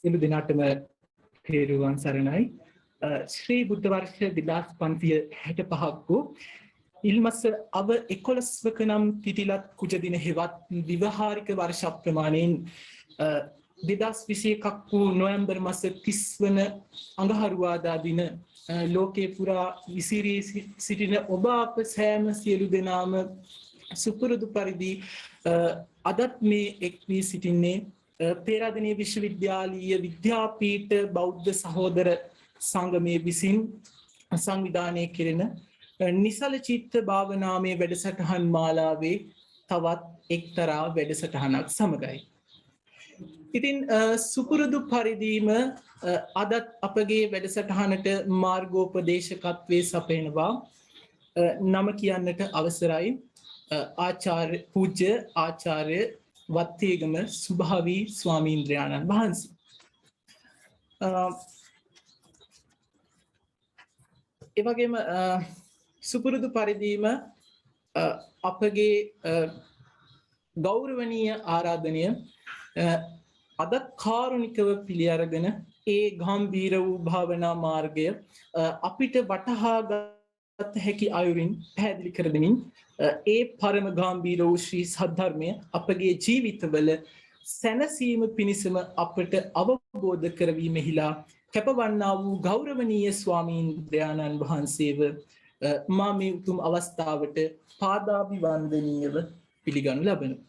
සියලු දෙනාටම තෙරුවන් සරණයි. ශ්‍රී බුද්ධ වර්ෂ 2565 වූ ඉල්මස අව 11වක නම් පිටිලත් කුජ දින හෙවත් විවහාරික වර්ෂ ප්‍රමාණයෙන් 2021ක් වූ නොවැම්බර් මාස 30 වන අඟහරුවාදා දින ලෝකේ පුරා විසිරී සිටින ඔබ අප සෑම සියලු දෙනාම සුපුරුදු පරිදි අදත් මේ එක් වී සිටින්නේ පේරාදෙණිය විශ්වවිද්‍යාලීය විද්‍යාපීඨ බෞද්ධ සහෝදර සංගමයේ විසින් සංවිධානය කෙරෙන නිසල චිත්ත භාවනාමය වැඩසටහන් මාලාවේ තවත් එක්තරා වැඩසටහනක් සමගයි. ඉතින් සුපුරුදු පරිදිම අදත් අපගේ වැඩසටහනට මාර්ගෝපදේශකත්වයේ සපයනවා නම කියන්නට අවසරයි ආචාර්ය පූජ්‍ය ආචාර්ය වත්තේගම සුභාවී ස්වාමීන්ද්‍රයාණන් වහන්සේ. එවැගේම සුපුරුදු පරිදිම අපගේ ගෞරවනීය ආරාධනය අද කාරුණිකව පිළි අරගෙන ඒ ගම්භීර වූ භාවනා මාර්ගය අපිට වටහා ගත හැකි අයුරින් පැහැදිලි කර දෙමින් ඒ පරම ගාම්භීර වූ ශ්‍රී සද්ධර්මය අපගේ ජීවිතවල සැනසීම පිණිසම අපට අවබෝධ කරවීමෙහිලා කැපවන්නා වූ ගෞරවනීය ස්වාමීන්ද්‍රයාණන් වහන්සේව මා මේ උතුම් අවස්ථාවට පාදාභිවන්දනීයව පිළිගනු ලබනවා.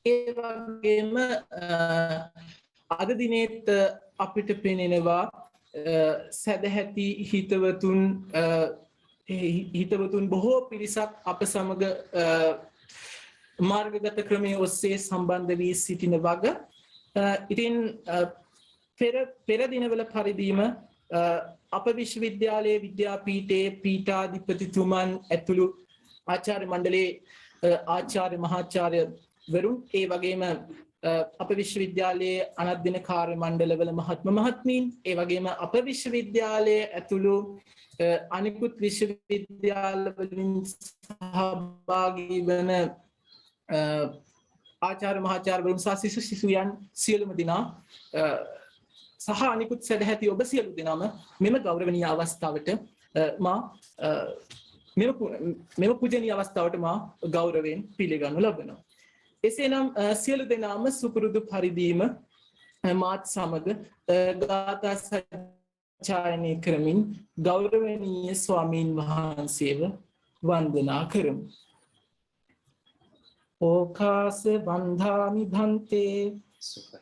ඒ වගේම අද දිනෙත් අපිට පෙනෙනවා සදැහැති හිතවතුන් බොහෝ පිරිසක් අප සමග මාර්ගගත ක්‍රමයේ ඔස්සේ සම්බන්ධ වී සිටින වග. ඉතින් පෙර දිනවල පරිදිම අප විශ්වවිද්‍යාලයේ විද්‍යාපීඨයේ පීඨාධිපතිතුමන් ඇතුළු ආචාර්ය මණ්ඩලයේ ආචාර්ය මහාචාර්යවරුන් ඒ වගේම අප විශ්වවිද්‍යාලයේ අනධ්‍යන කාර්ය මණ්ඩලවල මහත්මීන් ඒ වගේම අප විශ්වවිද්‍යාලයේ ඇතුළු අනිකුත් විශ්වවිද්‍යාලවලින් සහභාගී වන ආචාර්ය මහාචාර්යවරුන් සහ සිසුයන් සියලුම දෙනා සහ අනිකුත් සදැහැති ඔබ සියලු දෙනාම මෙම ගෞරවනීය අවස්ථාවට මෙම පූජනීය අවස්ථාවට මා ගෞරවයෙන් පිළිගනු ලබනවා. එසේනම් සියලු දෙනාම සුපුරුදු පරිදිම මාත් සමග ගාථා සජ්ජායනය කරමින් ගෞරවනීය ස්වාමීන් වහන්සේව වන්දනා කරමු. ඕකාස වන්දාමි භන්තේ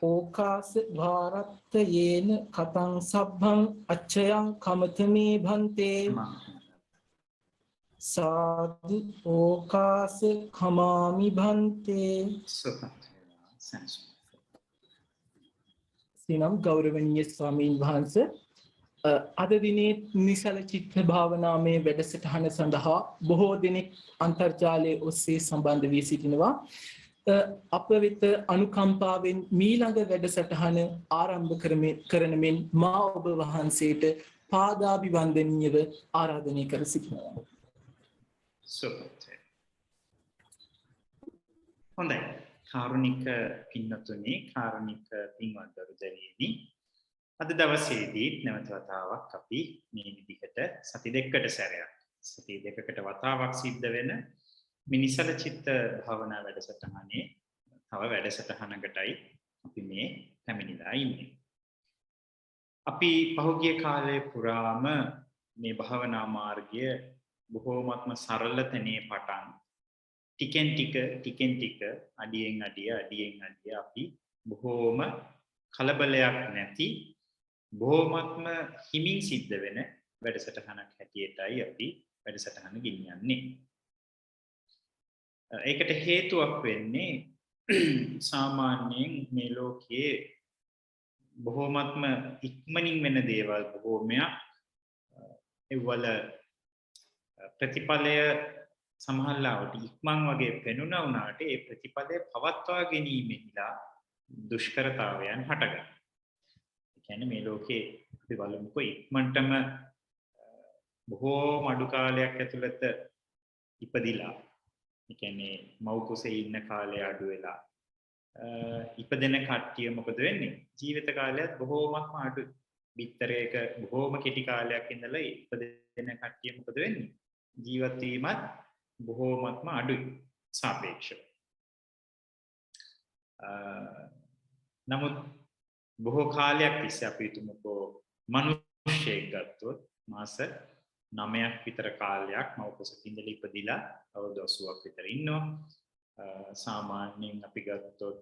ඕකාස භාරත්තයේන කතං සබ්බං අච්චයං කමතමේ භන්තේ සාදු ඕකාස කමාමි භන්තේ. සිනම් ගෞරවනීය ස්වාමීන් වහන්සේ අද දිනේ නිසල චිත්ත භාවනාමය වැඩසටහන සඳහා බොහෝ දෙනෙක් අන්තර්ජාලය ඔස්සේ සම්බන්ධ වී සිටිනවා. අප වෙත අනුකම්පාවෙන් මීළඟ වැඩසටහන ආරම්භ කරන මෙන් මා ඔබ වහන්සේට පාදාභිවන්දනීයව ආරාධනය කර සිටිනවා. හොඳයි. කාරුණික පින්වත්නි, කාරුණික පින්වත්වරු දෙවියනි, අද දවසේදී නැවත වතාවක් අපි මේ විදිහට සති දෙකකට සැරයක් සති දෙකකට වතාවක් සිද්ධ වෙන මිනිසල චිත්ත භාවනා වැඩසටහනේ තව වැඩසටහනකටයි අපි මේ පැමිණිලා ඉන්නේ. අපි පහුගිය කාලේ පුරාම මේ භාවනා මාර්ගය බොහෝමත්ම සරල තැනේ පටන් ටිකෙන් ටික අඩියෙන් අඩිය අපි බොහෝම කලබලයක් නැති බොහෝමත්ම හිමින් සිද්ධ වෙන වැඩසටහනක් හැටියටයි අපි වැඩසටහන ගෙනියන්නේ. ඒකට හේතුවක් වෙන්නේ සාමාන්‍යයෙන් මේ ලෝකයේ බොහෝමත්ම ඉක්මනින් වෙන දේවල් බොහෝමයක් ඒවල ප්‍රතිඵලය සමහරවිට ඉක්මන් වගේ පෙනුණා වුණාට ඒ ප්‍රතිඵලය පවත්වා ගැනීමෙහිලා දුෂ්කරතාවයන් හටගන්නවා. ඒ කියන්නේ මේ ලෝකේ අපි බලමුකෝ ඉක්මනටම බොහෝ අඩු කාලයක් ඇතුළත ඉපදිලා ඒ කියන්නේ මව් කුසේ ඉන්න කාලය අඩු වෙලා ඉපදෙන කට්ටිය මොකද වෙන්නේ? ජීවිත කාලයත් බොහෝමත්ම අඩුයි. බිත්තරයක බොහෝම කෙටි කාලයක් ඉඳලා ඉපදෙන කට්ටිය මොකද වෙන්නේ? ජීවත් වීමත් බොහෝමත්ම අඩුයි සාපේක්ෂව. නමුත් බොහෝ කාලයක් තිස්සේ අපි හිතමුකෝ මිනිස්සෙක් ගත්තොත් මාස 9ක් විතර කාලයක් මව්කුසක ඉඳලා ඉපදිලා අවුරුදු 80ක් විතර ඉන්නවා. සාමාන්‍යයෙන් අපි ගත්තොත්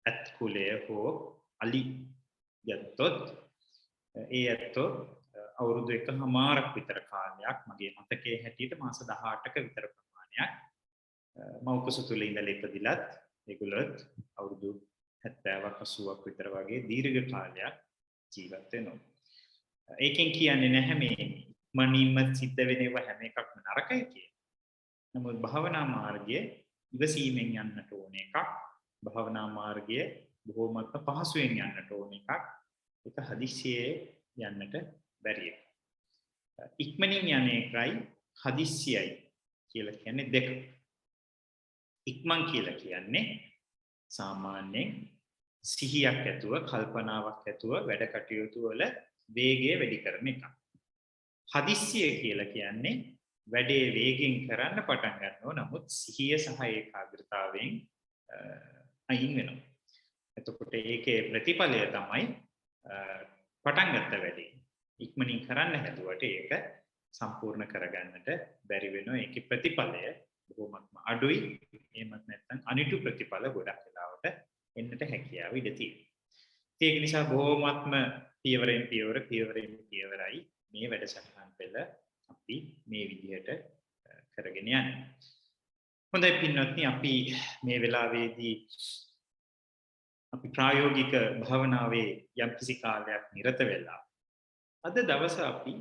ඇත් කුලය හෝ අලි ගත්තොත් ඒ ඇත්තෝ අවුරුදු 1කමාරක් විතර කාලයක් මගේ මතකයේ හැටියට මාස 18ක විතර ප්‍රමාණයක් මව්කුස තුල ඉඳලා ඉපදිලත් ඒගොල්ලොත් අවුරුදු 70ක් 80ක් විතර වගේ දීර්ඝ කාලයක් ජීවත් වෙනවා. ඒකෙන් කියන්නේ නැහැ මේ මනින්ම සිද්ධ වෙන ඒවා හැම එකක්ම නරකයි කියලා. නමුත් භාවනා මාර්ගයේ ඉවසීමෙන් යන්නට ඕන එකක්. භාවනා මාර්ගයේ බොහොමත්ම පහසුවෙන් යන්නට ඕන එකක්. ඒක හදිස්සියේ යන්නට බැරි එකක්. ඉක්මනින් යන එකයි හදිස්සියයි කියලා කියන්නේ දෙක. ඉක්මන් කියලා කියන්නේ සාමාන්‍යයෙන් සිහියක් ඇතුව කල්පනාවක් ඇතුව වැඩ කටයුතු වල වේගය වැඩි කරන එක. හදිස්සිය කියලා කියන්නේ වැඩේ වේගෙන් කරන්න පටන් ගන්නවා නමුත් සිහිය සහ ඒකාග්‍රතාවයෙන් අයින් වෙනවා. එතකොට ඒකේ ප්‍රතිඵලය තමයි පටන් ගත්ත වැඩේ ඉක්මනින් කරන්න හැදුවට ඒක සම්පූර්ණ කරගන්නට බැරි වෙනවා. ඒකේ ප්‍රතිඵලය බොහොමත්ම අඩුයි. එහෙමත් නැත්නම් අනිටු ප්‍රතිඵල ගොඩක් වෙලාවට එන්නට හැකියාව ඉඩ තියෙනවා. ඒක නිසා බොහොමත්ම පියවරෙන් පියවරයි මේ වැඩසටහන් පෙළ අපි මේ විදිහට කරගෙන යන්නේ. හොඳයි පින්වත්නි, අපි මේ වෙලාවේදී අපි ප්‍රායෝගික භාවනාවේ යම්කිසි කාලයක් නිරත වෙලා අද දවස අපි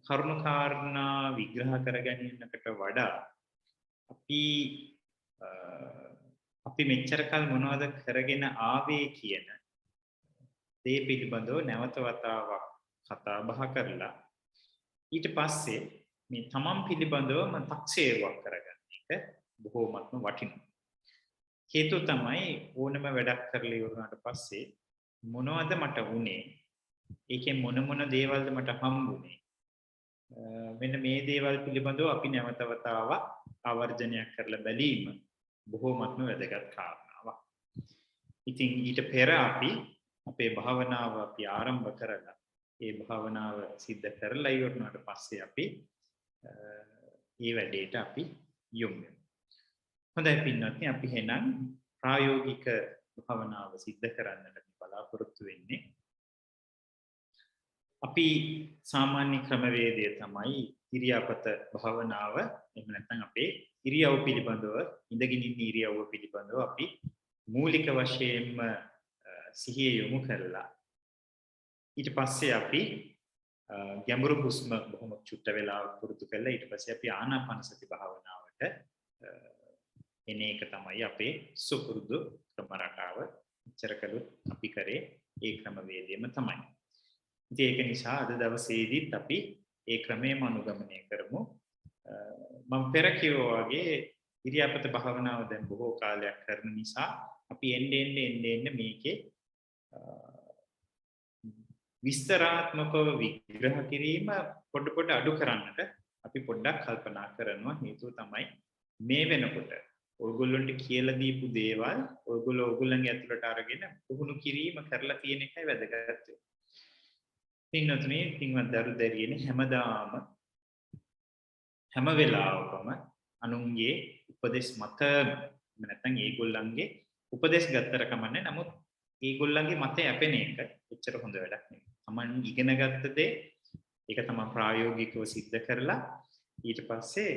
කරුණාකාරණා විග්‍රහ කරගැනීමකට වඩා අපි මෙච්චර කල් මොනවද කරගෙන ආවේ කියන දේ පිළිබඳව නැවත වතාවක් කතා බහ කරලා ඊට පස්සේ මේ තමන් පිළිබඳව මතක් සේවයක් කරගන්න එක බොහෝමත්ම වටිනවා. හේතුව තමයි ඕනම වැඩක් කරලා ඉවරනාට පස්සේ මොනවද මට වුනේ? ඒකෙන් මොන දේවල්ද මට හම්බුනේ? මෙන්න මේ දේවල් පිළිබඳව අපි නැවත වතාවක් ආවර්ජනයක් කරලා බැලීම බොහෝමත්ම වැදගත් කාරණාවක්. ඉතින් ඊට පෙර අපි අපේ භාවනාව අපි ආරම්භ කරලා ඒ භාවනාව සිද්ධ කරලා ඉවරනාට පස්සේ අපි මේ වැඩේට අපි යොමු වෙනවා. හොඳයි පින්වත්නි, අපි එහෙනම් ප්‍රායෝගික භාවනාව සිද්ධ කරන්නට බලාපොරොත්තු වෙන්නේ. අපි සාමාන්‍ය ක්‍රමවේදය තමයි ඉරියාපත භාවනාව. එහෙම නැත්නම් අපේ ඉරියව් පිළිබඳව, ඉඳගෙන ඉන්න ඉරියව්ව පිළිබඳව අපි මූලික වශයෙන්ම සිහිය යොමු කරලා ඊට පස්සේ අපි ගැඹුරු හුස්ම බොහොම චුට්ට වෙලාවක් පුරුදු කරලා ඊට පස්සේ අපි ආනාපානසති භාවනාවට එන එක තමයි අපේ සුපුරුදු ක්‍රම රටාව. ඉච්චරකලුත් අපි කරේ ඒ ක්‍රමවේදයම තමයි. ඉතින් ඒක නිසා අද දවසේදීත් අපි ඒ ක්‍රමයම අනුගමනය කරමු. මම පෙර කිව්වා වගේ ඉරියාපත භාවනාව දැන් බොහෝ කාලයක් කරන නිසා අපි එන්න මේකේ විස්තරාත්මකව විග්‍රහ කිරීම පොඩ අඩු කරන්නට අපි පොඩ්ඩක් කල්පනා කරනවා. හේතුව තමයි මේ වෙනකොට ඔයගොල්ලන්ට කියලා දීපු දේවල් ඔයගොල්ලෝ ඔයගොල්ලන්ගේ ඇතුළට අරගෙන පුහුණු කිරීම කරලා තියෙන එකයි වැදගත්. පින්වත් දරු දැරියනේ හැමදාම හැම වෙලාවකම අනුන්ගේ උපදෙස් මත නැත්නම් ඒගොල්ලන්ගේ උපදෙස් ගත්තර කමන්නේ. නමුත් ඒගොල්ලන්ගේ මත යැපෙන එක එච්චර හොඳ වැඩක් නෙවෙයි. තමන් ඉගෙන ගත්ත දේ ඒක තමයි ප්‍රායෝගිකව සිද්ධ කරලා ඊට පස්සේ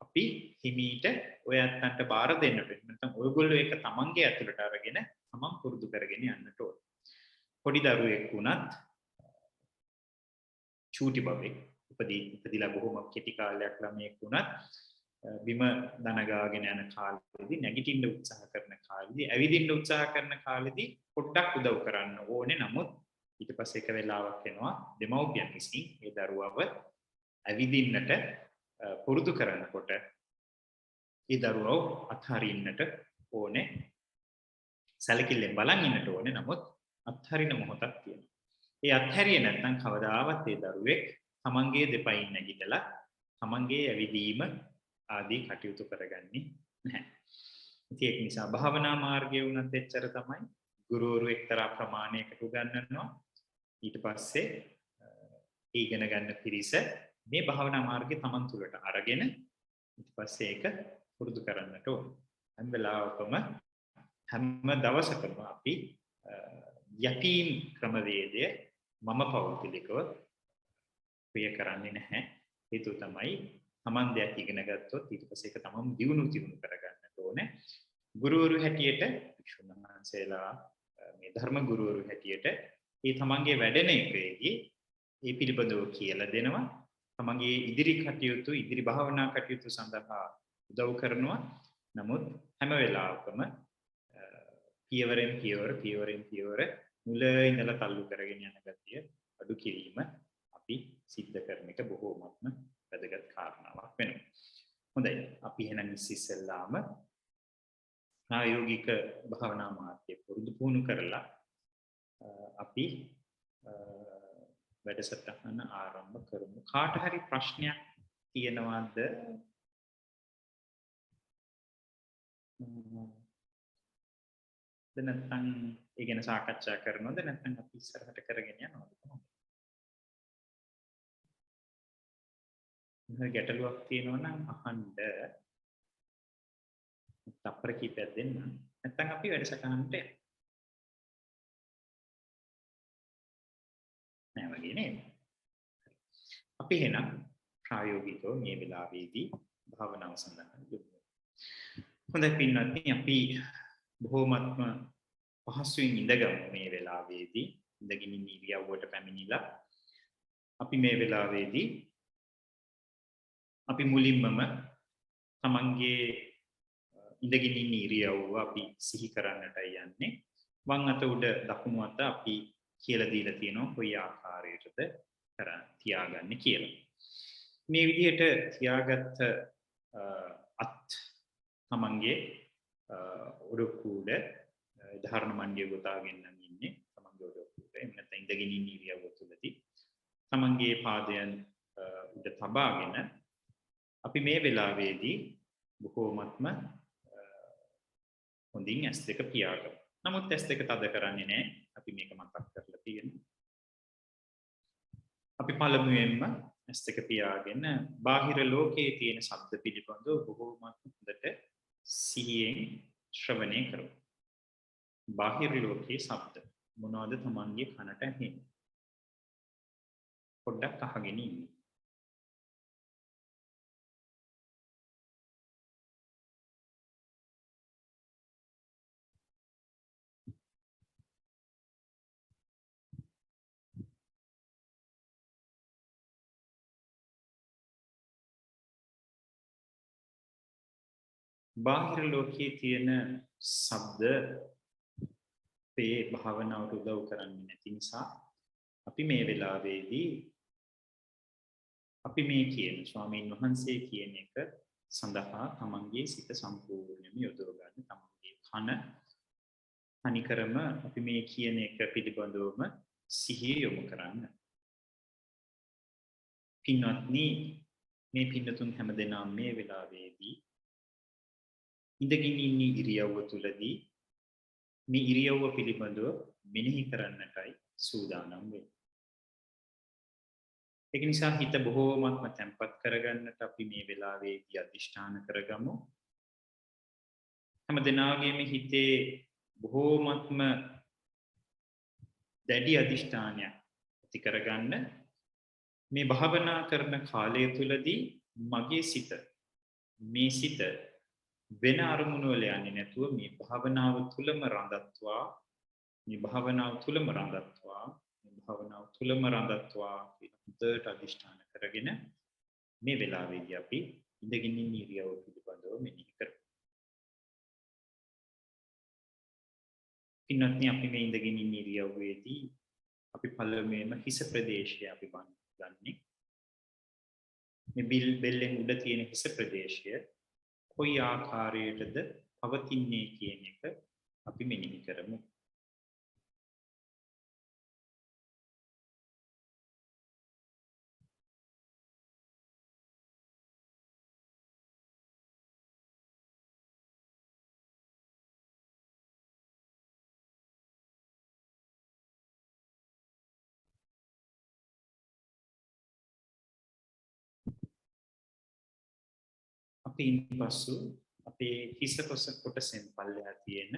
අපි හිමීට ඔය අත්තන්ට බාර දෙන්න වෙනවා. නැත්නම් ඔයගොල්ලෝ ඒක තමන්ගේ ඇතුළට අරගෙන තමන් පුරුදු කරගෙන යන්නට ඕන. පොඩි දරුවෙක් වුණත් චූටි බබෙක් ඉපදිලා බොහොම කෙටි කාලයක් ළමයෙක් වුණත් බිම දනගාගෙන යන කාලෙදී නැගිටින්න උත්සාහ කරන කාලෙදී ඇවිදින්න උත්සාහ කරන කාලෙදී පොඩ්ඩක් උදව් කරන්න ඕනේ. නමුත් ඊට පස්සේ එක වෙලාවක් එනවා දෙමව්පියන් විසින් ඒ දරුවව ඇවිදින්නට පුරුදු කරනකොට ඒ දරුවව අත්හරින්නට ඕනේ. සැලකිල්ලෙන් බලන් ඉන්නට ඕනේ. නමුත් අත්හරින මොහොතක් තියෙනවා. ඒ අත්හැරියේ නැත්නම් කවදාවත් ඒ දරුවෙක් තමන්ගේ දෙපයින් නැගිටලා තමන්ගේ ඇවිදීම ආදී කටයුතු කරගන්නේ නැහැ. ඉතින් ඒක නිසා භාවනා මාර්ගයේ උනත් එච්චර තමයි. ගුරුවරු එක්තරා ප්‍රමාණයකට උගන්වනවා. ඊට පස්සේ ඉගෙන ගන්න පිරිස මේ භාවනා මාර්ගය තමන් තුළට අරගෙන ඊට පස්සේ ඒක පුරුදු කරන්නට ඕන. හැම වෙලාවකම හැම දවසකම අපි යටීන් ක්‍රමවේදය මම පෞද්ගලිකව ප්‍රිය කරන්නේ නැහැ. හේතුව තමයි තමන් දෙයක් ඉගෙන ගත්තොත් ඊට පස්සේ ඒක තමන් දියුණු කරගන්නට ඕනේ. ගුරුවරු හැටියට වික්ෂුන් වහන්සේලා මේ ධර්ම ගුරුවරු හැටියට ඒ තමන්ගේ වැඩෙන එකේදී ඒ පිළිබඳව කියලා දෙනවා. තමන්ගේ ඉදිරි කටයුතු ඉදිරි භාවනා කටයුතු සඳහා උදව් කරනවා. නමුත් හැම වෙලාවකම පියවරෙන් පියවර මුල ඉඳලා තල්ලු කරගෙන යන ගතිය අඩු කිරීම අපි සිද්ධ කරන එක බොහෝමත්ම වැදගත් කාරණාවක් වෙනවා. හොඳයි. අපි එහෙනම් ඉස්සෙල්ලාම ප්‍රායෝගික භාවනා මාර්ගය පුරුදු පුහුණු කරලා අපි වැඩසටහන ආරම්භ කරමු. කාට හරි ප්‍රශ්නයක් තියෙනවද? නැත්නම් ඒ ගැන සාකච්ඡා කරනවද? නැත්නම් අපි ඉස්සරහට කරගෙන යනවද? ගැටලුවක් තියෙනවා නම් අහන්න. තප්පර කීපයක් දෙන්න. නැත්නම් අපි වැඩසටහනට යමු. නෑ වගේ නේද? අපි එහෙනම් ප්‍රායෝගිකව මේ වෙලාවේදී භාවනාව සඳහා යොමු. හොඳයි පින්වත්නි, අපි බොහෝමත්ම පහසුවෙන් ඉඳගමු මේ වෙලාවේදී. ඉඳගෙන ඉන්න ඉරියව්වට පැමිණිලා අපි මේ වෙලාවේදී අපි මුලින්මම තමන්ගේ ඉඳගෙන ඉන්න ඉරියව්ව අපි සිහි කරන්නටයි යන්නේ. වම් අත උඩ දකුණු අත අපි කියලා දීලා තියෙනවා කොයි ආකාරයකටද තියාගන්නේ කියලා. මේ විදිහට තියාගත්ත අත් තමන්ගේ ඔඩොක්කුව උඩ ධාරණ මණ්ඩිය ගොතාගෙන නම් ඉන්නේ තමන්ගේ ඔඩොක්කුව උඩ. එහෙම නැත්නම් ඉඳගෙන ඉන්න ඉරියව්ව තුළදී තමන්ගේ පාදයන් උඩ තබාගෙන අපි මේ වෙලාවේදී බොහෝමත්ම හොඳින් ඇස් දෙක පියාගමු. නමුත් ඇස් දෙක තද කරන්නේ නැහැ. අපි මේක මතක් කරලා තියෙනවා. අපි පළමුවෙන්ම ඇස් දෙක පියාගෙන බාහිර ලෝකයේ තියෙන ශබ්ද පිළිබඳව බොහෝමත්ම හොඳට සිහියෙන් ශ්‍රවණය කරමු. බාහිර ලෝකයේ ශබ්ද මොනවද තමන්ගේ කනට ඇහෙන්නේ? පොඩ්ඩක් අහගෙන ඉන්න. බාහිර ලෝකයේ තියෙන ශබ්ද මේ භාවනාවට උදව් කරන්නේ නැති නිසා අපි මේ වෙලාවේදී අපි මේ කියන ස්වාමීන් වහන්සේ කියන එක සඳහා තමන්ගේ සිත සම්පූර්ණයෙන්ම යොදව ගන්න. තමන්ගේ කන අනිකරම අපි මේ කියන එක පිළිබඳවම සිහිය යොමු කරන්න. පින්වත්නි, මේ පින්නතුන් හැමදෙනාම මේ වෙලාවේදී ඉඳගෙන ඉන්න ඉරියව්ව තුලදී මේ ඉරියව්ව පිළිබඳව මෙනෙහි කරන්නටයි සූදානම් වෙන්නේ. ඒක නිසා හිත බොහෝමත්ම තැම්පත් කරගන්නට අපි මේ වෙලාවේදී අධිෂ්ඨාන කරගමු. හැම දිනාගේම හිතේ බොහෝමත්ම දැඩි අධිෂ්ඨානයක් ඇති කරගන්න. මේ භාවනා කරන කාලය තුලදී මගේ සිත මේ සිත වෙන අරමුණු වල යන්නේ නැතුව මේ භාවනාව තුලම රඳත්වා හොඳට අධිෂ්ඨාන කරගෙන මේ වෙලාවේදී අපි ඉඳගෙන ඉන්න ඉරියව්ව පිළිබඳව මෙනෙහි කරමු. පින්වත්නි, අපි මේ ඉඳගෙන ඉන්න ඉරියව්වේදී අපි පළමුවෙන්ම හිස ප්‍රදේශය අපි ගන්නෙ. මේ බෙල්ලෙන් උඩ තියෙන හිස ප්‍රදේශය කොයි ආකාරයටද පවතින්නේ කියන එක අපි මෙනෙහි කරමු. අපි ඉන්පසු අපේ හිස කොටසෙන් පල්ලෙහා තියෙන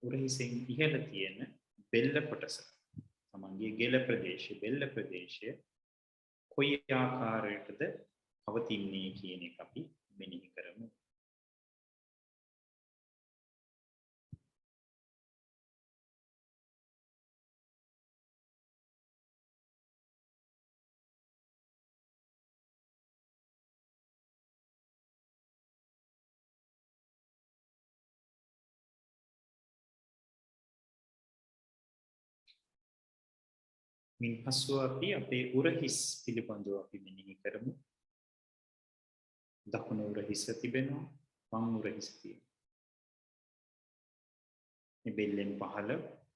උරහිසෙන් ඉහළ තියෙන බෙල්ල කොටස තමන්ගේ ගෙල ප්‍රදේශය බෙල්ල ප්‍රදේශය කොයි ආකාරයකටද පවතින්නේ කියන එක අපි මෙනෙහි කරමු. මින් පසුව අපි අපේ උරහිස් පිළිබඳව අපි මෙනෙහි කරමු. දකුණු උරහිස තිබෙනවා, වම් උරහිස තියෙනවා. මේ බෙල්ලෙන් පහළ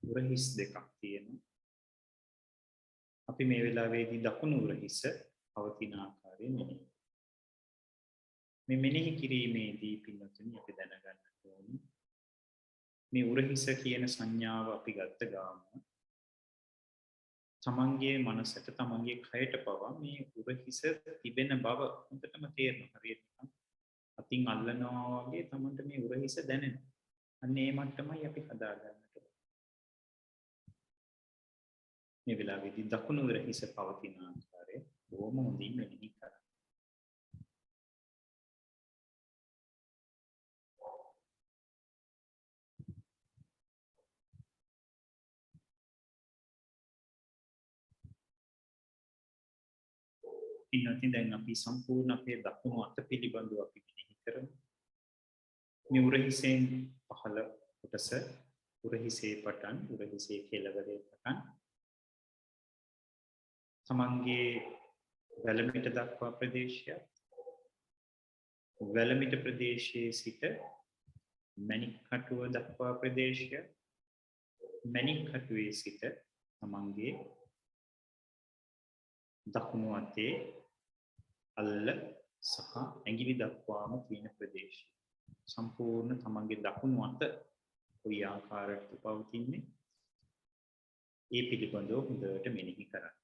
උරහිස් දෙකක් තියෙනවා. අපි මේ වෙලාවේදී දකුණු උරහිස පවතින ආකාරය මෙනෙහි. මේ මෙනෙහි කිරීමේදී පින්වතුනි අපි දැනගන්න ඕනේ මේ උරහිස කියන සංඥාව අපි ගත්ත ගාම තමන්ගේ මනසට තමන්ගේ කයට පවා මේ උරහිස තිබෙන බව හොඳටම තේරෙනවා. හරියට අතින් අල්ලනවා වගේ තමන්ට මේ උරහිස දැනෙනවා. අන්න ඒ මට්ටමයි අපි හදාගන්නට ඕනේ. මේ වෙලාවේදී දකුණු උරහිස පවතින ආකාරය බොහොම හොඳින් මෙනෙහි කරන්න. ඉන්නති දැන් අපි සම්පූර්ණ අපේ දකුණු අත පිළිබඳව අපි මෙනෙහි කරමු. මේ උරහිසෙන් පහළ කොටස උරහිසේ පටන් උරහිසේ කෙළවරේ පටන් තමන්ගේ වැලමිට දක්වා ප්‍රදේශය වැලමිට ප්‍රදේශයේ සිට මණික් කටුව දක්වා ප්‍රදේශය මණික් කටුවේ සිට තමන්ගේ දකුණු අතේ අල්ල සහ ඇඟිලි දක්වාම තියෙන ප්‍රදේශය සම්පූර්ණ තමන්ගේ දකුණු අත කොයි ආකාරයකට පවතින්නේ ඒ පිළිබඳව හොඳට මෙනෙහි කරන්න.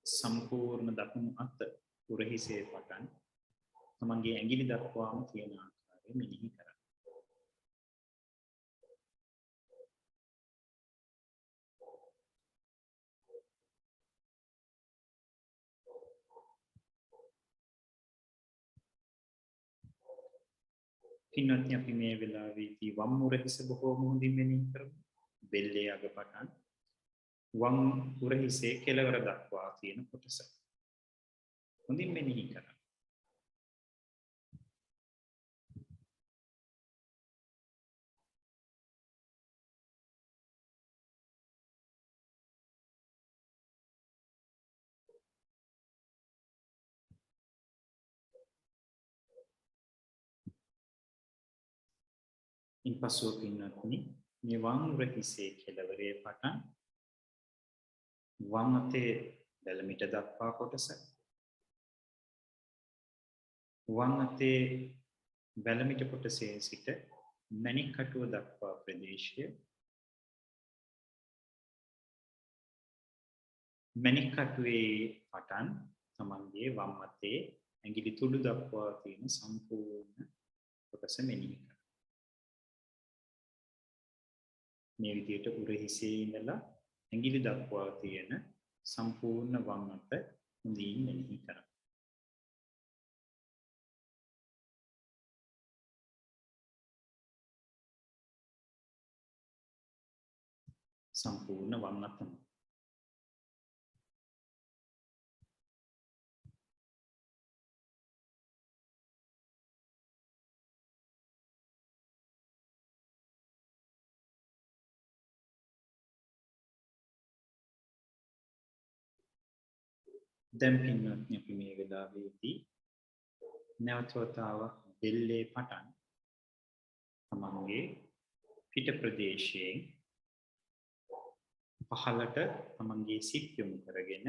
සම්පූර්ණ දකුණු අත උරහිසේ පටන් තමන්ගේ ඇඟිලි දක්වාම තියෙන ආකාරය මෙනෙහි කරන්න. පින්වත්නි අපි මේ වෙලාවේදී වම් උරහිස බොහෝම හොඳින් මෙනෙහි කරමු. බෙල්ලේ අග පටන් වම් උරහිසේ කෙළවර දක්වා තියෙන කොටස හොඳින් මෙනෙහි කරන්න. ඉන්පසුව පින්වත්නි මේ වම් උරහිසේ කෙළවරේ පටන් වම් අතේ වැලමිට දක්වා කොටස වම් අතේ වැලමිට කොටසේ සිට මණික් කටුව දක්වා ප්‍රදේශය මණික් කටුවේ පටන් තමන්ගේ වම් අතේ ඇඟිලි තුඩු දක්වා තියෙන සම්පූර්ණ කොටස මෙනෙහි කරන්න. මේ විදිහට උරහිසේ ඉඳලා ඇඟිලි දක්වා තියෙන සම්පූර්ණ වම් අත හොඳින් මෙනෙහි කරන්න. සම්පූර්ණ වම් අතම දැන් පින්වත්නි අපි මේ වෙලාවේදී නැවත වතාවක් බෙල්ලේ පටන් තමන්ගේ පිට ප්‍රදේශයෙන් පහළට තමන්ගේ සිත් යොමු කරගෙන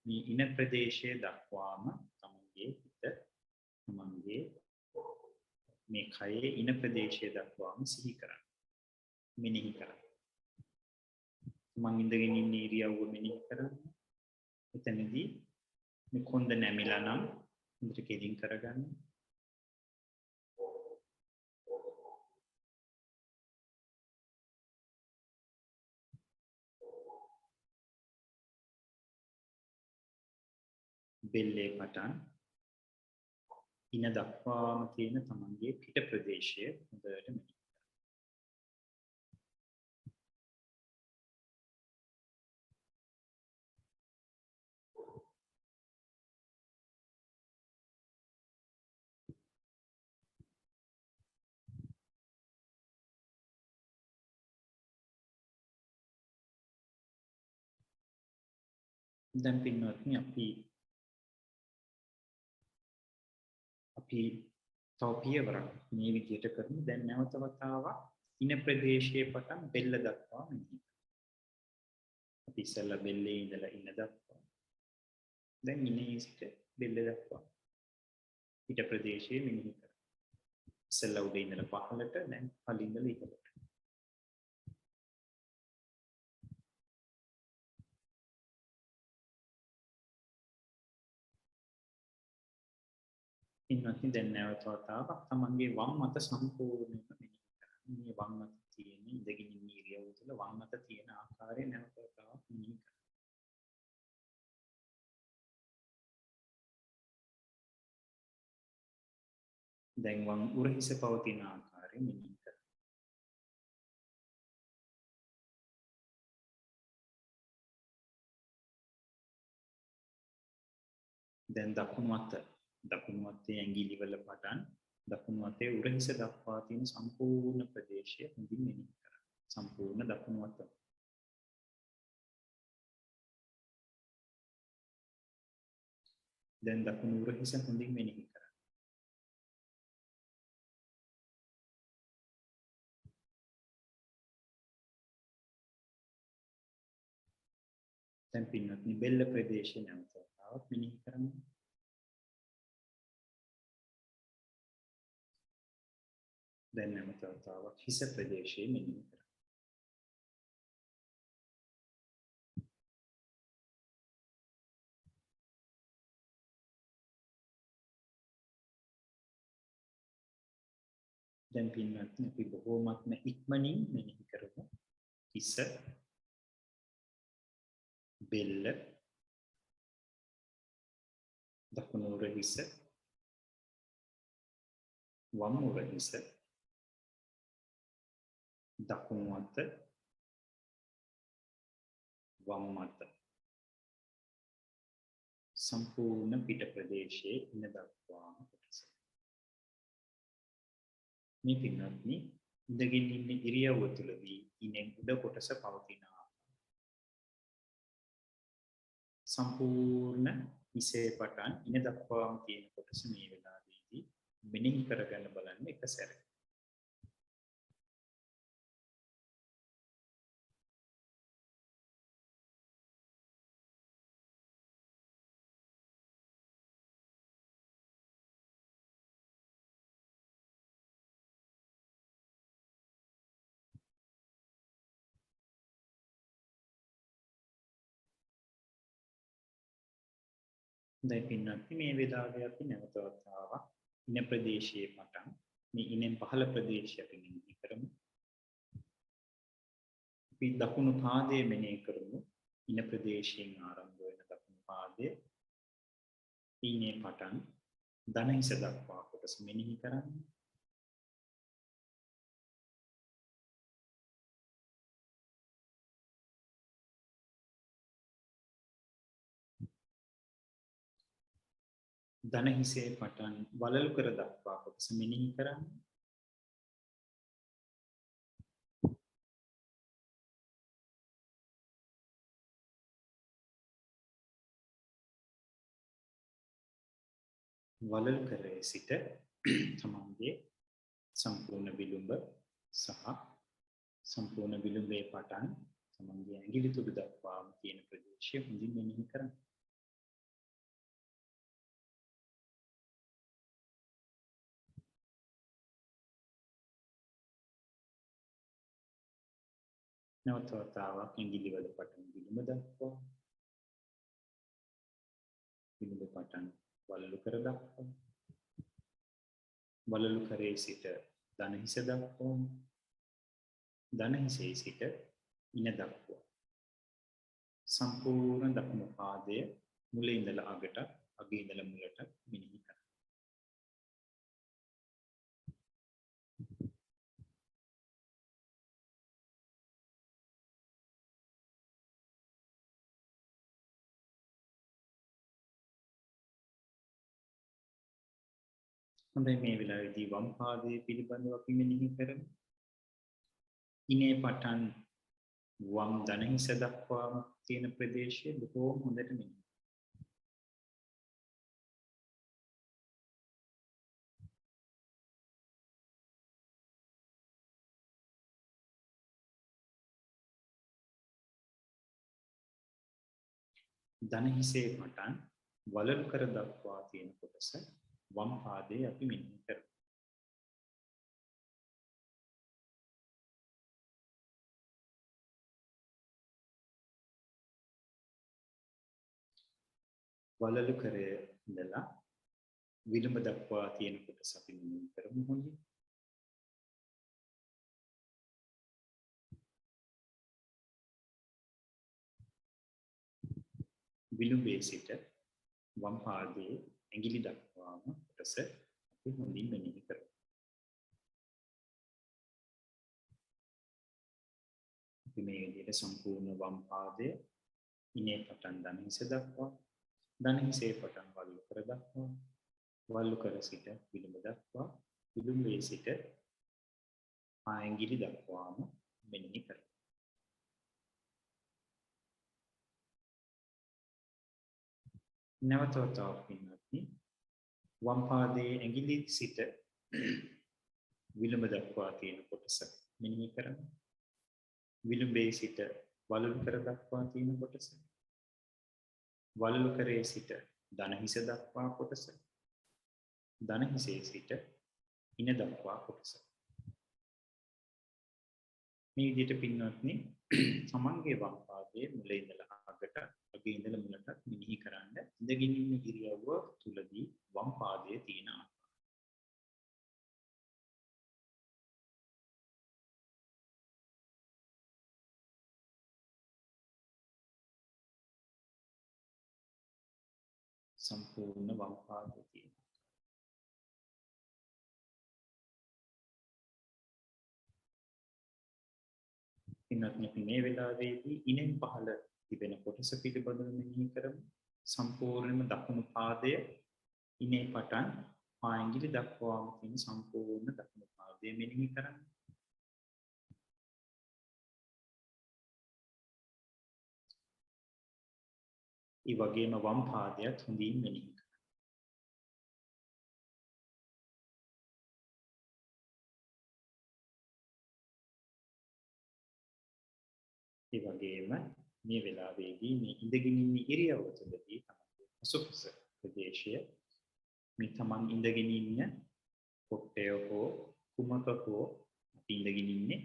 මේ ඉන ප්‍රදේශයේ දක්වාම තමන්ගේ හිත තමන්ගේ මේ කයේ ඉන ප්‍රදේශයේ දක්වාම සිහි කරන්න. මෙනෙහි කරන්න. මං ඉඳගෙන ඉන්න ඉරියව්ව මෙනෙහි කරන්න. එතනදී මේ කොන්ද නැමිලා නම් හොඳට කෙලින් කරගන්න. බෙල්ලේ පටන් ඉන දක්වාම තියෙන තමන්ගේ පිට ප්‍රදේශය හොඳට මෙනෙහි කරන්න. දැන් පින්වත්නි අපි තව පියවරක් මේ විදිහට කරමු. දැන් නැවත වතාවක් ඉන ප්‍රදේශයේ පටන් බෙල්ල දක්වා මෙනෙහි කරමු. අපි ඉස්සෙල්ලා බෙල්ලේ ඉඳලා ඉන දක්වා. දැන් ඉනේ සිට බෙල්ල දක්වා පිට ප්‍රදේශයේ මෙනෙහි කරමු. ඉස්සෙල්ලා උඩ ඉඳලා පහළට, දැන් පහළ ඉඳලා ඉහළට. ඉන්නත් දැන් නැවත වතාවක් තමන්ගේ වම් අත සම්පූර්ණයෙන්ම මෙනෙහි කරන්න. මේ වම් අත තියෙන ඉඳගෙන ඉන්න ඉරියව්ව තුළ වම් අත තියෙන ආකාරය නැවත වතාවක් මෙනෙහි කරන්න. දැන් වම් උරහිස පවතින ආකාරය මෙනෙහි කරන්න. දැන් දකුණු අතේ ඇඟිලි වල පටන් දකුණු අතේ උරහිස දක්වා තියෙන සම්පූර්ණ ප්‍රදේශය හොඳින් මෙනෙහි කරන්න. සම්පූර්ණ දකුණු අත. දැන් දකුණු උරහිස හොඳින් මෙනෙහි කරන්න. දැන් පින්වත්නි බෙල්ල ප්‍රදේශය නැවත වතාවක් මෙනෙහි කරන්න. දැන් නැවත වතාවක් හිස ප්‍රදේශය මෙනෙහි කරන්න. දැන් පින්වත්නි අපි බොහෝමත්ම ඉක්මනින් මෙනෙහි කරමු. හිස, බෙල්ල, දකුණු උරහිස, වම් උරහිස, දකුණු අත, වම් අත. සම්පූර්ණ පිට ප්‍රදේශයේ ඉන දක්වාම කොටස. මේ පින්වත්නි ඉඳගෙන ඉන්න ඉරියව්ව තුළදී ඉනෙන් උඩ කොටස පවතින සම්පූර්ණ හිසේ පටන් ඉන දක්වාම තියෙන කොටස මේ වෙලාවේදී මෙනෙහි කරගන්න බලන්න එක සැරේ. දැන් පින්වත්නි මේ වෙලාවේ අපි නැවත වතාවක් ඉන ප්‍රදේශයේ පටන් මේ ඉනෙන් පහළ ප්‍රදේශය අපි මෙනෙහි කරමු. අපි දකුණු පාදයේ මෙනෙහි කරමු. ඉන ප්‍රදේශයෙන් ආරම්භ වෙන දකුණු පාදයේ ඉනේ පටන් දන හිස දක්වා කොටස මෙනෙහි කරන්න. දන හිසේ පටන් වලලු කර දක්වා කොටස මෙනෙහි කරන්න. වලල් කරේ සිට තමන්ගේ සම්පූර්ණ විලුඹ සහ සම්පූර්ණ විලුඹේ පටන් තමන්ගේ ඇඟිලි තුඩු දක්වාම තියෙන ප්‍රදේශය හොඳින් මෙනෙහි කරන්න. නැවත වතාවක් ඇඟිලි වල පටන් විලුඹ දක්වා විලුඹ පටන් වලලු කර දක්වා වලලු කරේ සිට දන හිස දක්වා දන හිසේ සිට ඉන දක්වා සම්පූර්ණ දකුණු පාදය මුල ඉඳලා අගට අග ඉඳලා මුලට මෙනෙහි කරන්න. හොඳයි මේ වෙලාවේදී වම් පාදයේ පිළිබඳව අපි මෙනෙහි කරමු. ඉනේ පටන් වම් දන හිස දක්වාම තියෙන ප්‍රදේශය බොහෝම හොඳට මෙනෙහි. දන හිසේ පටන් වලලු කර දක්වා තියෙන කොටස වම් පාදයේ අපි මෙනෙහි කරමු. වලලු කරේ ඉඳලා විලුඹ දක්වා තියෙන කොටස අපි මෙනෙහි කරමු හොඳින්. විලුඹේ සිට වම් පාදයේ ඇඟිලි දක්වාම කොටස අපි හොඳින් මෙනෙහි කරමු. අපි මේ විදිහට සම්පූර්ණ වම් පාදයේ ඉනේ පටන් දන හිස දක්වා දන හිසේ පටන් වලලු කර දක්වා වලලු කර සිට විලුඹ දක්වා විලුඹේ සිට ඇඟිලි දක්වාම මෙනෙහි කරමු. නැවත වතාවක් පින්වත්නි වම් පාදයේ ඇඟිලි සිට විලුඹ දක්වා තියෙන කොටස මෙනෙහි කරමු. විලුඹේ සිට වලලු කර දක්වා තියෙන කොටස වලලු කරේ සිට දන හිස දක්වා කොටස දන හිසේ සිට ඉන දක්වා කොටස මේ විදිහට පින්වත්නි තමන්ගේ වම් පාදයේ මුල ඉඳලා අගට අග ඉඳලා මුලට මෙනෙහි කරන්න. ඉඳගෙන ඉන්න ඉරියව්ව තුලදී වම් පාදයේ තියෙන සම්පූර්ණ වම් පාදයේ තියෙන පින්වත්නි අපි මේ වෙලාවේදී ඉනෙන් පහළ තිබෙන කොටස පිළිබඳව මෙනෙහි කරමු. සම්පූර්ණයෙන්ම දකුණු පාදය ඉනේ පටන් පාඇඟිලි දක්වාම තියෙන සම්පූර්ණ දකුණු පාදය මෙනෙහි කරන්න. ඒ වගේම වම් පාදයට හොඳින් මෙනෙහි කරන්න. ඒ වගේම මේ වෙලාවේදී මේ ඉඳගෙන ඉන්න ඉරියව්ව තුළදී තමයි අසුපස ප්‍රදේශය මේ තමන් ඉඳගෙන ඉන්න කොට්ටය හෝ කුමක හෝ අපි ඉඳගෙන ඉන්නේ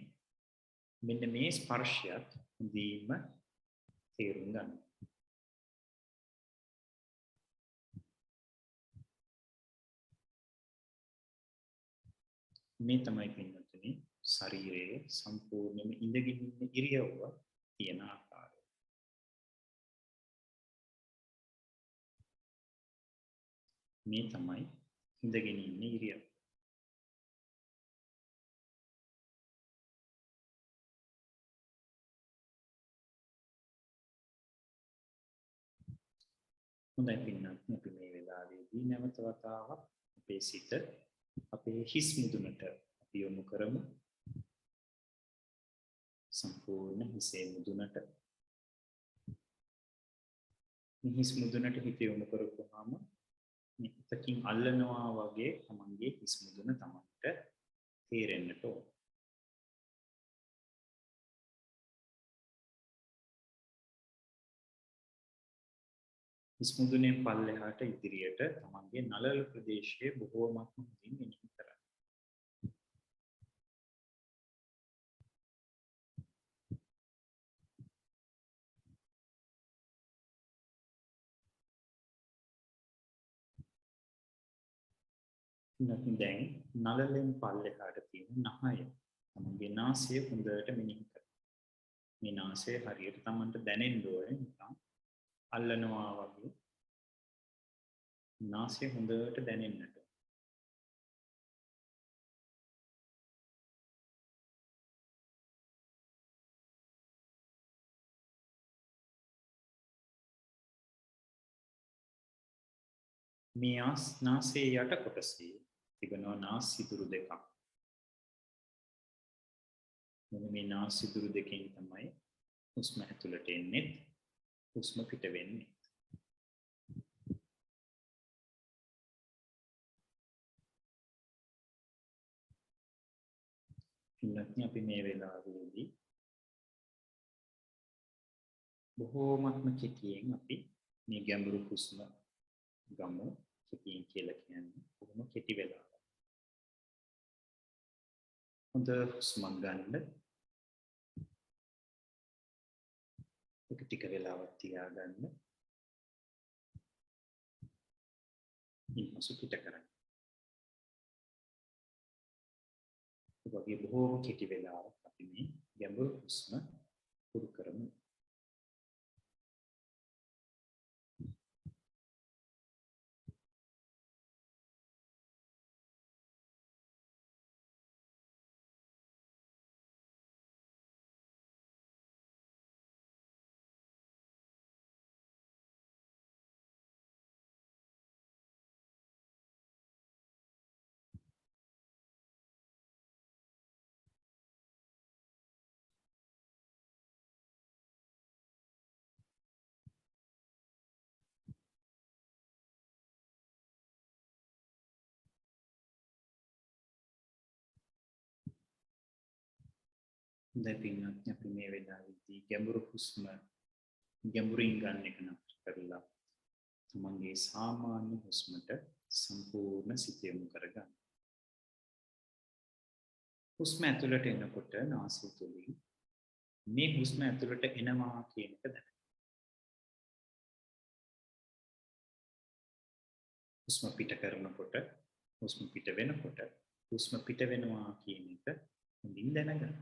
මෙන්න මේ ස්පර්ශයත් හොඳින්ම තේරුම් ගන්න. මේ තමයි පින්වත්නි ශරීරයේ සම්පූර්ණයෙන්ම ඉඳගෙන ඉන්න ඉරියව්ව තියෙන ආකාරය. මේ තමයි ඉඳගෙන ඉන්න ඉරියව්ව. හොඳයි පින්වත්නි අපි මේ වෙලාවේදී නැවත වතාවක් අපේ සිත අපේ හිස් මුදුනට අපි යොමු කරමු. සම්පූර්ණ හිසේ මුදුනට හිස් මුදුනට හිත යොමු කරපුවාම මෙතකින් අල්ලනවා වගේ තමන්ගේ හිස් මුදුන තමන්ට තේරෙන්නට ඕන. හිස් මුදුනේ පල්ලෙහාට ඉදිරියට තමන්ගේ නළල ප්‍රදේශයේ බොහෝමත්ම හොඳින් මෙනෙහි කරන්න. දැන් නළලෙන් පල්ලෙහාට තියෙන නහය තමන්ගේ නාසය හොඳට මෙනෙහි කරන්න. මේ නාසය හරියට තමන්ට දැනෙන්න ඕනේ නිකන් අල්ලනවා වගේ. නාසය හොඳට දැනෙන්නට. මේ නාසයේ යට කොටසේ තිබෙනවා නාස් සිදුරු දෙකක්. මේ නාස් සිදුරු දෙකෙන් තමයි හුස්ම ඇතුළට එන්නේ, හුස්ම පිට වෙන්නේ. ඉන්නත් අපි මේ වෙලාවේදී බොහෝමත්ම කෙටියෙන් අපි මේ ගැඹුරු හුස්ම ගමු. කෙටියෙන් කියලා කියන්නේ කොහොම කෙටි වෙලාවක්. හොඳ හුස්මක් ගන්න. ඒක ටික වෙලාවක් තියාගන්න. ඊපසු පිට කරන්න. ඒ වගේ බොහෝ කෙටි වෙලාවක් අපි මේ ගැඹුරු හුස්ම පුරු කරමු. දැන් පින්නත් අපි මේ වෙලාවේදී ගැඹුරු හුස්ම ගැඹුරින් ගන්න එක නතර කරලා තමන්ගේ සාමාන්‍ය හුස්මට සම්පූර්ණ සිත යොමු කරගන්න. හුස්ම ඇතුළට එනකොට නාසය තුලින් මේ හුස්ම ඇතුළට එනවා කියන එක දැනගන්න. හුස්ම පිට කරනකොට හුස්ම පිට වෙනකොට හුස්ම පිට වෙනවා කියන එක හොඳින් දැනගන්න.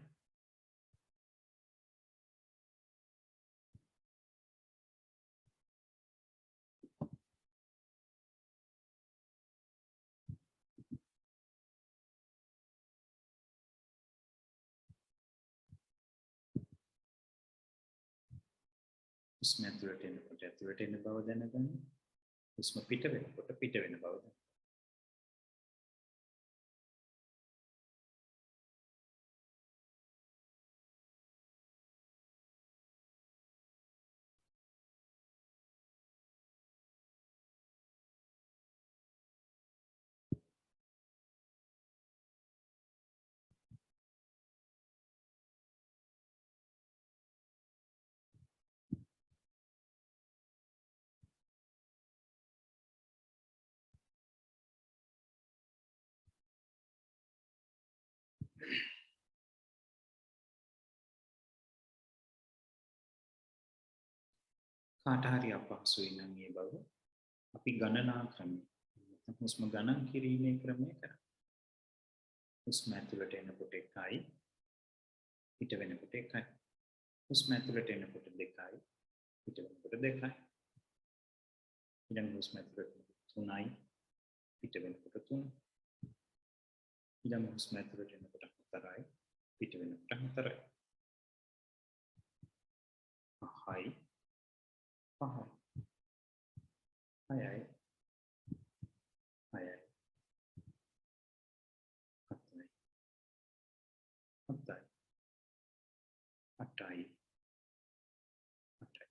හුස්ම ඇතුළට එනකොට ඇතුළට එන බව දැනගන්න. හුස්ම පිට වෙනකොට පිට වෙන බව දැනගන්න. කාට හරි අපහසුයි නම් මේ බව අපි ගණනා ක්‍රමය හුස්ම ගණන් කිරීමේ ක්‍රමය කරා. හුස්ම ඇතුළට එනකොට 1යි පිට වෙනකොට 1යි. හුස්ම ඇතුළට එනකොට 2යි පිට වෙනකොට 2යි. ඊළඟ හුස්ම ඇතුළට 3යි පිට වෙනකොට 3යි. ඊළඟ හුස්ම ඇතුළට එනකොට 4යි පිට වෙනකොට 4යි. 5යි 5යි 6යි 6යි 7යි 7යි 8යි 8යි.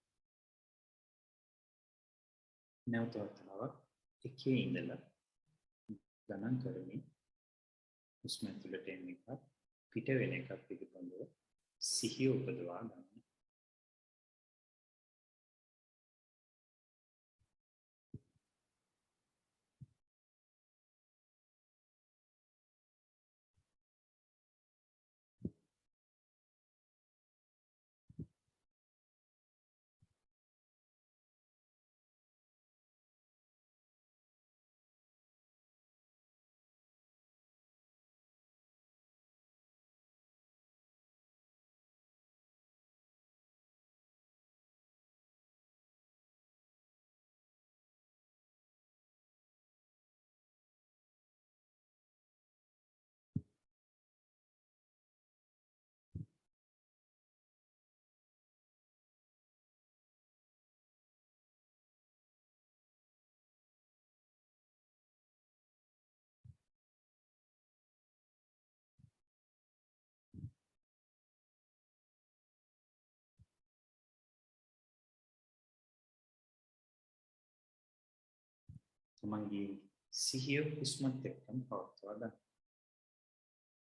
නැවත වතාවක් එකේ ඉඳලා ගණන් කරමින් හුස්ම ඇතුළට එන එකක් පිට වෙන එකක් පිළිබඳව සිහිය උපදවා ගන්න. තමන්ගේ සිහිය හුස්මත් එක්කම පවත්වා ගන්න.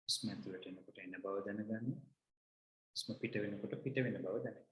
හුස්ම ඇතුළට එනකොට එන බව දැනගන්න. හුස්ම පිට වෙනකොට පිට වෙන බව දැනගන්න.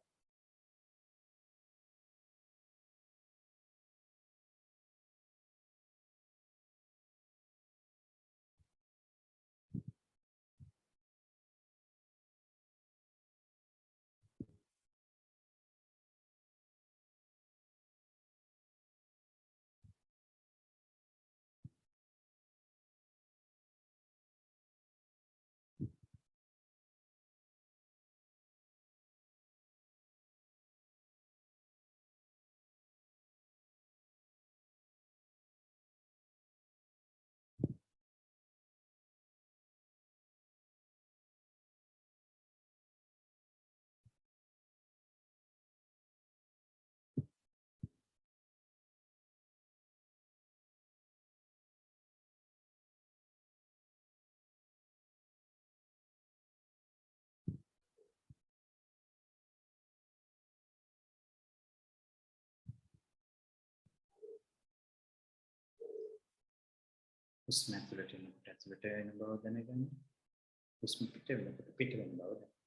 හුස්ම ඇතුළට එනකොට ඇතුළට එන බව දැනගන්න. හුස්ම පිට වෙනකොට පිට වෙන බව දැනගන්න.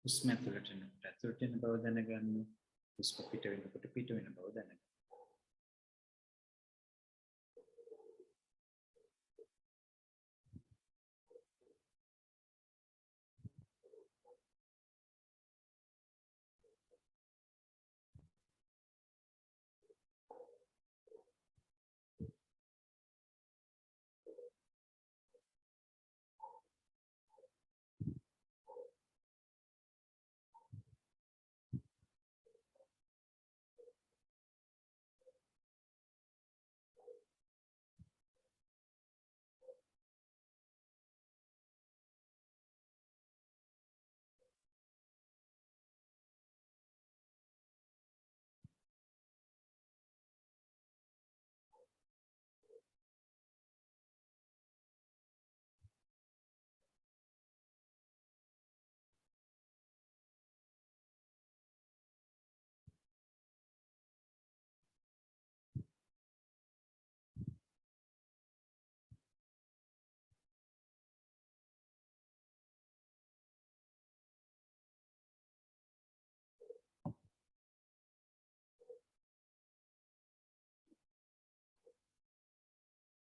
හුස්ම ඇතුළට එනකොට ඇතුළට එන බව දැනගන්න. හුස්ම පිට වෙනකොට පිට වෙන බව දැනගන්න.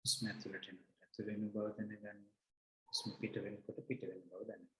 හුස්ම ඇතුළට එනකොට ඇතුළ වෙන බව දැනගන්න. හුස්ම පිට වෙනකොට පිට වෙන බව දැනගන්න.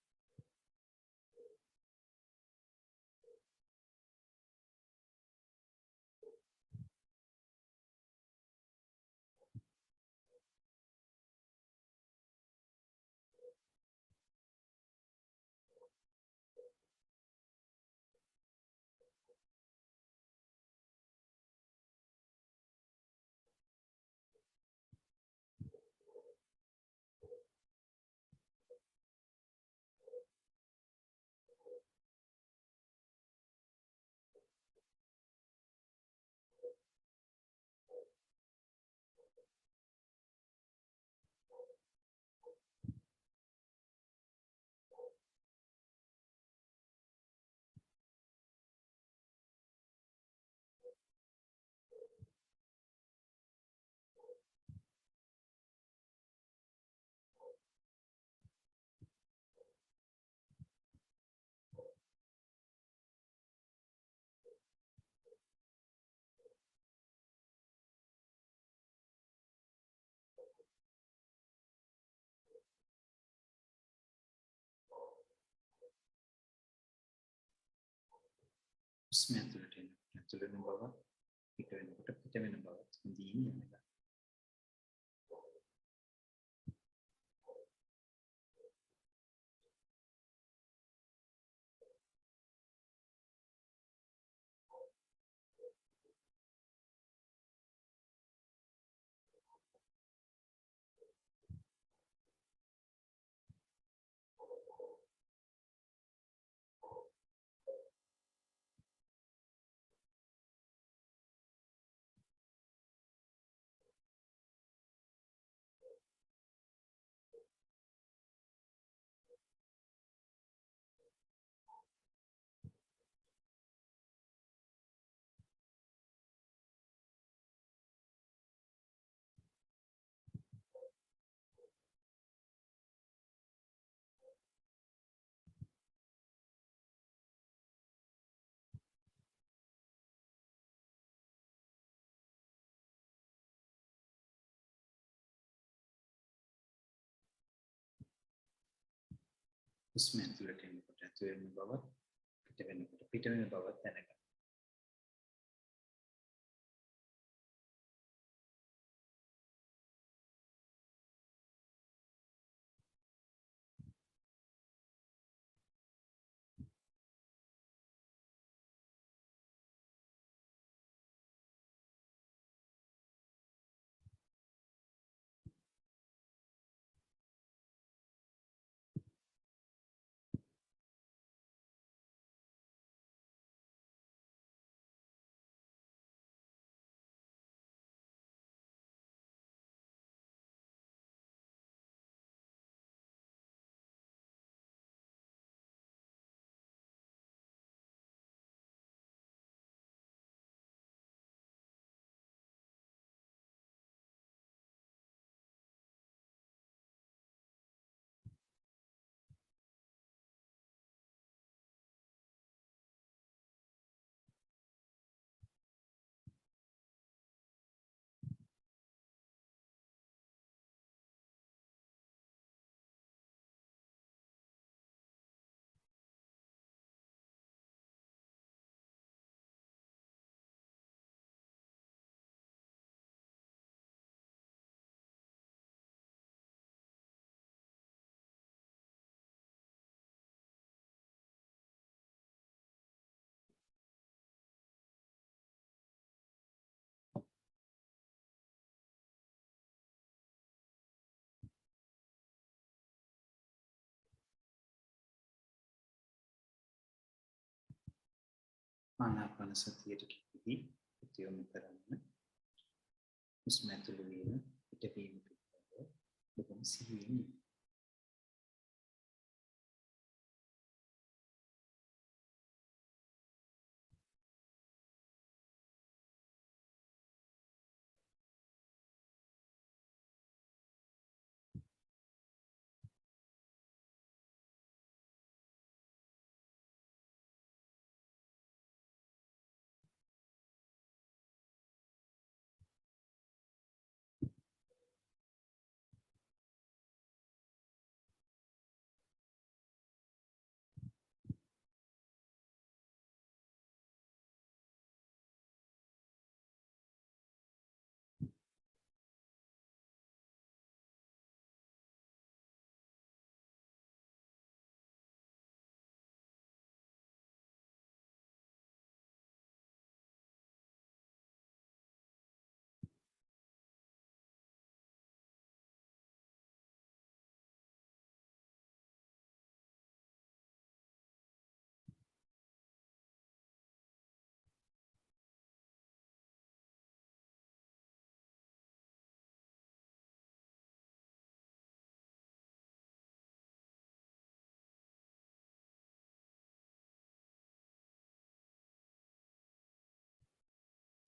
හුස්ම ඇතුළට එනකොට ඇතුළ වෙන බව පිට වෙනකොට පිට වෙන බව හොඳින් දැනගන්න. හුස්ම ඇතුළට එනකොට ඇතුළ වෙන බව පිට වෙනකොට පිට වෙන බව දැනගන්න. ආනාපාන සතියට කිවි යොමු කරන්න. හුස්ම ඇතුළ වීම පිට වීම පිළිබඳව බොහොම සිහියෙන් ඉන්න.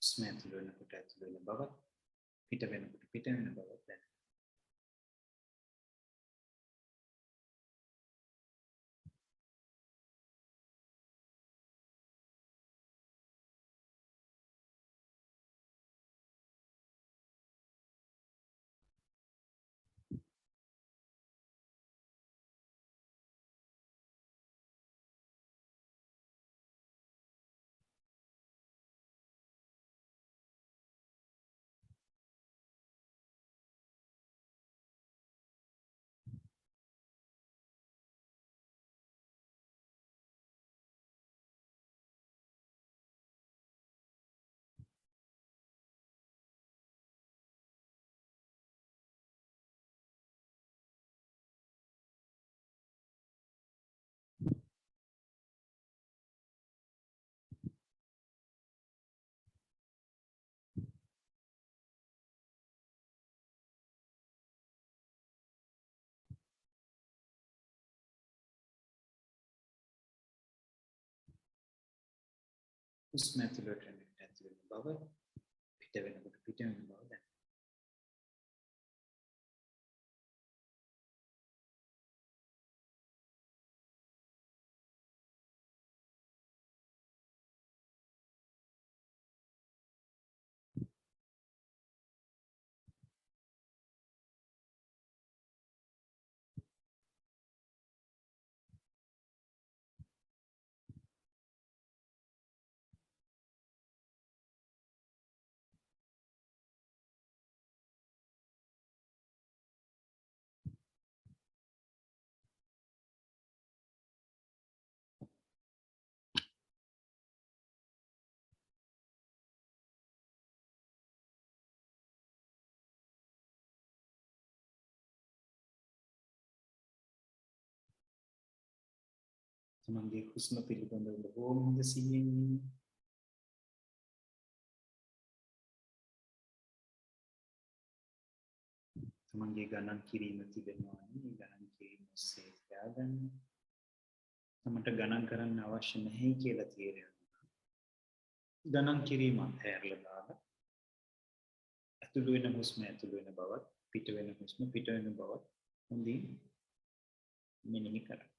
හුස්ම ඇතුළු වෙනකොට ඇතුළු වෙන බවත් පිට වෙනකොට පිට වෙන බවත් දැනෙන්න. හුස්ම ඇතුළට යනකොට ඇතුළු වෙන බව පිට වෙනකොට පිට වෙන බව දැනෙන්න. තමන්ගේ හුස්ම පිළිබඳව බොහෝම හොඳ සිහියෙන් ඉන්න. තමන්ගේ ගණන් කිරීම තිබෙනවා නම් ගණන් කිරීම ඔස්සේ තියාගන්න. තමන්ට ගණන් කරන්න අවශ්‍ය නැහැ කියලා තේරෙනවා. ගණන් කිරීම අත්හැරලා දාලා ඇතුළු වෙන හුස්ම ඇතුළු වෙන බවත් පිට වෙන හුස්ම පිට වෙන බවත් හොඳින් මෙනෙහි කරන්න.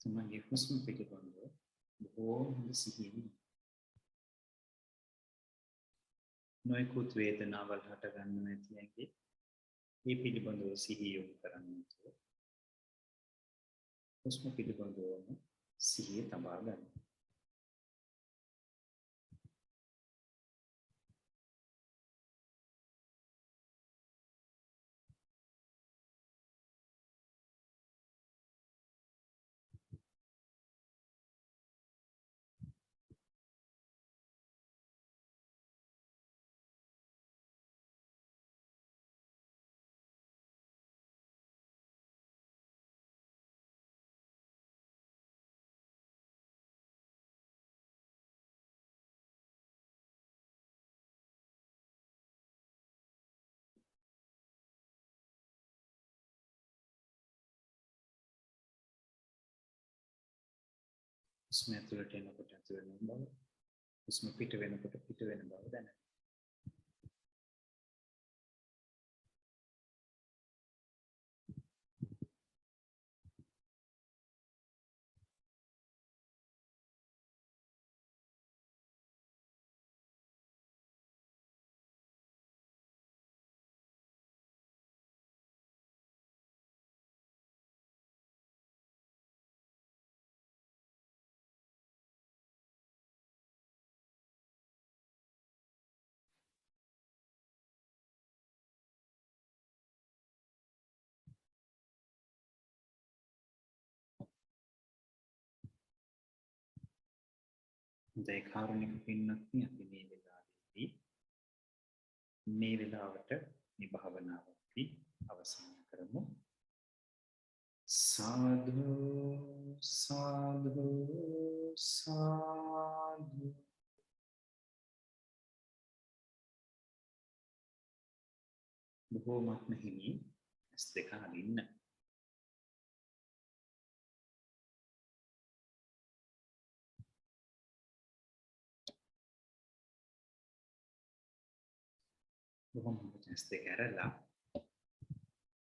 තමන්ගේ හුස්ම පිළිබඳව බොහෝම හොඳ සිහියෙන් ඉන්න. නොයෙකුත් වේදනාවල් හට ගන්නවා ඇති ඇඟේ. මේ පිළිබඳව සිහිය යොමු කරන්න ඕනේ. හුස්ම පිළිබඳවම සිහිය තබා ගන්න. හුස්ම ඇතුළට එනකොට ඇතුළ වෙන බව. හුස්ම පිට වෙනකොට පිට වෙන බව දැනෙන්න. හොඳයි කාරුණික පින්වත්නි අපි මේ වෙලාවේදී මේ වෙලාවට මේ භාවනාව අපි අවසන් කරමු. සාදු සාදු සාදු. බොහෝමත්ම හිමි ඇස් දෙක අරින්න. බොහොම ඇස් දෙක ඇරලා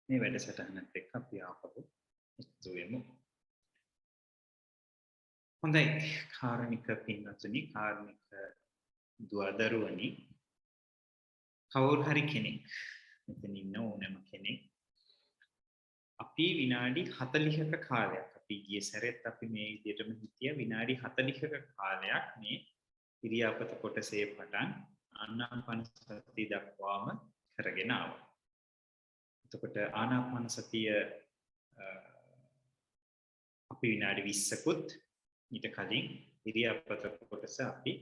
මේ වැඩසටහනත් එක්ක අපි ආපහු එකතු වෙමු. හොඳයි කාරුණික පින්වත්නි, කාරුණික දුවදරුවනි, කවුරු හරි කෙනෙක් මෙතන ඉන්න ඕනෑම කෙනෙක් අපි විනාඩි 40ක කාලයක් අපි ගිය සැරේත් අපි මේ විදිහටම හිටිය විනාඩි 40ක කාලයක් මේ ඉරියාපත කොටසේ පටන් ආනාපාන සතිය දක්වාම කරගෙන ආවා. එතකොට ආනාපාන සතිය අපි විනාඩි 20කුත් ඊට කලින් ඉරියාපත කොටස අපි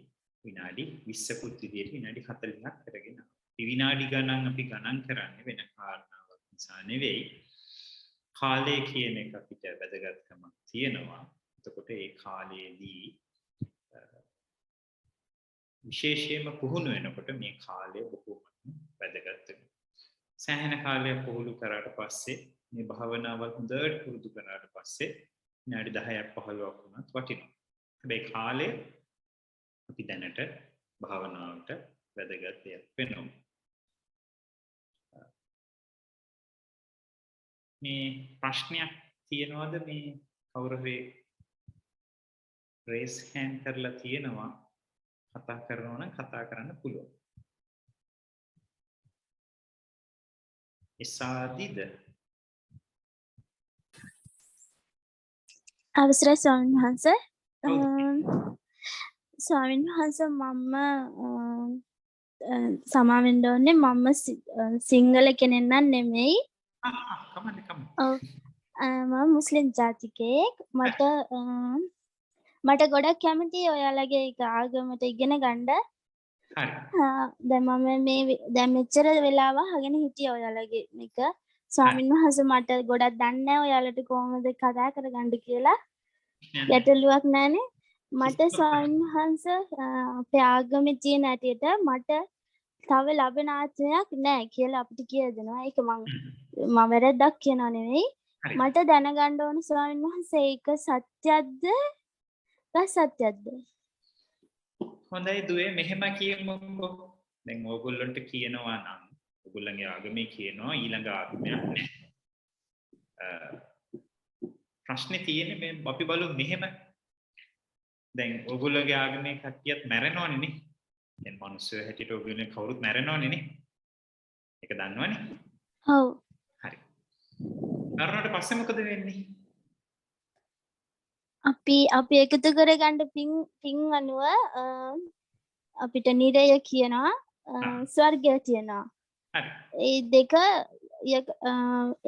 විනාඩි 20කුත් විදිහට විනාඩි 40ක් කරගෙන ආවා. විනාඩි ගණන් අපි ගණන් කරන්නේ වෙන කාරණාවක් නිසා නෙවෙයි. කාලය කියන එක අපිට වැදගත්කමක් තියෙනවා. එතකොට ඒ කාලයේදී විශේෂයෙන්ම පුහුණු වෙනකොට මේ කාලය බොහොම වැදගත් වෙනවා. සෑහෙන කාලයක් පුහුණු කරාට පස්සේ මේ භාවනාවල් හොඳට පුරුදු කරාට පස්සේ විනාඩි 10ක් 15ක් වුණත් වටිනවා. හැබැයි කාලය අපි දැනට භාවනාවට වැදගත් දෙයක් වෙනවා. මේ ප්‍රශ්නයක් තියෙනවද? මේ කවුරු හරි රේස් හෑන්ඩ් කරලා තියෙනවා. කතා කරනවා නම් කතා කරන්න පුළුවන්. එසාදිද? අවසරයි ස්වාමීන් වහන්සේ. ස්වාමීන් වහන්සේ මම සමාවෙන්න ඕනේ. මම සිංහල කෙනෙක් නම් නෙමෙයි. ඔව්. මම මුස්ලිම් ජාතිකයෙක්. මට ගොඩක් කැමතියි ඔයාලගේ ඒක ආගමට ඉගෙන ගන්න. හරි. දැන් මම දැන් මෙච්චර වෙලාව අහගෙන හිටියා ඔයාලගේ මේක. ස්වාමීන් වහන්සේ මට ගොඩක් දන්නේ නැහැ ඔයාලට කොහොමද කතා කරගන්න කියලා. ගැටලුවක් නැහනේ. මට ස්වාමීන් වහන්සේ අපේ ආගමේ තියෙන ඇටියට මට තව ලැබෙන ආත්මයක් නැහැ කියලා අපිට කියලා දෙනවා. ඒක මම වැරද්දක් කියනවා නෙවෙයි. මට දැනගන්න ඕන ස්වාමීන් වහන්සේ ඒක සත්‍යයක්ද? සත්‍යයක්ද? හොඳයි දුවේ මෙහෙම කියමුකෝ. දැන් ඕගොල්ලන්ට කියනවා නම් ඕගොල්ලන්ගේ ආගමේ කියනවා ඊළඟ ආත්මයක් නැහැ. ප්‍රශ්නේ තියෙන්නේ මේ අපි බලමු මෙහෙම. දැන් ඕගොල්ලන්ගේ ආගමේ කට්ටියත් මැරෙනවනේ නේ. දැන් මිනිස්සු හැටියට ඕගොල්ලෝ කවුරුත් මැරෙනවනේ නේ. ඒක දන්නවනේ. ඔව්. හරි. මරණයට පස්සේ මොකද වෙන්නේ? අපි එකතු කරගන්න පින් අනුව අපිට නිරය කියනවා ස්වර්ගය කියනවා. හරි. ඒ දෙක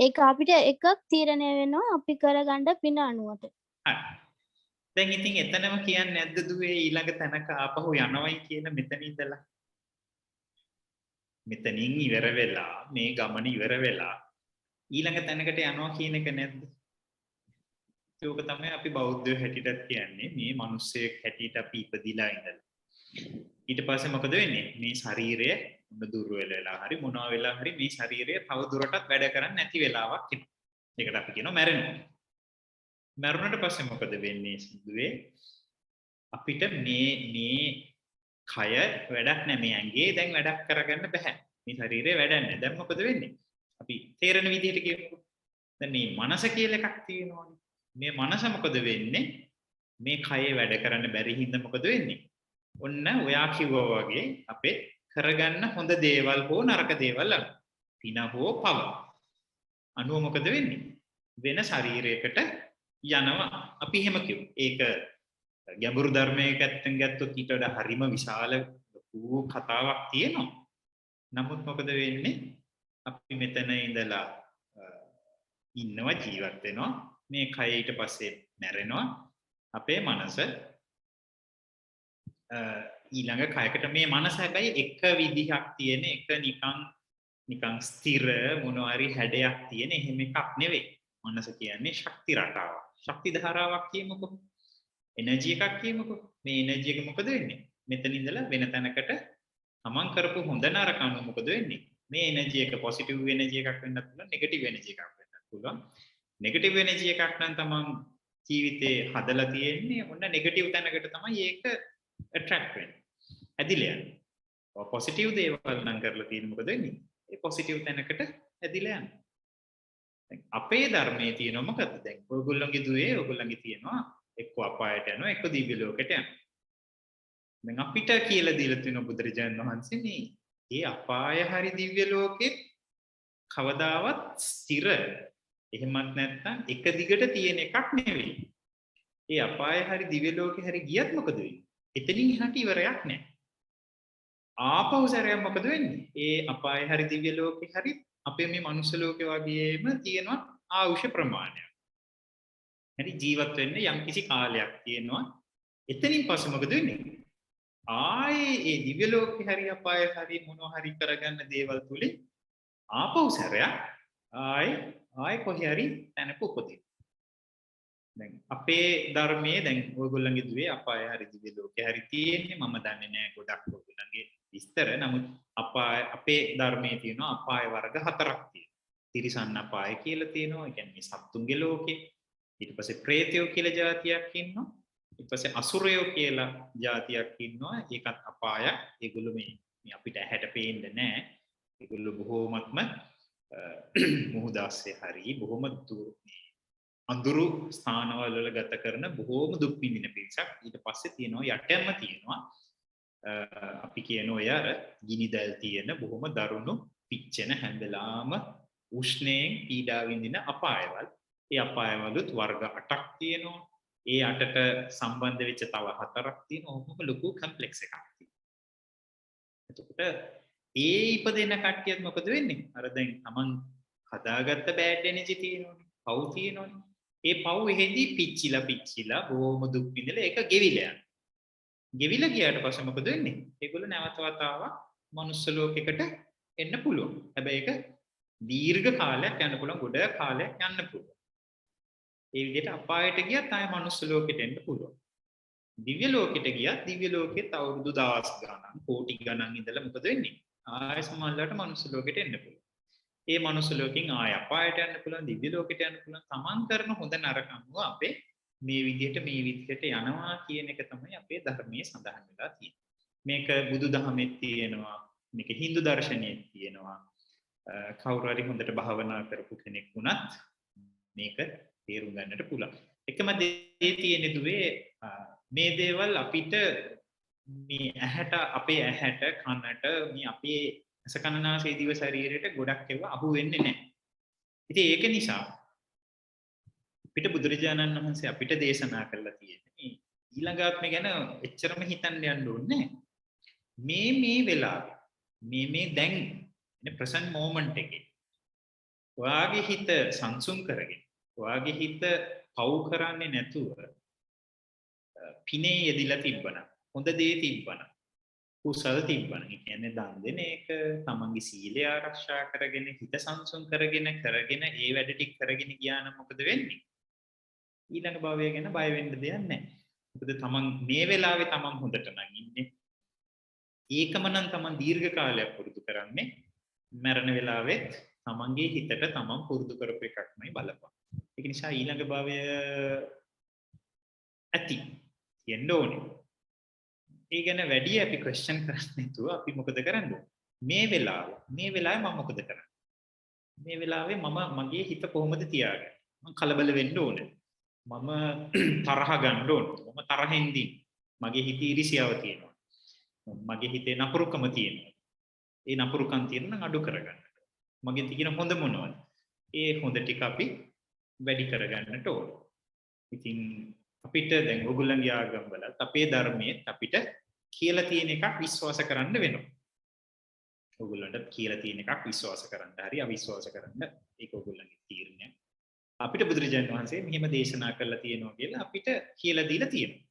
ඒක අපිට එකක් තීරණය වෙනවා අපි කරගන්න පින අනුවට. හරි. දැන් ඉතින් එතනම කියන්නේ නැද්ද දුවේ ඊළඟ තැනක ආපහු යනවයි කියන මෙතන ඉඳලා? මෙතනින් ඉවර වෙලා මේ ගමන ඉවර වෙලා ඊළඟ තැනකට යනවා කියන එක නැද්ද? ඒක තමයි අපි බෞද්ධයෝ හැටියට කියන්නේ මේ මිනිස්සෙක් හැටියට අපි ඉපදිලා ඉඳලා. ඊට පස්සේ මොකද වෙන්නේ? මේ ශරීරය දුර්වල වෙලා හරි මොනවා වෙලා හරි මේ ශරීරය තව දුරටත් වැඩ කරන්නේ නැති වෙලාවක් එනවා. ඒකට අපි කියනවා මැරෙනවා. මැරුණට පස්සේ මොකද වෙන්නේ සිද්ධුවේ? අපිට මේ කය වැඩක් නැහැ. මේ ඇඟේ දැන් වැඩක් කරගන්න බෑ. මේ ශරීරේ වැඩක් නැහැ. දැන් මොකද වෙන්නේ? අපි තේරෙන විදිහට කියමුකෝ. දැන් මේ මනස කියලා එකක් තියෙනවානේ. මේ මනස මොකද වෙන්නේ? මේ කයේ වැඩ කරන්න බැරි හින්දා මොකද වෙන්නේ? ඔන්න ඔයා කිව්වා වගේ අපේ කරගන්න හොඳ දේවල් හෝ නරක දේවල් පින හෝ පව අනුව මොකද වෙන්නේ? වෙන ශරීරයකට යනවා. අපි එහෙම කිව්ව. ඒක ගැඹුරු ධර්මයක ඇත්තෙන් ගත්තොත් ඊට වඩා හරිම විශාල කතාවක් තියෙනවා. නමුත් මොකද වෙන්නේ? අපි මෙතන ඉඳලා ඉන්නවා ජීවත් වෙනවා. මේ කය ඊට පස්සේ මැරෙනවා. අපේ මනස ඊළඟ කයකට මේ මනස හැබැයි එක විදිහක් තියෙන එක නිකන් ස්ථිර මොනවාරි හැඩයක් තියෙන එහෙම එකක් නෙවෙයි. මනස කියන්නේ ශක්ති රටාවක්. ශක්ති ධාරාවක් කියමුකෝ. එනර්ජි එකක් කියමුකෝ. මේ එනර්ජි එක මොකද වෙන්නේ? මෙතන ඉඳලා වෙන තැනකට තමන් කරපු හොඳ නරක අනුව මොකද වෙන්නේ? මේ එනර්ජි එක පොසිටිව් එනර්ජි එකක් වෙන්නත් පුළුවන්, නෙගටිව් එනර්ජි එකක් වෙන්නත් පුළුවන්. නෙගටිව් එනර්ජි එකක් නම් තමන් ජීවිතේ හදලා තියෙන්නේ ඔන්න නෙගටිව් තැනකට තමයි ඒක ඇට්‍රැක්ට් වෙන්නේ. ඇදිලා යන්නේ. පොසිටිව් දේවල් නම් කරලා තියෙන මොකද වෙන්නේ? ඒ පොසිටිව් තැනකට ඇදිලා යන්නේ. දැන් අපේ ධර්මයේ තියෙනවා මොකද්ද? දැන් ඔයගොල්ලෝගේ දුවේ ඔයගොල්ලන්ගේ තියෙනවා එක්ක අපායට යනවා එක්ක දිව්‍ය ලෝකයට යනවා. දැන් අපිට කියලා දීලා තියෙන බුදුරජාණන් වහන්සේ මේ අපාය හරි දිව්‍ය ලෝකෙ කවදාවත් ස්ථිර එහෙමත් නැත්නම් එක දිගට තියෙන එකක් නෙවෙයි. ඒ අපාය හරි දිව්‍ය ලෝකෙ හරි ගියත් මොකද වෙන්නේ? එතනින් එහාට ඉවරයක් නැහැ. ආපහු සැරයක් මොකද වෙන්නේ? ඒ අපාය හරි දිව්‍ය ලෝකෙ හරි අපේ මේ මනුස්ස ලෝකේ වගේම තියෙනවා ආයුෂ ප්‍රමාණයක්. හරි ජීවත් වෙන්න යම්කිසි කාලයක් තියෙනවා. එතනින් පස්සේ මොකද වෙන්නේ? ආයේ ඒ දිව්‍ය ලෝකේ හරි අපාය හරි මොනවා හරි කරගන්න දේවල් තුලින් ආපහු සැරයක් ආයේ කොහේ හරි තැනක උපදින. දැන් අපේ ධර්මයේ දැන් ඔයගොල්ලන්ගේ දුවේ අපාය හරි දිව්‍ය ලෝකේ හරි තියෙන්නේ මම දන්නේ නැහැ ගොඩක් ඔයගොල්ලන්ගේ විස්තර. නමුත් අපේ ධර්මයේ තියෙනවා අපාය වර්ග 4ක් තියෙනවා. තිරිසන් අපාය කියලා තියෙනවා. ඒ කියන්නේ සත්තුන්ගේ ලෝකේ. ඊට පස්සේ ප්‍රේතයෝ කියලා જાතියක් ඉන්නවා. ඊට පස්සේ අසුරයෝ කියලා જાතියක් ඉන්නවා. ඒකත් අපායක්. ඒගොල්ලෝ මේ අපිට ඇහැට පේන්නේ නැහැ. ඒගොල්ලෝ බොහෝමත්ම මුහුදාස්සේ හරි බොහොම අඳුරු ස්ථානවල වල ගත කරන බොහෝම දුක් විඳින පිරිසක්. ඊට පස්සේ තියෙනවා යටෙන්ම තියෙනවා අපි කියන ඔය අර ගිනිදැල් තියෙන බොහොම දරුණු පිච්චෙන හැම වෙලාවම උෂ්ණයෙන් පීඩා විඳින අපායවල. ඒ අපායවලුත් වර්ග 8ක් තියෙනවා. ඒ 8ට සම්බන්ධ වෙච්ච තව 4ක් තියෙනවා. ඔහොම ලොකු කම්ප්ලෙක්ස් එකක් තියෙනවා. එතකොට ඒ ඉපදෙන කට්ටියත් මොකද වෙන්නේ? අර දැන් Taman හදාගත්ත බෑඩ් එනර්ජි තියෙනවනේ. පව් තියෙනවනේ. ඒ පව් එහෙදී පිච්චිලා බොහොම දුක් විඳලා ඒක ගෙවිලා යනවා. ගෙවිලා ගියාට පස්සේ මොකද වෙන්නේ? ඒගොල්ලෝ නැවත වතාවක් මනුස්ස ලෝකයකට එන්න පුළුවන්. හැබැයි ඒක දීර්ඝ කාලයක් යන්න පුළුවන්, ගොඩ කාලයක් යන්න පුළුවන්. ඒ විදිහට අපායට ගියත් ආය මනුස්ස ලෝකෙට එන්න පුළුවන්. දිව්‍ය ලෝකෙට ගියත් දිව්‍ය ලෝකෙත් අවුරුදු දහස් ගණන්, කෝටි ගණන් ඉඳලා මොකද වෙන්නේ? ආය සමහරවිට මනුස්ස ලෝකෙට එන්න පුළුවන්. ඒ මනුස්ස ලෝකෙන් ආය අපායට යන්න පුළුවන්, දිව්‍ය ලෝකෙට යන්න පුළුවන්. Taman කරන හොඳ නරක අනුව අපේ මේ විදිහට යනවා කියන එක තමයි අපේ ධර්මයේ සඳහන් වෙලා තියෙන්නේ. මේක බුදුදහමෙත් තියෙනවා, මේක Hindu දර්ශනයෙත් තියෙනවා. කවුරු හරි හොඳට භාවනා කරපු කෙනෙක් වුණත් මේක තේරුම් ගන්නට පුළුවන්. එකම දේ තියෙන දුවේ මේ දේවල් අපිට මේ අපේ ඇහැට කනට මේ අපේ අසකනාසය දිව ශරීරයට ගොඩක් ඒවා අහු වෙන්නේ නැහැ. ඉතින් ඒක නිසා අපිට බුදුරජාණන් වහන්සේ අපිට දේශනා කරලා තියෙන්නේ ඊළඟ ආත්මය ගැන එච්චරම හිතන්න යන්න ඕනේ නැහැ. මේ වෙලාවේ මේ දැන් present moment එකේ ඔයාගේ හිත සංසුන් කරගෙන ඔයාගේ හිත පව් කරන්නේ නැතුව පිනේ යෙදිලා තිබ්බනම් හොඳ දේ තිබ්බනම් කුසල තිබ්බනම් කියන්නේ දන් දෙන එක තමන්ගේ සීලය ආරක්ෂා කරගෙන හිත සංසුන් කරගෙන ඒ වැඩ ටික කරගෙන ගියා නම් මොකද වෙන්නේ? ඊළඟ භවය ගැන බය වෙන්න දෙයක් නැහැ. මොකද තමන් මේ වෙලාවේ තමන් හොඳට නම් ඉන්නේ. ඒකම නම් තමන් දීර්ඝ කාලයක් පුරුදු කරන්නේ. මරණ වෙලාවෙත් තමන්ගේ හිතට තමන් පුරුදු කරපු එකක්මයි බලපන්. ඒක නිසා ඊළඟ භවය ඇති තියෙන්න ඕනේ. ඒ ගැන වැඩි අපි ක්වෙස්චන් කරන්නේ නැතුව අපි මොකද කරන්නේ? මේ වෙලාවේ මම මොකද කරන්නේ? මේ වෙලාවේ මගේ හිත කොහොමද තියාගන්නේ? මම කලබල වෙන්න ඕනේ. මම තරහ ගන්න ඕනේ. මම තරහෙන් දී මගේ හිතේ ඉරිසියාව තියෙනවා. මගේ හිතේ නපුරුකම තියෙනවා. ඒ නපුරුකම් තියෙන නම් අඩු කරගන්න. මගේ තියෙන හොඳ මොනවද? ඒ හොඳ ටික අපි වැඩි කරගන්නට ඕන. ඉතින් අපිට දැන් ඔයගොල්ලන්ගේ ආගම් වලත් අපේ ධර්මයේ අපිට කියලා තියෙන එකක් විශ්වාස කරන්න වෙනවා. ඔයගොල්ලන්ට කියලා තියෙන එකක් විශ්වාස කරන්න හරි අවිශ්වාස කරන්න ඒක ඔයගොල්ලන්ගේ තීරණය. අපිට බුදුරජාණන් වහන්සේ මෙහෙම දේශනා කරලා තියෙනවා කියලා අපිට කියලා දීලා තියෙනවා.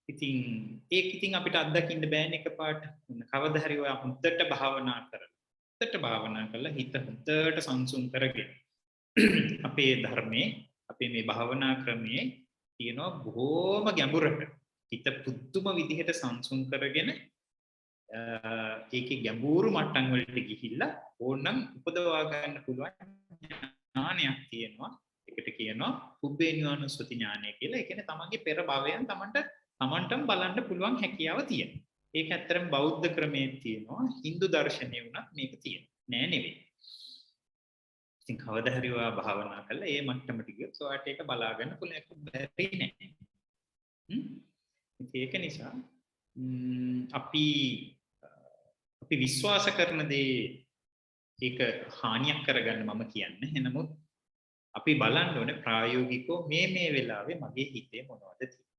ඉතින් ඒක ඉතින් අපිට අත්දකින්න බෑනේ එකපාරට. කවදා හරි ඔයා හොඳට භාවනා කරලා හිත හොඳට සංසුන් කරගෙන අපේ ධර්මයේ අපේ මේ භාවනා ක්‍රමයේ තියෙනවා බොහොම ගැඹුරට හිත පුදුම විදිහට සංසුන් කරගෙන ඒකේ ගැඹුරු මට්ටම් වලට ගිහිල්ලා ඕනනම් උපදවා ගන්න පුළුවන් ඥානයක් තියෙනවා. ඒකට කියනවා පුබ්බේ නිවානුස්සති ඥානය කියලා. ඒ කියන්නේ තමන්ගේ පෙර භවයන් තමන්ටම බලන්න පුළුවන් හැකියාව තියෙනවා. ඒක ඇත්තරම බෞද්ධ ක්‍රමයේ තියෙනවා. Hindu දර්ශනයේ වුණත් මේක තියෙනවා. නෑ නෙවෙයි. ඉතින් කවදා හරි ඔයා භාවනා කළා ඒ මට්ටමට ගියොත් ඔයාට ඒක බලා ගන්න පුළුවන් බැරි නෑ. ඒක නිසා අපි විශ්වාස කරන දේ ඒක හානියක් කරගන්න මම කියන්නේ. එනමුත් අපි බලන්න ඕනේ ප්‍රායෝගිකව මේ වෙලාවේ මගේ හිතේ මොනවද තියෙන්නේ?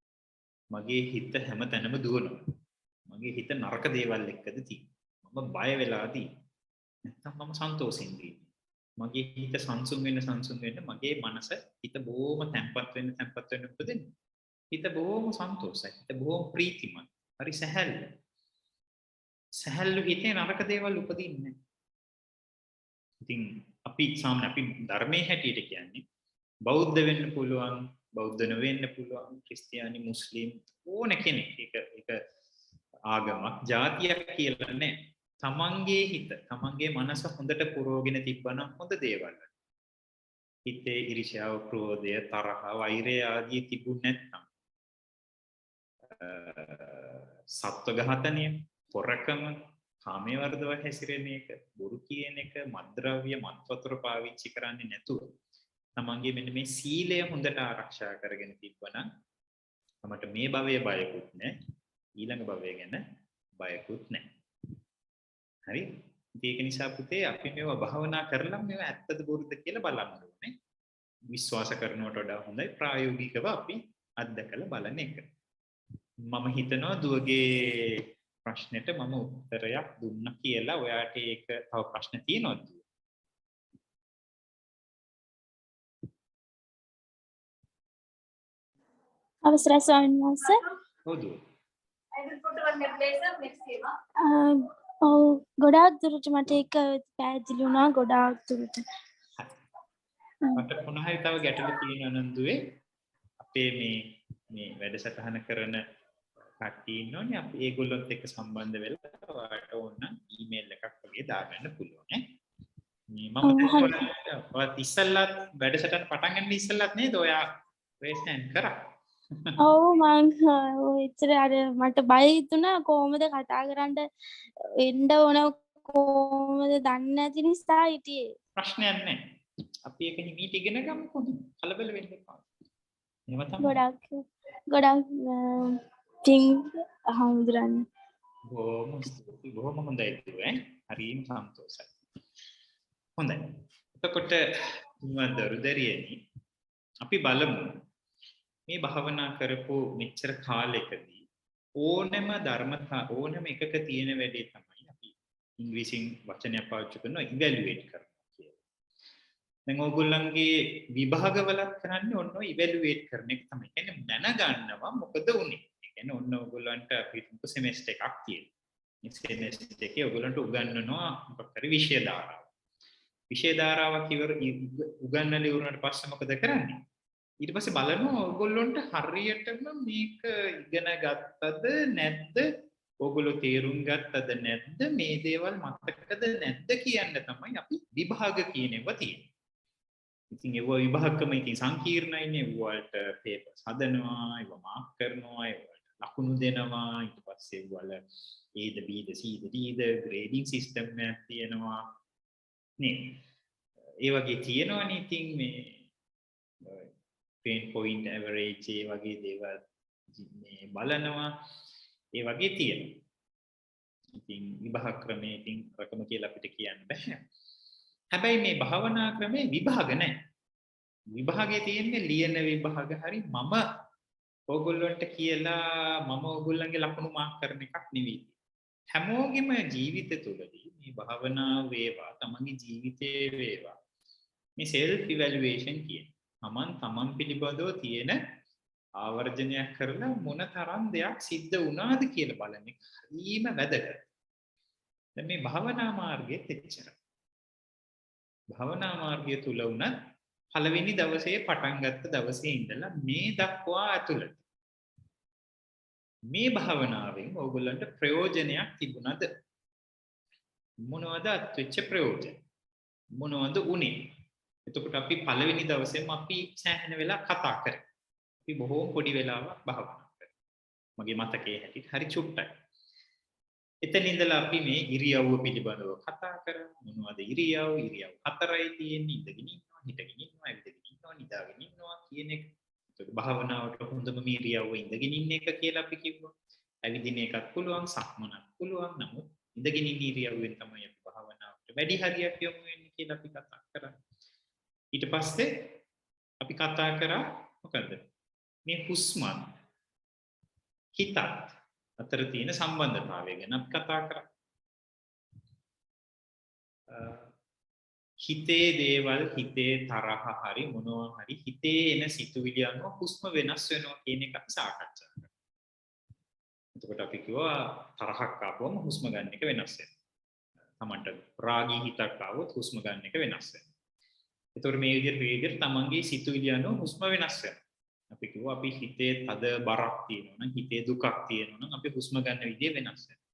මගේ හිත හැමතැනම දුවනවා. මගේ හිත නරක දේවල් එක්කද තියෙන්නේ? මම බය වෙලාදී නැත්නම් මම සන්තෝෂෙන් ඉන්නේ. මගේ හිත සංසුන් වෙන්න මගේ මනස හිත බොහොම තැම්පත් වෙන්න උපදින්න. හිත බොහොම සන්තෝෂයි. හිත බොහොම ප්‍රීතිමත්. හරි සැහැල්ලු හිතේ නරක දේවල් උපදින්නේ. ඉතින් අපි ධර්මයේ හැටියට කියන්නේ බෞද්ධ වෙන්න පුළුවන්, බෞද්ධ නොවෙන්න පුළුවන්, ක්‍රිස්තියානි, මුස්ලිම් ඕන කෙනෙක්. ඒක ආගමක්, ජාතියක් කියලා නෑ. තමන්ගේ හිත, තමන්ගේ මනස හොඳට පුරවගෙන තිබ්බනම් හොඳ දේවල්. හිතේ iriෂාව, ක්‍රෝධය, තරහ, වෛරය ආදී තිබුණ නැත්නම් සත්ව ඝාතනය, පොරකම, කාමයේ වර්ධව හැසිරෙන එක, බොරු කියන එක, මත්ද්‍රව්‍ය, මත්වතුර පාවිච්චි කරන්නේ නැතුව තමන්ගේ මෙන්න මේ සීලය හොඳට ආරක්ෂා කරගෙන තිබ්බනම් අපට මේ භවයේ බයකුත් නැහැ, ඊළඟ භවය ගැන බයකුත් නැහැ. හරි? ඒක නිසා පුතේ අපි මේවා භාවනා කරලා මේවා ඇත්තද බොරුද කියලා බලන්න ඕනේ. විශ්වාස කරනවට වඩා හොඳයි ප්‍රායෝගිකව අපි අත්දකලා බලන එක. මම හිතනවා දුවගේ ප්‍රශ්නෙට මම උත්තරයක් දුන්නා කියලා. ඔයාට ඒක තව ප්‍රශ්න තියෙනවද? අවසරයි ස්වාමීන් වහන්සේ. හොඳ. ගොඩාක් දුරට මට ඒක පැහැදිලි වුණා. ගොඩාක් දුරට මට පුනහයි තව ගැටලු තියෙනවා නන්දුවේ. අපේ මේ වැඩසටහන කරන කට්ටිය ඉන්නෝනේ. අපි ඒගොල්ලොත් එක්ක සම්බන්ධ වෙලා ඔයාලට ඕන නම් ඊමේල් එකක් වගේ දාගන්න පුළුවන් ඈ. මම ඉස්සෙල්ලත් වැඩසටහන පටන් ගන්න ඉස්සෙල්ලත් නේද ඔයා රේස්ටන් කරා? ඔව් මං එච්චර අර මට බය හිතුණා කොහොමද කතා කරන්න එන්න ඕන කොහොමද දන්නේ නැති නිසා හිටියේ. ප්‍රශ්නයක් නැහැ. අපි ඒක හිමීට ඉගෙන ගමුකෝ. කලබල වෙන්න එපා. එහෙම තමයි. ගොඩක් තින් හඳුරන්න. බොහොම හොඳයි දුවේ. හරිම සන්තෝෂයි. හොඳයි. එතකොට දරුදරියනි අපි බලමු මේ භාවනා කරපු මෙච්චර කාලයකදී ඕනෑම ධර්මතා ඕනෑම එකක තියෙන වැඩේ තමයි අපි ඉංග්‍රීසියෙන් වචනයක් පාවිච්චි කරනවා ඉවැලුවේට් කරනවා කියලා. දැන් ඕගොල්ලන්ගේ විභාගවලත් කරන්නේ ඔන්න ඔය ඉවැලුවේට් කරන එක තමයි. කියන්නේ දැනගන්නවා මොකද උනේ. ඒ කියන්නේ ඔන්න ඕගොල්ලන්ට අපි තුන්ක සෙමෙස්ටර් එකක් තියෙනවා. මේ සෙමෙස්ටර් එකේ ඕගොල්ලන්ට උගන්වනවා මොකක් හරි විෂය ධාරාවක්. විෂය ධාරාවක් උගන්වලා ඉවරනට පස්සේ මොකද කරන්නේ? ඊට පස්සේ බලනවා ඕගොල්ලොන්ට හරියටම මේක ඉගෙන ගත්තද නැද්ද? ඕගොල්ලෝ තේරුම් ගත්තද නැද්ද? මේ දේවල් මතකද නැද්ද කියන්න තමයි අපි විභාග කියනවා තියෙන්නේ. ඉතින් ඒ විභාගකම ඉතින් සංකීර්ණයිනේ. ඒවට පේපර්ස් හදනවා, ඒව මාක් කරනවා, ඒවට ලකුණු දෙනවා ඊට පස්සේ වල Aද Bද Cද Dද grading system එකක් තියෙනවා නේ ඒ වගේ තියෙනවනේ ඉතින් මේ pain point average ඒ වගේ දේවල් මේ බලනවා ඒ වගේ තියෙනවා ඉතින් විභාග ක්‍රමයේ ඉතින් රකම කියලා අපිට කියන්න බෑ හැබැයි මේ භාවනා ක්‍රමේ විභාග නැහැ විභාගයේ තියෙන්නේ ලියන විභාග හරි මම ඕගොල්ලන්ට කියලා මම ඕගොල්ලන්ගේ ලකුණු මාක් කරන එකක් නෙවෙයි හැමෝගෙම ජීවිත තුළදී මේ භාවනාව වේවා තමන්ගේ ජීවිතයේ වේවා මේ self evaluation කියන්නේ තමන් පිළිබඳව තියෙන ආවර්ජනයක් කරලා මොන තරම් දෙයක් සිද්ධ වුණාද කියලා බලන එක හරිම වැදගත්. දැන් මේ භාවනා මාර්ගයේ තෙච්චර. භාවනා මාර්ගය තුල උනත් පළවෙනි දවසේ පටන් ගත්ත දවසේ ඉඳලා මේ දක්වා ඇතුළත මේ භාවනාවෙන් ඕගොල්ලන්ට ප්‍රයෝජනයක් තිබුණාද? මොනවද අත්වෙච්ච ප්‍රයෝජන? මොනවද උනේ? එතකොට අපි පළවෙනි දවසේම අපි සෑහෙන වෙලා කතා කරා. අපි බොහෝ පොඩි වෙලාවක් භාවනා කරා. මගේ මතකයේ හැටියට හරි චුට්ටයි. එතන ඉඳලා අපි මේ ඉරියව්ව පිළිබඳව කතා කරා. මොනවද ඉරියව්? ඉරියව් හතරයි තියෙන්නේ. ඉඳගෙන ඉන්නවා, හිටගෙන ඉන්නවා, ඇවිදගෙන ඉන්නවා, නිදාගෙන ඉන්නවා කියන එක. එතකොට භාවනාවට හොඳම මේ ඉරියව්ව ඉඳගෙන ඉන්න එක කියලා අපි කිව්වා. ඇවිදින එකත් පුළුවන්, සක්මනත් පුළුවන්. නමුත් ඉඳගෙන ඉන්න ඉරියව්වෙන් තමයි අපි භාවනාවට වැඩි හරියක් යොමු වෙන්නේ කියලා අපි කතා කරා. ඊට පස්සේ අපි කතා කරා මොකද්ද? මේ හුස්ම හිතත් අතර තියෙන සම්බන්ධතාවය ගැන අපි කතා කරා. හිතේ දේවල් හිතේ තරහ හරි මොනවා හරි හිතේ එන සිතුවිලි අනුව හුස්ම වෙනස් වෙනවා කියන එක අපි සාකච්ඡා කරා. එතකොට අපි කිව්වා තරහක් ආවම හුස්ම ගන්න එක වෙනස් වෙනවා. තමන්ට රාගී හිතක් ආවොත් හුස්ම ගන්න එක වෙනස් වෙනවා. එතකොට මේ විදිහට තමන්ගේ සිතුවිලි අනුව හුස්ම වෙනස් වෙනවා. අපි කිව්වා අපි හිතේ තද බරක් තියෙනවා නම් හිතේ දුකක් තියෙනවා නම් අපි හුස්ම ගන්න විදිය වෙනස් වෙනවා.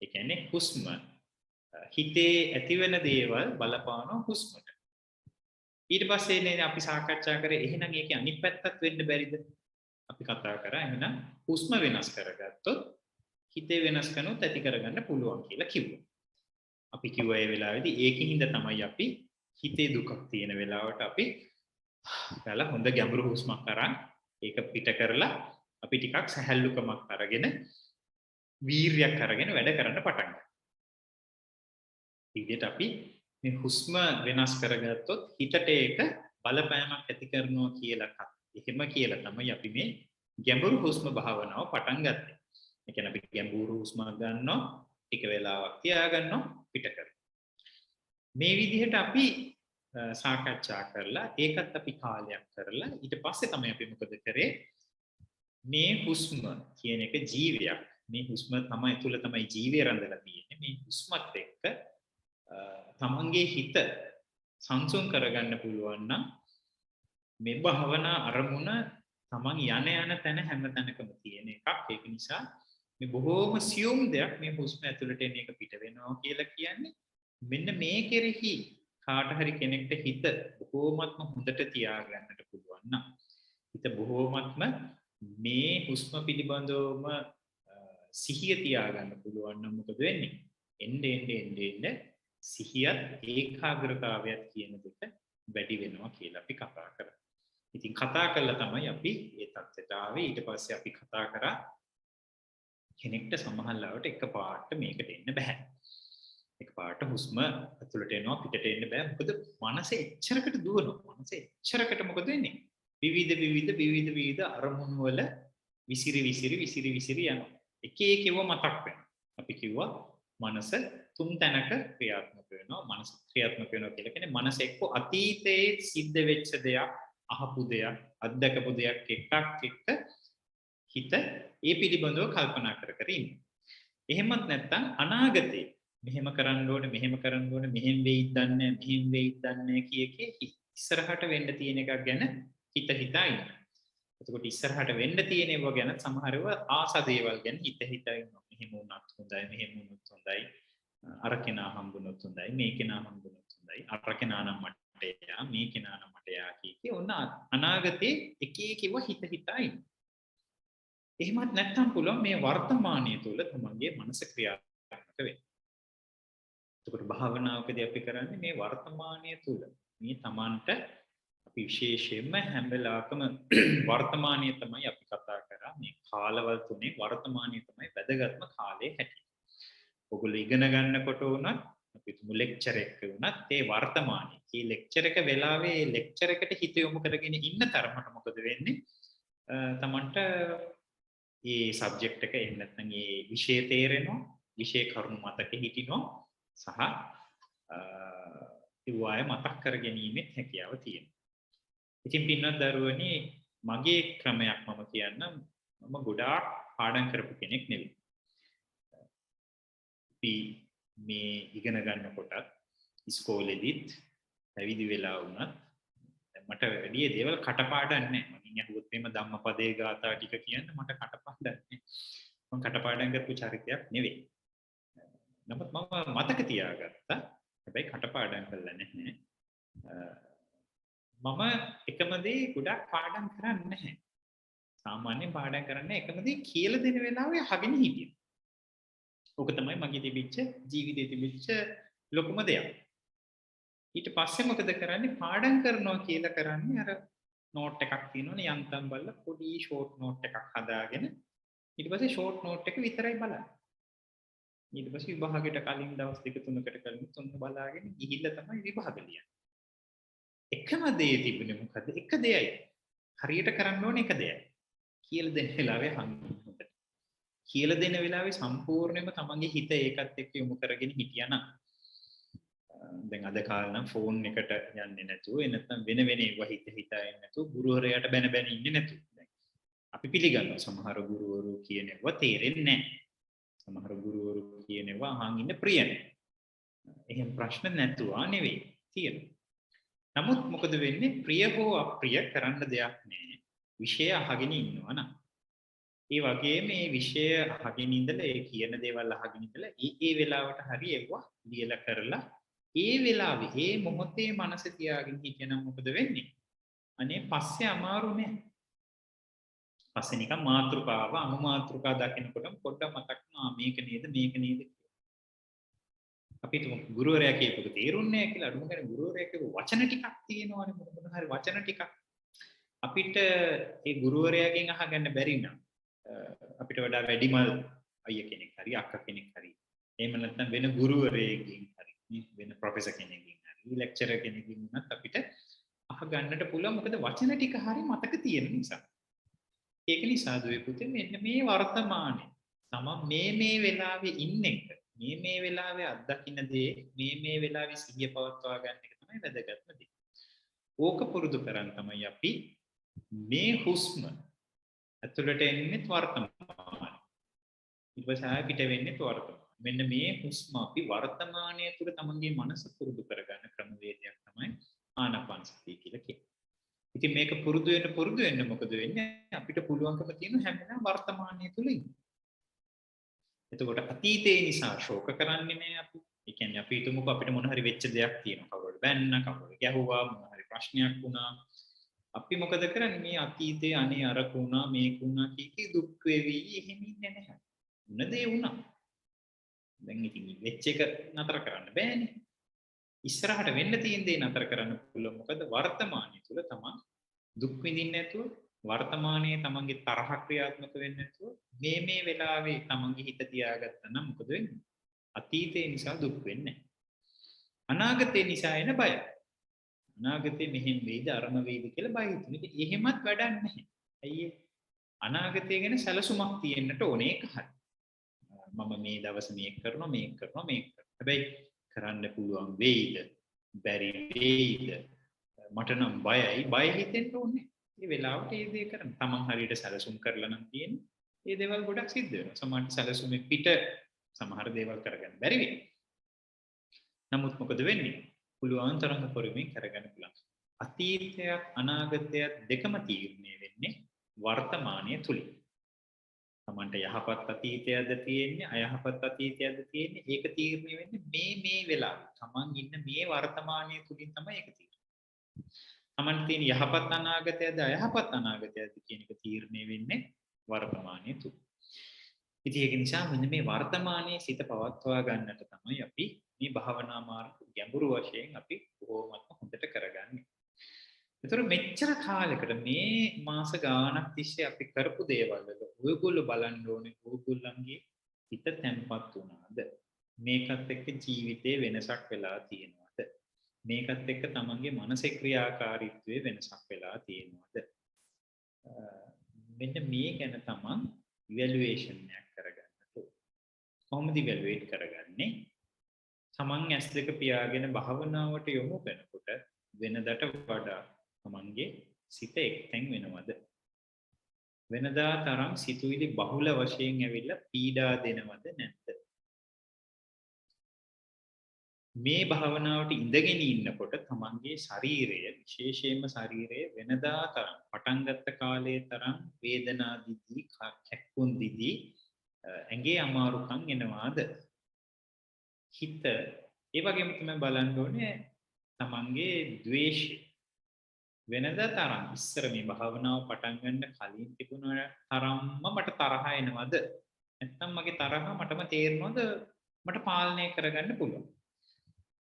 ඒ කියන්නේ හුස්ම හිතේ ඇතිවෙන දේවල් බලපාන හුස්මට. ඊට පස්සේ නේ අපි සාකච්ඡා කරේ එහෙනම් ඒකේ අනිත් පැත්තත් වෙන්න බැරිද? අපි කතා කරා එහෙනම් හුස්ම වෙනස් කරගත්තොත් හිතේ වෙනස්කමත් ඇති කරගන්න පුළුවන් කියලා කිව්වා. අපි කිව්වා ඒ වෙලාවේදී ඒකින්ද තමයි අපි හිතේ දුකක් තියෙන වෙලාවට අපි ගාලා හොඳ ගැඹුරු හුස්මක් අරන් ඒක පිට කරලා අපි ටිකක් සැහැල්ලුකමක් අරගෙන වීර්යයක් අරගෙන වැඩ කරන්න පටන් ගන්නවා. ඊට අපි මේ හුස්ම වෙනස් කරගත්තොත් හිතට ඒක බලපෑමක් ඇති කරනවා කියලා එහෙම කියලා තමයි අපි මේ ගැඹුරු හුස්ම භාවනාව පටන් ගත්තේ. ඒ කියන්නේ අපි ගැඹුරු හුස්ම ගන්නවා ටික වෙලාවක් තියාගන්නවා පිට කරනවා. මේ විදිහට අපි සාකච්ඡා කරලා ඒකත් අපි කාලයක් කරලා ඊට පස්සේ තමයි අපි මොකද කරේ මේ හුස්ම කියන එක ජීවයක් මේ හුස්ම තමයි තුල තමයි ජීවය රැඳලා තියෙන්නේ මේ හුස්මත් එක්ක තමන්ගේ හිත සංසුන් කරගන්න පුළුවන් නම් මේ භාවනා අරමුණ තමන් යන තැන හැම තැනකම තියෙන එකක් ඒක නිසා මේ බොහෝම සියුම් දෙයක් මේ හුස්ම ඇතුළට එන එක පිට වෙනවා කියලා කියන්නේ මෙන්න මේ කෙරෙහි කාට හරි කෙනෙක්ට හිත බොහෝමත්ම හොඳට තියාගන්නට පුළුවන් නම් හිත බොහෝමත්ම මේ හුස්ම පිළිබඳවම සිහිය තියාගන්න පුළුවන් නම් මොකද වෙන්නේ එන්නේ සිහියත් ඒකාග්‍රතාවයත් කියන දෙක වැඩි වෙනවා කියලා අපි කතා කරා. ඉතින් කතා කළා තමයි අපි මේ තත්ත්වයට ආවේ. ඊට පස්සේ අපි කතා කරා කෙනෙක්ට සමහරවිට එකපාරට මේකට එන්න බෑ. එකපාරට හුස්ම ඇතුළට එනවා පිටට එන්න බෑ. මොකද මනස එච්චරකට දුවනවා. මනස එච්චරකට මොකද වෙන්නේ? විවිධ අරමුණු වල විසිරි යනවා. එක එකව මතක් වෙනවා. අපි කිව්වා මනස තුන් තැනක ක්‍රියාත්මක වෙනවා. මනස ක්‍රියාත්මක වෙනවා කියලා කියන්නේ මනස එක්ක අතීතයේ සිද්ධ වෙච්ච දෙයක්, අහපු දෙයක්, අත්දකපු දෙයක් එක්ක හිත ඒ පිළිබඳව කල්පනා කර ඉන්නවා. එහෙමත් නැත්නම් අනාගතේ මෙහෙම කරන්න ඕනේ මෙහෙම වෙයිද දන්නේ කිය ඉස්සරහට වෙන්න තියෙන එකක් ගැන හිතා ඉන්නවා. එතකොට ඉස්සරහට වෙන්න තියෙන ඒවා ගැන සමහරව ආස දේවල් ගැන හිතා ඉන්නවා. මෙහෙම වුණත් හොඳයි අර කෙනා හම්බුනොත් හොඳයි මේ කෙනා හම්බුනොත් හොඳයි අර කෙනා නම් මට යා මේ කෙනා නම් මට යා කීකේ ඔන්න අනාගතේ එක එකව හිතා ඉන්නවා. එහෙමත් නැත්නම් පුළුවන් මේ වර්තමානයේ තුල තමන්ගේ මනස ක්‍රියාත්මක වෙන්න. එතකොට භාවනාවකදී අපි කරන්නේ මේ වර්තමානයේ තුල මේ තමන්ට අපි විශේෂයෙන්ම හැම වෙලාවකම වර්තමානයේ තමයි අපි කතා කරා මේ කාලවල තුනේ වර්තමානයේ තමයි වැදගත්ම කාලේ හැටියට. ඔයගොල්ලෝ ඉගෙන ගන්නකොට උනත් අපි තුමු ලෙක්චර් එක වුණත් ඒ වර්තමානයේ මේ ලෙක්චර් එක වෙලාවේ ලෙක්චර් එකට හිත යොමු කරගෙන ඉන්න තරමට මොකද වෙන්නේ? තමන්ට ඒ සබ්ජෙක්ට් එක එහෙම නැත්නම් ඒ විෂය තේරෙනවා, විෂය කරුණු මතක හිටිනවා සහ ඒවාය මතක් කර ගැනීමේ හැකියාව තියෙනවා. ඉතින් පින්වත් දරුවනි මගේ ක්‍රමයක් මම කියන්නම් මම ගොඩාක් පාඩම් කරපු කෙනෙක් නෙවෙයි. අපි මේ ඉගෙන ගන්නකොටත් ඉස්කෝලේදීත් පැවිදි වෙලා වුණත් මට වැඩි දේවල් කටපාඩම් නැහැ. මගෙන් අහුවොත් මේම ධම්මපදයේ ගාථා ටික කියන්න මට කටපාඩම් නැහැ. මම කටපාඩම් කරපු චරිතයක් නෙවෙයි. නමුත් මම මතක තියාගත්තා. හැබැයි කටපාඩම් කළා නැහැ. මම එකම දේ ගොඩක් පාඩම් කරන්නේ නැහැ. සාමාන්‍යයෙන් පාඩම් කරන්නේ එකම දේ කියලා දෙන වෙලාවේ අහගෙන හිටියා. ඕක තමයි මගේ තිබිච්ච ජීවිතේ තිබිච්ච ලොකුම දෙයක්. ඊට පස්සේ මොකද කරන්නේ පාඩම් කරනවා කියලා කරන්නේ අර නෝට් එකක් තියෙනවනේ යන්තම් බලලා පොඩි ෂෝට් නෝට් එකක් හදාගෙන ඊට පස්සේ ෂෝට් නෝට් එක විතරයි බලන්නේ. ඊට පස්සේ විභාගයට කලින් දවස් දෙක තුනකට කලින් තුන බලාගෙන ගිහිල්ලා තමයි විභාග ලියන්නේ. එකම දේ තිබුණේ මොකද්ද? එක දෙයයි. හරියට කරන්න ඕනේ එක දෙයයි. කියලා දෙන්න වෙලාවේ හංගුනොත්. කියලා දෙන වෙලාවේ සම්පූර්ණයෙන්ම තමන්ගේ හිත ඒකත් එක්ක යොමු කරගෙන හිටියානම් දැන් අද කාලේ නම් ෆෝන් එකට යන්නේ නැතුව නැත්නම් වෙන ඒවා හිතා ඉන්නේ නැතුව ගුරුවරයාට බැන ඉන්නේ නැතුව. දැන් අපි පිළිගන්නවා සමහර ගුරුවරු කියනවා තේරෙන්නේ නැහැ. සමහර ගුරුවරු කියනවා අහන් ඉන්න ප්‍රිය නැහැ. එහෙම ප්‍රශ්න නැතුවා නෙවෙයි තියෙනවා. නමුත් මොකද වෙන්නේ ප්‍රිය හෝ අප්‍රිය කරන්න දෙයක් නැහැ. විෂය අහගෙන ඉන්නවා නම්. ඒ වගේම මේ විෂය අහගෙන ඉඳලා ඒ කියන දේවල් අහගෙන ඉඳලා ඒ වෙලාවට හරි ඒවා ලියලා කරලා ඒ වෙලාවේ ඒ මොහොතේ මනස තියාගෙන හිටියනම් මොකද වෙන්නේ? අනේ පස්සේ අමාරු නෑ. පස්සේ නිකන් මාත්‍රිකාව අනුමාත්‍රිකා දකිනකොටම පොඩ්ඩක් මතක් වෙනවා මේක නේද අපි තුමු ගුරුවරයා කියපුව තේරුන්නේ නැහැ කියලා අඩුම ගානේ ගුරුවරයා කියපු වචන ටිකක් තියෙනවනේ මොන හරි වචන ටිකක් අපිට ඒ ගුරුවරයාගෙන් අහගන්න බැරි නම් අපිට වඩා වැඩිමල් අයියා කෙනෙක් හරි අක්කා කෙනෙක් හරි එහෙම නැත්නම් වෙන ගුරුවරයෙක්ගෙන් හරි වෙන ප්‍රොෆෙසර් කෙනෙක්ගෙන් හරි ලෙක්චරර් කෙනෙක්ගෙන් උනත් අපිට අහගන්නට පුළුවන් මොකද වචන ටික හරි මතක තියෙන නිසා ඒක නිසා දුවේ පුතේ මෙන්න මේ වර්තමානයේ මේ වෙලාවේ ඉන්න එක මේ වෙලාවේ අත්දකින්න දේ මේ වෙලාවේ සිහිය පවත්වා ගන්න එක තමයි වැදගත්ම දේ. ඕක පුරුදු කරන් තමයි අපි මේ හුස්ම ඇතුළට එන්නේ වර්තමානයේ. ඊට පස්සේ ආයෙ පිට වෙන්නේ වර්තමානයේ. මෙන්න මේ හුස්ම අපි වර්තමානයේ තුල තමන්ගේ මනස පුරුදු කරගන්න ක්‍රමවේදයක් තමයි ආනාපාන සතිය කියලා කියන්නේ. ඉතින් මේක පුරුදු වෙන්න මොකද වෙන්නේ? අපිට පුළුවන්කම තියෙන හැම වෙලාවෙම වර්තමානයේ තුල ඉන්න. එතකොට අතීතේ නිසා ශෝක කරන්නේ නැහැ අපි. ඒ කියන්නේ අපි හිතමුකෝ අපිට මොන හරි වෙච්ච දෙයක් තියෙනවා. කවුරුහරි බැන්න, කවුරුහරි ගැහුවා, මොන හරි ප්‍රශ්නයක් වුණා. අපි මොකද කරන්නේ? මේ අතීතේ අනේ අරක වුණා, මේක වුණා කීකී දුක් වේවි එහෙම ඉන්නේ නැහැ. මොන දේ වුණා. දැන් ඉතින් වෙච්ච එක නතර කරන්න බෑනේ. ඉස්සරහට වෙන්න තියෙන දේ නතර කරන්න පුළුවන්. මොකද වර්තමානයේ තුල තමයි දුක් විඳින්නේ නැතුව වර්තමානයේ තමන්ගේ තරහ ක්‍රියාත්මක වෙන්නේ නැතුව මේ වෙලාවේ තමන්ගේ හිත තියාගත්තා නම් මොකද වෙන්නේ? අතීතේ නිසා දුක් වෙන්නේ නැහැ. අනාගතේ නිසා එන බය. අනාගතේ මෙහෙම වෙයිද අරම වෙයිද කියලා බය හිතුනේ. ඉතින් එහෙමත් වැඩක් නැහැ. අයියේ අනාගතය ගැන සැලසුමක් තියෙන්නට ඕනේ ඒක හරි. මම මේ දවස් මේක කරනවා. හැබැයි කරන්න පුළුවන් වෙයිද? බැරි වෙයිද? මට නම් බයයි. බය හිතෙන්න ඕනේ. මේ වෙලාවට මේ දේ කරන්න. තමන් හරියට සැලසුම් කරලා නම් තියෙන්නේ. මේ දේවල් ගොඩක් සිද්ධ වෙනවා. සමහර සැලසුමේ පිට සමහර දේවල් කරගන්න බැරි වෙයි. නමුත් මොකද වෙන්නේ? පුළුවන් තරම් පරිමේ කරගන්න පුළුවන්. අතීතයත් අනාගතයත් දෙකම තීරණය වෙන්නේ වර්තමානයේ තුලින්. තමන්ට යහපත් අතීතයක්ද තියෙන්නේ අයහපත් අතීතයක්ද තියෙන්නේ ඒක තීරණය වෙන්නේ මේ වෙලාවේ. තමන් ඉන්න මේ වර්තමානයේ තුලින් තමයි ඒක තීරණය. තමන්ට තියෙන යහපත් අනාගතයද අයහපත් අනාගතයද කියන එක තීරණය වෙන්නේ වර්තමානයේ තුල. ඉතින් ඒක නිසා මෙන්න මේ වර්තමානයේ සිත පවත්වා ගන්නට තමයි අපි මේ භාවනා මාර්ග ගැඹුරු වශයෙන් අපි බොහොමත්ම හොඳට කරගන්නේ. ඒතර මෙච්චර කාලයකට මේ මාස ගාණක් තිස්සේ අපි කරපු දේවල් වල ඔයගොල්ලෝ බලන්න ඕනේ ඔයගොල්ලන්ගේ හිත තැම්පත් වුණාද? මේකත් එක්ක ජීවිතේ වෙනසක් වෙලා තියෙනවද? මේකත් එක්ක තමන්ගේ මානසික ක්‍රියාකාරීත්වයේ වෙනසක් වෙලා තියෙනවද? මෙන්න මේ ගැන තමන් ඉවැලුවේෂන් එකක් කරගන්න ඕනේ. කොහොමද ඉවැලුවේට් කරගන්නේ? තමන් S2 පියාගෙන භාවනාවට යොමු වෙනකොට වෙනදට වඩා තමන්ගේ සිත එක්තෙන් වෙනවද? වෙනදා තරම් සිතුවිලි බහුල වශයෙන් ඇවිල්ලා පීඩා දෙනවද නැද්ද? මේ භාවනාවට ඉඳගෙන ඉන්නකොට තමන්ගේ ශරීරය විශේෂයෙන්ම ශරීරය වෙනදා තරම් පටන් ගත්ත කාලයේ තරම් වේදනා දිදී කැක්කුම් දිදී ඇඟේ අමාරුකම් එනවාද? හිත ඒ වගේම තමයි බලන්න ඕනේ තමන්ගේ ද්වේෂය වෙනදා තරම් ඉස්සර මේ භාවනාව පටන් ගන්න කලින් තිබුණ තරම්ම මට තරහ එනවද? නැත්නම් මගේ තරහ මටම තේරෙනවද මට පාලනය කරගන්න පුළුවන්?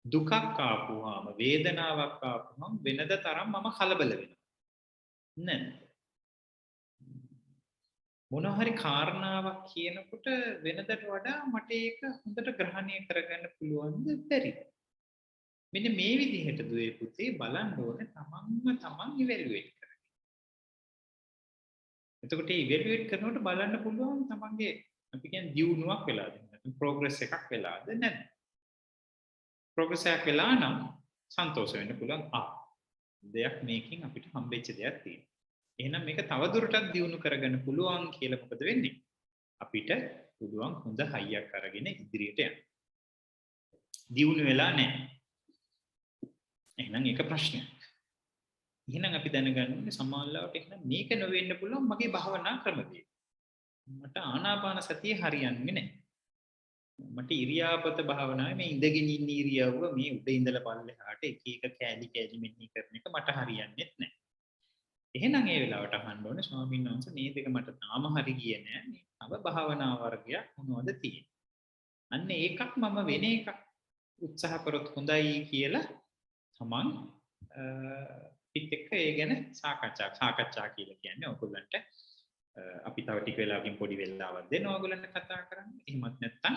දුකක් ආපුවාම වේදනාවක් ආපුවාම වෙනද තරම් මම කලබල වෙනවා නේද? මොන හරි කාරණාවක් කියනකොට වෙනදට වඩා මට ඒක හොඳට ග්‍රහණය කරගන්න පුළුවන්ද බැරිද? මෙන්න මේ විදිහට දුවේ පුතේ බලන්න ඕනේ තමන් ඉවැලුවේට් කරගන්න. එතකොට ඉවැලුවේට් කරනකොට බලන්න පුළුවන් තමන්ගේ අපි කියන්නේ දියුණුවක් වෙලාද නැත්නම් ප්‍රෝග්‍රස් එකක් වෙලාද නැද්ද? ප්‍රෝග්‍රස් එකක් වෙලා නම් සන්තෝෂ වෙන්න පුළුවන්. දෙයක් මේකෙන් අපිට හම්බෙච්ච දෙයක් තියෙනවා. එහෙනම් මේක තවදුරටත් දියුණු කරගන්න පුළුවන් කියලා මොකද වෙන්නේ? අපිට පුළුවන් හොඳ හයියක් අරගෙන ඉදිරියට යන්න. දියුණු වෙලා නැහැ. එහෙනම් ඒක ප්‍රශ්නයක්. එහෙනම් අපි දැනගන්න ඕනේ සමාල්ලාවට එහෙනම් මේක නොවෙන්න පුළුවන් මගේ භාවනා ක්‍රමවේදය. මට ආනාපාන සතිය හරියන්නේ නැහැ. මට ඉරියාපත භාවනාවේ මේ ඉඳගෙන ඉන්න ඉරියව්ව මේ උඩ ඉඳලා පල්ලෙහාට එක එක කෑලි කෑලි මෙන්නි කරන එක මට හරියන්නේ නැහැ. එහෙනම් ඒ වෙලාවට අහන්න ඕනේ ස්වාමීන් වහන්සේ මේ දෙක මට තාම හරි ගියේ නැහැ. මේ තව භාවනා වර්ගයක් මොනවද තියෙන්නේ? අන්න ඒකක් මම වෙන එකක් උත්සාහ කරොත් හොඳයි කියලා තමන් පිට එක්ක ඒ ගැන සාකච්ඡා කියලා කියන්නේ ඔයගොල්ලන්ට අපි තව ටික වෙලාවකින් පොඩි වෙලාවක් දෙනවා ඔයගොල්ලන්ට කතා කරන්න. එහෙමත් නැත්නම්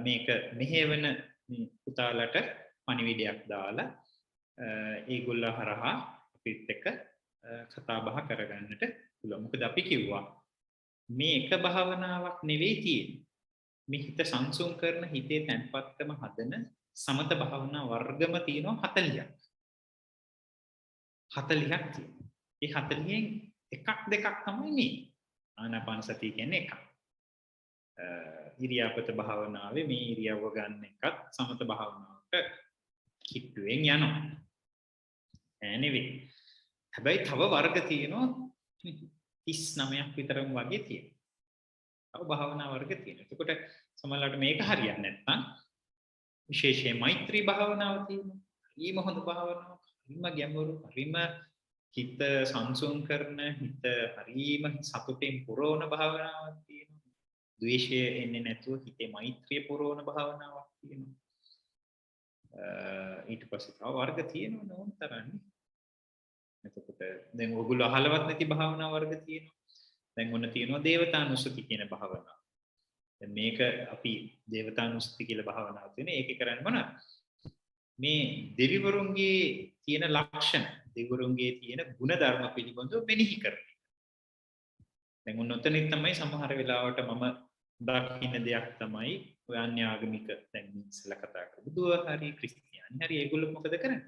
මේක මෙහෙවන මේ පුතාලට පණිවිඩයක් දාලා ඒගොල්ලෝ හරහා අපිත් එක්ක කතා බහ කරගන්නට පුළුවන්. මොකද අපි කිව්වා මේ එක භාවනාවක් නෙවෙයි තියෙන්නේ. මේ හිත සංසුන් කරන හිතේ තැන්පත්කම හදන සමත භාවනා වර්ගම තියෙනවා 40ක්. 40ක් තියෙනවා. ඒ 40න් එකක් දෙකක් තමයි මේ. ආනාපාන සතිය කියන්නේ එකක්. ඉරියාපත භාවනාවේ මේ ඉරියව්ව ගන්න එකත් සමත භාවනාවට කිට්ටුවෙන් යනවා. නෙවෙයි. හැබැයි තව වර්ග තියෙනවා 39ක් විතරම වගේ තියෙනවා. තව භාවනා වර්ග තියෙනවා. එතකොට සමහරවිට මේක හරියන්නේ නැත්නම් විශේෂයෙන් මෛත්‍රී භාවනාව තියෙනවා. ඊම හොඳ භාවනාවක්. හරිම ගැඹුරු, හරිම හිත සංසුන් කරන, හිත හරිම සතුටින් පුරවන භාවනාවක් තියෙනවා. ද්වේෂය එන්නේ නැතුව හිතේ මෛත්‍රිය පුරවන භාවනාවක් තියෙනවා. ඊට පස්සේ තව වර්ග තියෙනවා නෝන් තරන්නේ. එතකොට දැන් ඔයගොල්ලෝ අහලවත් නැති භාවනා වර්ග තියෙනවා. දැන් ඔන්න තියෙනවා දේවතානුස්සති කියන භාවනාව. දැන් මේක අපි දේවතානුස්සති කියලා භාවනාවක් තියෙන. ඒකේ කරන්නේ මොනවද? මේ දෙවිවරුන්ගේ තියෙන ලක්ෂණ, දෙවිවරුන්ගේ තියෙන ගුණ ධර්ම පිළිබඳව මෙනෙහි කරනවා. දැන් ඔන්න ඔතනින් තමයි සමහර වෙලාවට මම දකින්න දෙයක් තමයි ඔය අන්‍යාගමික දැන් ඉස්සලා කතා කරපු බුදුව හරි ක්‍රිස්තියානි හරි ඒගොල්ලෝ මොකද කරන්නේ?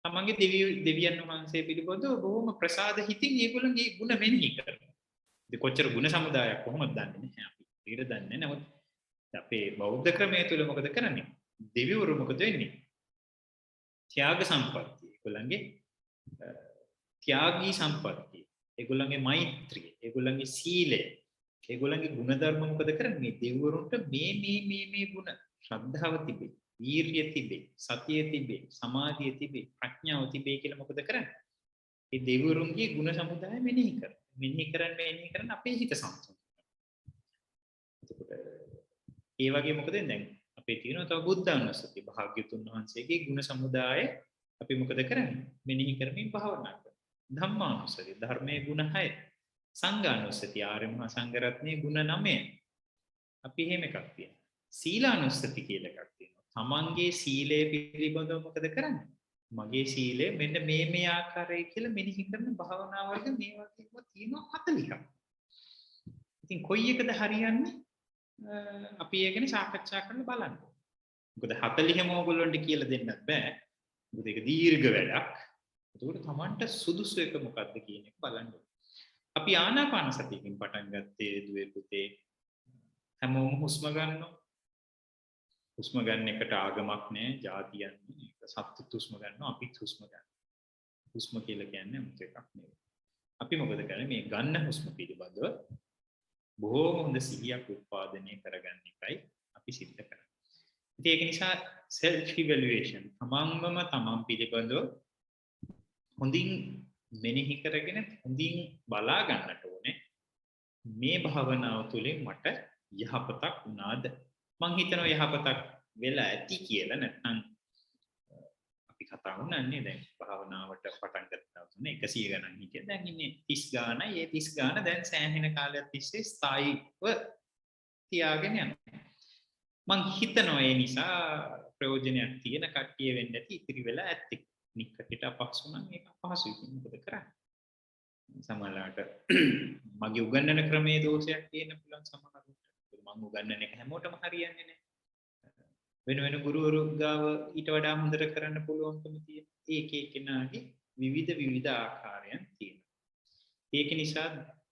තමන්ගේ දෙවියන් වහන්සේ පිළිබඳව බොහොම ප්‍රසාද හිතින් ඒගොල්ලන්ගේ ගුණ මෙනෙහි කරනවා. ඉතින් කොච්චර ගුණ සමුදායක් කොහොමද දන්නේ නැහැ අපි. ඊට දන්නේ නැහැ. නමුත් අපේ බෞද්ධ ක්‍රමයේ තුල මොකද කරන්නේ? දෙවිවරු මොකද වෙන්නේ? ත්‍යාග සම්පත්තිය. ඒගොල්ලන්ගේ ත්‍යාගී සම්පත්තිය. ඒගොල්ලන්ගේ මෛත්‍රිය, ඒගොල්ලන්ගේ සීලය, ඒගොල්ලන්ගේ ගුණධර්ම මොකද කරන්නේ? මේ දෙවිවරුන්ට මේ ගුණ ශ්‍රද්ධාව තිබේ, වීර්යය තිබේ, සතිය තිබේ, සමාධිය තිබේ, ප්‍රඥාව තිබේ කියලා මොකද කරන්නේ? මේ දෙවිවරුන්ගේ ගුණ සමුදාය මෙනෙහි කරනවා. මෙනෙහි කරන්න අපේ හිත සංසුන්. එතකොට ඒ වගේ මොකද දැන් අපේ තියෙනවා තව බුද්ධානුස්සතිය භාග්‍යතුන් වහන්සේගේ ගුණ සමුදාය අපි මොකද කරන්නේ? මෙනෙහි කරමින් භාවනා කරනවා. ධම්මානුස්සතිය ධර්මයේ ගුණ 6. සංඝානුස්සතිය ආර්ය මහා සංඝරත්නයේ ගුණ 9. අපි එහෙම එකක් තියෙනවා. සීලානුස්සති කියලා එකක් තියෙනවා. තමන්ගේ සීලය පිළිබඳව මොකද කරන්නේ? මගේ සීලය මෙන්න මේ ආකාරයි කියලා මෙනෙහි කරන භාවනා වර්ග මේ වගේම තියෙනවා 40ක්. ඉතින් කොයි එකද හරියන්නේ? අපි ඒක ගැන සාකච්ඡා කරලා බලන්න. මොකද 40ම ඕගොල්ලන්ට කියලා දෙන්නත් බෑ. මොකද ඒක දීර්ඝ වැඩක්. ඒකට තමන්ට සුදුසු එක මොකක්ද කියන එක බලන්න. අපි ආනාපාන සතියකින් පටන් ගත්තේ දුවේ පුතේ හැමෝම හුස්ම ගන්නවා. හුස්ම ගන්න එකට ආගමක් නැහැ, જાතියක් නැහැ. ඒක සත්තුත් හුස්ම ගන්නවා, අපිත් හුස්ම ගන්නවා. හුස්ම කියලා කියන්නේ මුත් එකක් නෙවෙයි. අපි මොකද කරන්නේ මේ ගන්න හුස්ම පිළිබඳව බොහෝම හොඳ සිහියක් උත්පාදනය කරගන්න එකයි අපි සිද්ධ කරන්නේ. ඉතින් ඒක නිසා self evaluation තමන් පිළිබඳව හොඳින් මෙනෙහි කරගෙන හොඳින් බලා ගන්නට ඕනේ. මේ භාවනාව තුළින් මට යහපතක් වුණාද? මං හිතනවා යහපතක් වෙලා ඇති කියලා. නැත්නම් අපි කතා වුණන්නේ දැන් භාවනාවට පටන් ගත්තා තුනේ 100 ගණන් හිටිය. දැන් ඉන්නේ 30 ගානයි. ඒ 30 ගාන දැන් සෑහෙන කාලයක් තිස්සේ ස්ථායීව තියාගෙන යනවා. මං හිතනවා ඒ නිසා ප්‍රයෝජනයක් තියෙන කට්ටිය වෙන්න ඇති ඉතිරි වෙලා ඇත්තේ. නික්කටට අපහසු නම් ඒක අපහසුයි. මොකද කරන්නේ? සමහරවිට මගේ උගන්වන ක්‍රමයේ දෝෂයක් තියෙන පුළුවන් සමහරවිට. මම උගන්වන එක හැමෝටම හරියන්නේ නැහැ. වෙන ගුරුවරු ගාව ඊට වඩා හොඳට කරන්න පුළුවන්කම තියෙන. ඒක එක්කෙනාගේ විවිධ ආකාරයන් තියෙනවා. ඒක නිසා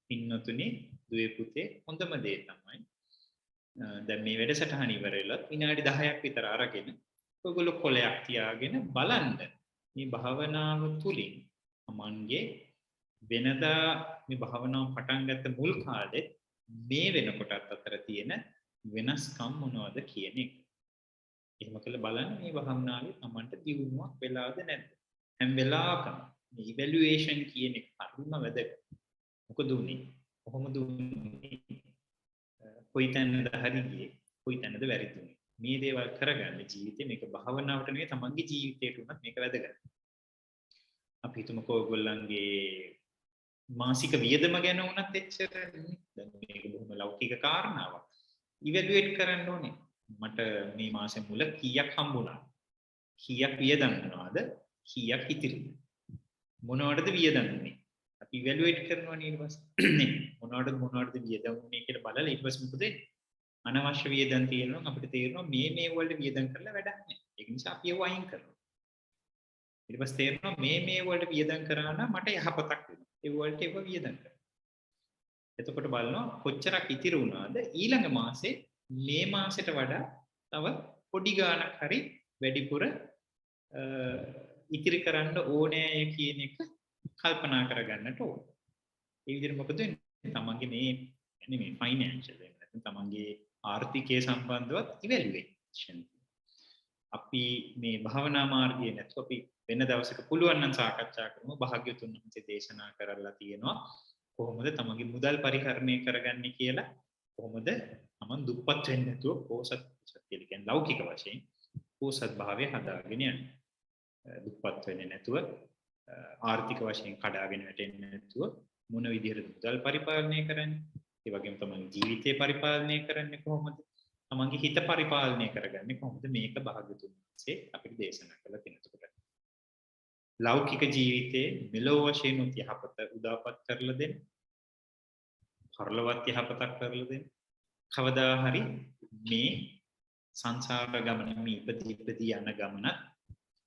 පින්නතුනේ දුවේ පුතේ හොඳම දේ තමයි දැන් මේ වැඩසටහන ඉවර වෙලත් විනාඩි 10ක් විතර අරගෙන ඔයගොල්ලෝ කොලයක් තියාගෙන බලන්න මේ භාවනාව තුලින් මන්ගේ වෙනදා මේ භාවනාව පටන් ගත්ත මුල් කාලේ මේ වෙනකොටත් අතර තියෙන වෙනස්කම් මොනවද කියන එක. එහෙම කළා බලන්න මේ භාවනාවේ Tamanට දියුණුවක් වෙලාද නැද්ද? හැම වෙලාවකම මේ ඉවැලුවේෂන් කියන එක හරිම වැදගත්. මොකද උනේ? කොහොමද උනේ? කොයි තැනද හරි ගියේ? කොයි තැනද වැරදුනේ? මේ දේවල් කරගන්න ජීවිතේ මේක භාවනාවට නෙවෙයි Tamanගේ ජීවිතයට උනත් මේක වැදගත්. අපි හිතමුකෝ ඔයගොල්ලන්ගේ මාසික වියදම ගැන වුණත් එච්චර දැන් මේක බොහොම ලෞකික කාරණාවක්. ඉවැලුවේට් කරන්න ඕනේ. මට මේ මාසෙ මුල කීයක් හම්බුණා? කීයක් වියදම් වුණාද? කීයක් ඉතිරිද? මොනවටද වියදම් වුනේ? අපි ඉවැලුවේට් කරනවා ඊට පස්සේ. මොනවටද වියදම් වුනේ කියලා බලලා ඊට පස්සේ මොකද අනවශ්‍ය වියදම් තියෙනවා අපිට තේරෙනවා මේ වලට වියදම් කරලා වැඩක් නැහැ. ඒක නිසා අපි ඒව අයින් කරනවා. ඊට පස්සේ තේරෙනවා මේ වලට වියදම් කරා නම් මට යහපතක් වෙනවා. ඒ වලට ඒව වියදම් කරනවා. එතකොට බලනවා කොච්චරක් ඉතිරි වුණාද ඊළඟ මාසේ මේ මාසෙට වඩා තව පොඩි ගාණක් හරි වැඩිපුර ඉතිරි කරන්න ඕනේ කියන එක කල්පනා කරගන්නට ඕන. ඒ විදිහට මොකද වෙන්නේ? තමන්ගේ මේ ෆයිනෑන්ෂල් එක නැත්නම් තමන්ගේ ආර්ථිකයේ සම්බන්ධවත් ඉවැලුවේෂන්. අපි මේ භාවනා මාර්ගයේ නැත්නම් අපි වෙන දවසක පුළුවන් නම් සාකච්ඡා කරමු. භාග්‍යවතුන් වහන්සේ දේශනා කරලා තියෙනවා කොහොමද තමන්ගේ මුදල් පරිහරණය කරගන්නේ කියලා. කොහොමද තමන් දුප්පත් වෙන්නේ නැතුව පොසත් කියලා කියන්නේ ලෞකික වශයෙන් පොසත් භාවය හදාගෙන යන්නේ. දුප්පත් වෙන්නේ නැතුව ආර්ථික වශයෙන් කඩාගෙන වැටෙන්නේ නැතුව මොන විදිහටද මුදල් පරිපාලනය කරන්නේ? ඒ වගේම තමන්ගේ ජීවිතය පරිපාලනය කරන්නේ කොහොමද? තමන්ගේ හිත පරිපාලනය කරගන්නේ කොහොමද? මේක භාග්‍යවතුන් වහන්සේ අපිට දේශනා කළා තියෙනවා. ලෞකික ජීවිතයේ මෙලොව වශයෙන් යහපත උදාපත් කරලා දෙන්න. පරලොවත් යහපතක් කරලා දෙන්න. කවදා හරි මේ සංසාර ගමන මේ ඉපදී යන ගමන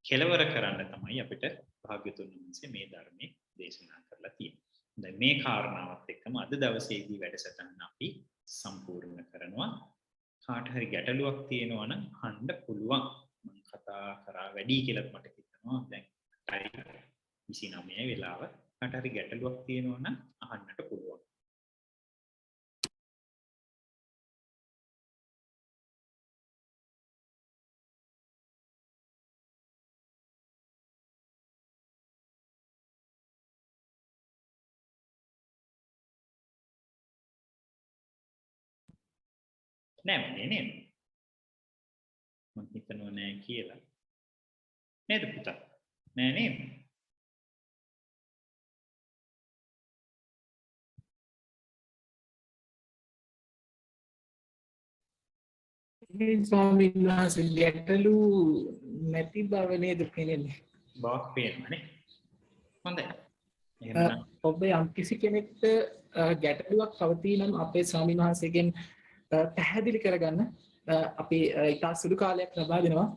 කෙලවර කරන්න තමයි අපිට භාග්‍යවතුන් වහන්සේ මේ ධර්මයේ දේශනා කරලා තියෙන්නේ. දැන් මේ කාරණාවත් එක්කම අද දවසේදී වැඩසටහන අපි සම්පූර්ණ කරනවා. කාට හරි ගැටලුවක් තියෙනවා නම් අහන්න පුළුවන්. මම කතා කරා වැඩි කියලා මට හිතෙනවා. දැන් 29 වෙලාව. කාට හරි ගැටලුවක් තියෙනවා නම් අහන්නට පුළුවන්. නෑ නේද? මම හිතනවා නෑ කියලා. නේද පුතා? නෑ නේද? මේ ස්වාමීන් වහන්සේ ගැටලු නැති බව නේද පෙනෙන්නේ? බවක් පේනවනේ. හොඳයි. එහෙනම් ඔබ යම් කිසි කෙනෙක්ට ගැටලුවක් පවතී නම් අපේ ස්වාමීන් වහන්සේගෙන් පැහැදිලි කරගන්න අපි ඉතා සුළු කාලයක් ලබා දෙනවා.